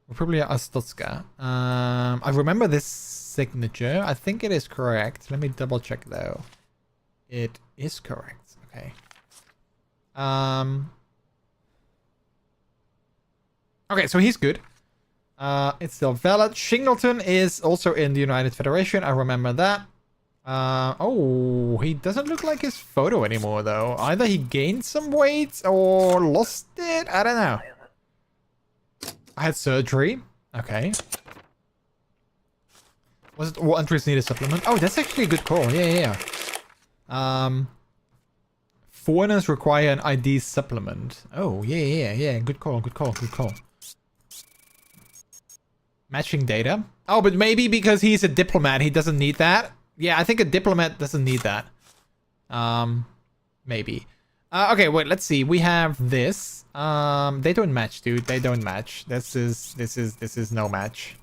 [SPEAKER 2] Republika Stotska. I remember this signature. I think it is correct. Let me double check though. It is correct. Okay. Okay, so he's good. It's still valid. Shingleton is also in the United Federation. I remember that. Oh, he doesn't look like his photo anymore though. Either he gained some weight or lost it. I don't know. I had surgery. Okay. Was it all entries need a supplement? Oh, that's actually a good call. Yeah. Foreigners require an ID supplement. Oh, yeah. Good call. Matching data. Oh, but maybe because he's a diplomat, he doesn't need that. Yeah, I think a diplomat doesn't need that. Maybe. Okay, wait, let's see. We have this. They don't match, dude. They don't match. This is no match.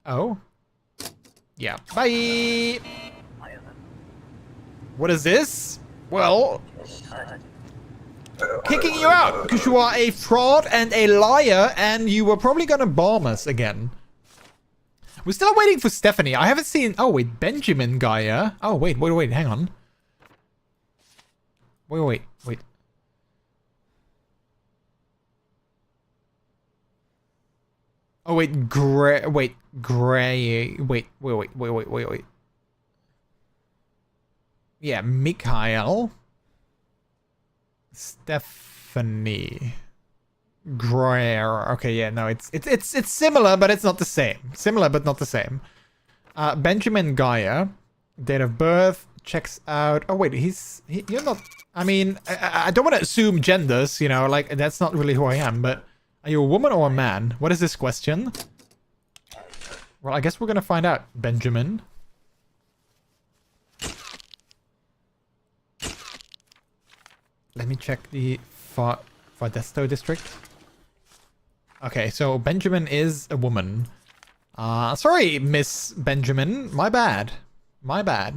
[SPEAKER 2] Oh. Yeah. Bye. What is this? Well, kicking you out because you are a fraud and a liar, and you were probably gonna bomb us again. We're still waiting for Stephanie. I haven't seen... Oh, wait. Benjamin Gaia. Oh, wait. Hang on. Wait. Oh, wait. Gray. Wait. Yeah, Mikhail. Stephanie. Greer. Okay, yeah, no, it's similar, but it's not the same. Similar, but not the same. Benjamin Gaia, date of birth, checks out. Oh wait, you're not. I mean, I don't want to assume genders. You know, like that's not really who I am. But are you a woman or a man? What is this question? Well, I guess we're gonna find out, Benjamin. Let me check the Fardesto district. Okay, so Benjamin is a woman. Sorry, Miss Benjamin. My bad.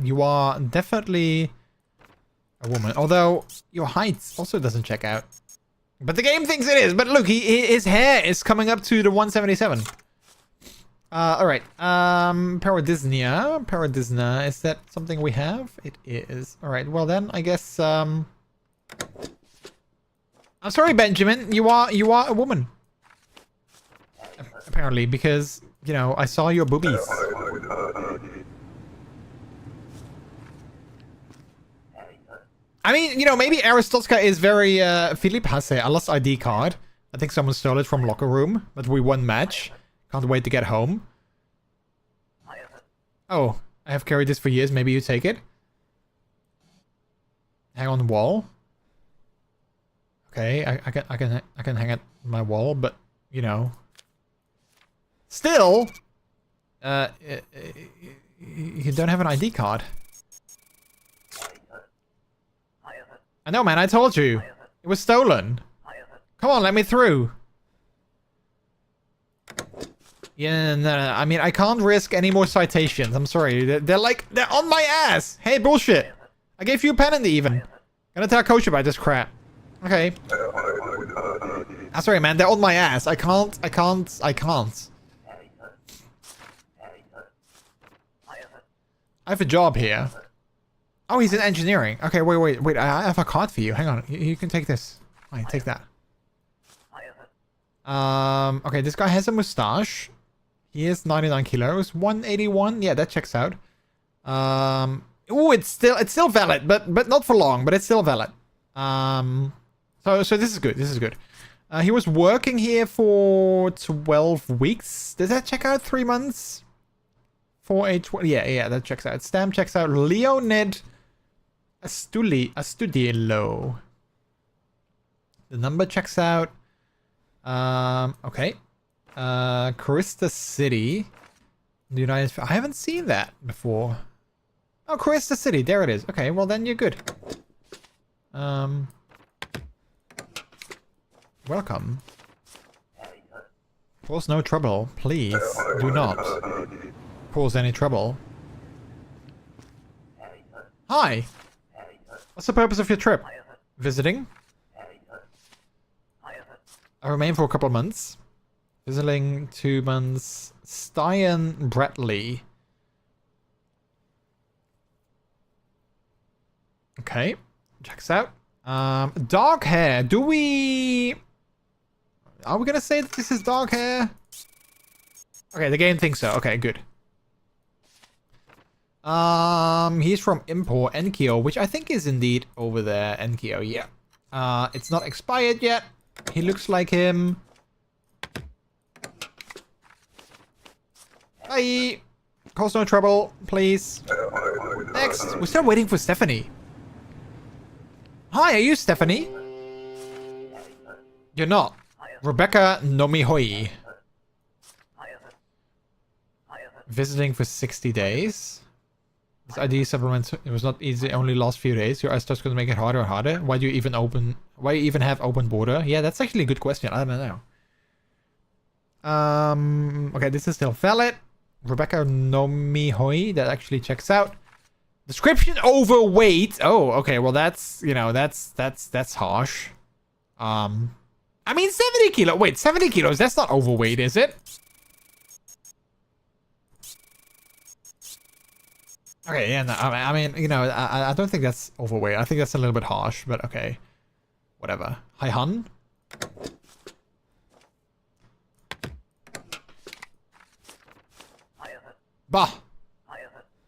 [SPEAKER 2] You are definitely a woman. Although, your height also doesn't check out. But the game thinks it is. But look, his hair is coming up to the 177. Alright. Paradisnia. Is that something we have? It is. Alright, well then, I guess, I'm sorry, Benjamin. You are a woman. Apparently, because, you know, I saw your boobies. I mean, you know, maybe Aristotska is very, Philippe has a lost ID card. I think someone stole it from locker room, but we won match. Can't wait to get home. Oh, I have carried this for years. Maybe you take it. Hang on the wall. Okay, I can hang it on my wall, but you know, still, you don't have an ID card. I know, man. I told you it was stolen. Come on, let me through. Yeah, no. I mean, I can't risk any more citations. I'm sorry. They're on my ass. Hey, bullshit. I gave you a penalty even. Gonna tell coach about this crap. Okay. I'm sorry, man. They're on my ass. I can't. I have a job here. Oh, he's in engineering. Okay, wait. I have a card for you. Hang on. You can take this. Fine, take that. Okay, this guy has a mustache. He is 99 kilos. 181. Yeah, that checks out. Oh, it's still valid, but not for long, but it's still valid. So this is good. This is good. He was working here for 12 weeks. Does that check out? 3 months? 4 yeah, that checks out. Stamp checks out. Leonid Astudielo. The number checks out. Okay. Carista City. The United States. I haven't seen that before. Oh, Carista City. There it is. Okay, well then you're good. Welcome. Cause no trouble. Please do not cause any trouble. Hi. What's the purpose of your trip? Visiting? I remain for a couple of months. Visiting 2 months. Stian Bradley. Okay. Checks out. Dark hair. Do we... Are we gonna say that this is dark hair? Okay, the game thinks so. Okay, good. He's from Import, Enkyo, which I think is indeed over there. Enkyo, yeah. It's not expired yet. He looks like him. Bye. Cause no trouble, please. Next. We're still waiting for Stephanie. Hi, are you Stephanie? You're not. Rebecca Nomihoi. Visiting for 60 days. This ID supplement, it was not easy, only last few days. Your starts going to make it harder and harder. Why do you even have open border? Yeah, that's actually a good question. I don't know. Okay, this is still valid. Rebecca Nomihoi, that actually checks out. Description overweight. Oh, okay. Well, that's, you know, that's harsh. I mean, 70 kilo. Wait, 70 kilos. That's not overweight, is it? Okay, yeah, no, I mean, you know, I don't think that's overweight. I think that's a little bit harsh, but okay. Whatever. Hi, hun. Bah.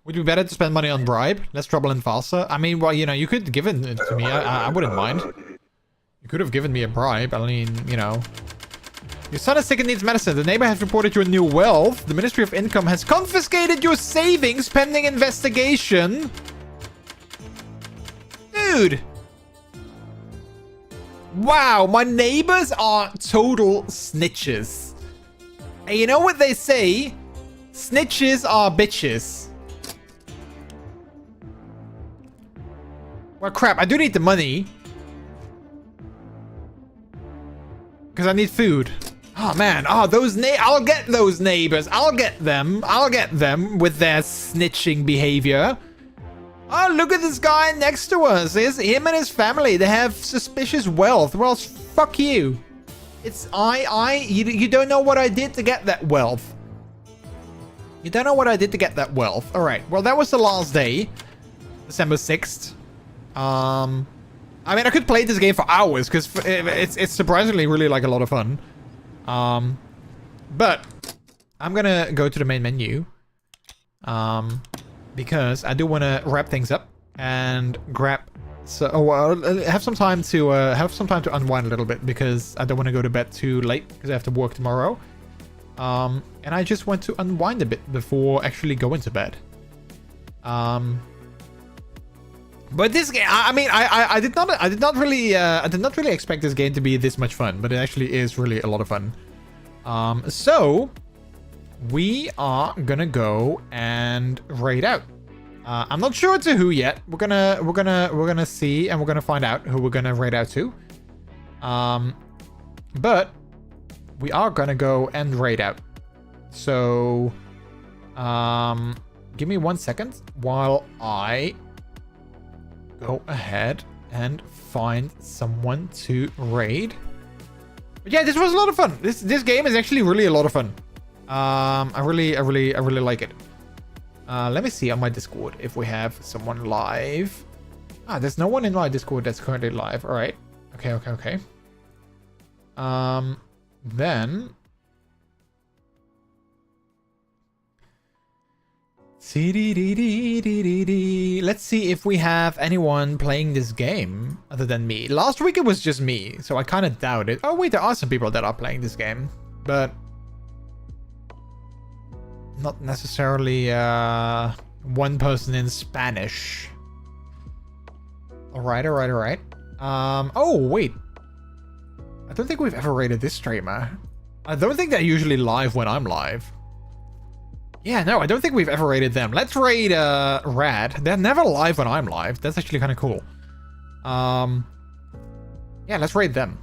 [SPEAKER 2] Would it be better to spend money on bribe? Less trouble and faster? I mean, well, you know, you could give it to me. I wouldn't mind. You could have given me a bribe. I mean, you know. Your son is sick and needs medicine. The neighbor has reported your new wealth. The Ministry of Income has confiscated your savings pending investigation. Dude. Wow, my neighbors are total snitches. And you know what they say? Snitches are bitches. Well, crap, I do need the money. Because I need food. Oh, man. Oh, I'll get those neighbors. I'll get them with their snitching behavior. Oh, look at this guy next to us. It's him and his family. They have suspicious wealth. Well, fuck you. It's you don't know what I did to get that wealth. You don't know what I did to get that wealth. All right. Well, that was the last day. December 6th. I mean, I could play this game for hours because it's surprisingly really like a lot of fun. But I'm gonna go to the main menu. Because I do want to wrap things up and grab. Have some time to unwind a little bit because I don't want to go to bed too late because I have to work tomorrow. And I just want to unwind a bit before actually going to bed. But this game, I mean, I did not really expect this game to be this much fun, but it actually is really a lot of fun. So we are gonna go and raid out. I'm not sure to who yet. We're gonna see and we're gonna find out who we're gonna raid out to. But we are gonna go and raid out. So, give me 1 second while I go ahead and find someone to raid. But yeah, this was a lot of fun. This game is actually really a lot of fun. I really like it. Let me see on my Discord if we have someone live. There's no one in my Discord that's currently live. All right. Okay. Then let's see if we have anyone playing this game other than me. Last week it was just me, so I kind of doubt it. Oh wait, there are some people that are playing this game, but not necessarily one person in Spanish. All right. Oh wait, I don't think we've ever raided this streamer. I don't think they're usually live when I'm live. Yeah, no, I don't think we've ever raided them. Let's raid Rad. They're never live when I'm live. That's actually kind of cool. Yeah, let's raid them.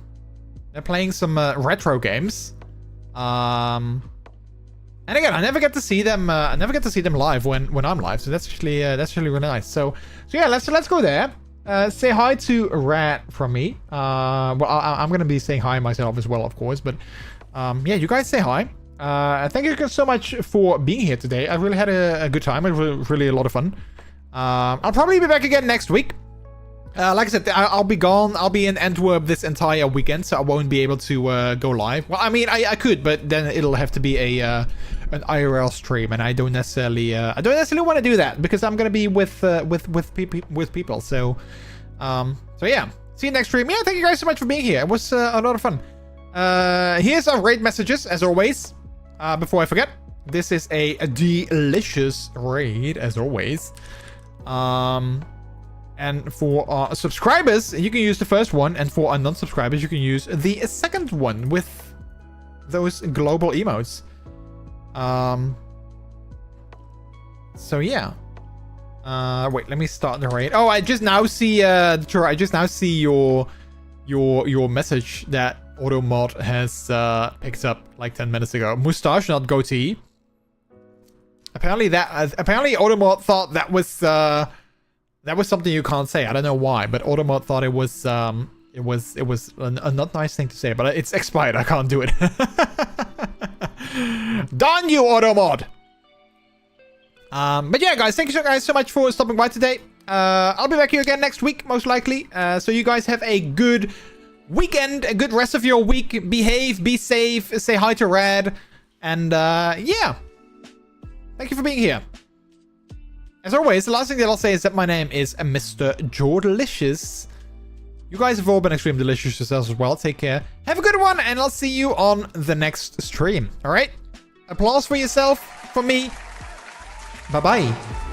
[SPEAKER 2] They're playing some retro games. And again, I never get to see them. I never get to see them live when I'm live. So that's actually really nice. So yeah, let's go there. Say hi to Rad from me. Well, I'm gonna be saying hi myself as well, of course. But yeah, you guys say hi. Thank you guys so much for being here today. I really had a good time. It was really a lot of fun. I'll probably be back again next week. Like I said, I'll be gone. I'll be in Antwerp this entire weekend, so I won't be able to go live. Well, I mean, I could, but then it'll have to be an IRL stream, and I don't necessarily want to do that because I'm gonna be with people. So yeah, see you next stream. Yeah, thank you guys so much for being here. It was a lot of fun. Here's our raid messages as always. Before I forget, this is a delicious raid as always. And for our subscribers, you can use the first one, and for our non-subscribers, you can use the second one with those global emotes. So yeah. Wait, let me start the raid. Oh, I just now see your message that Automod has picked up like 10 minutes ago. Mustache, not goatee. Apparently Automod thought that was something you can't say. I don't know why, but Automod thought it was a not nice thing to say, but it's expired. I can't do it. Darn you, Automod. But yeah, guys, thank you guys so much for stopping by today. I'll be back here again next week, most likely. So you guys have a good weekend, a good rest of your week. Behave, be safe, say hi to Rad, and yeah, thank you for being here. As always, the last thing that I'll say is that my name is MrJordilicious. You guys have all been extremely delicious yourselves as well. Take care, have a good one, and I'll see you on the next stream. All right, applause for yourself, for me. Bye bye.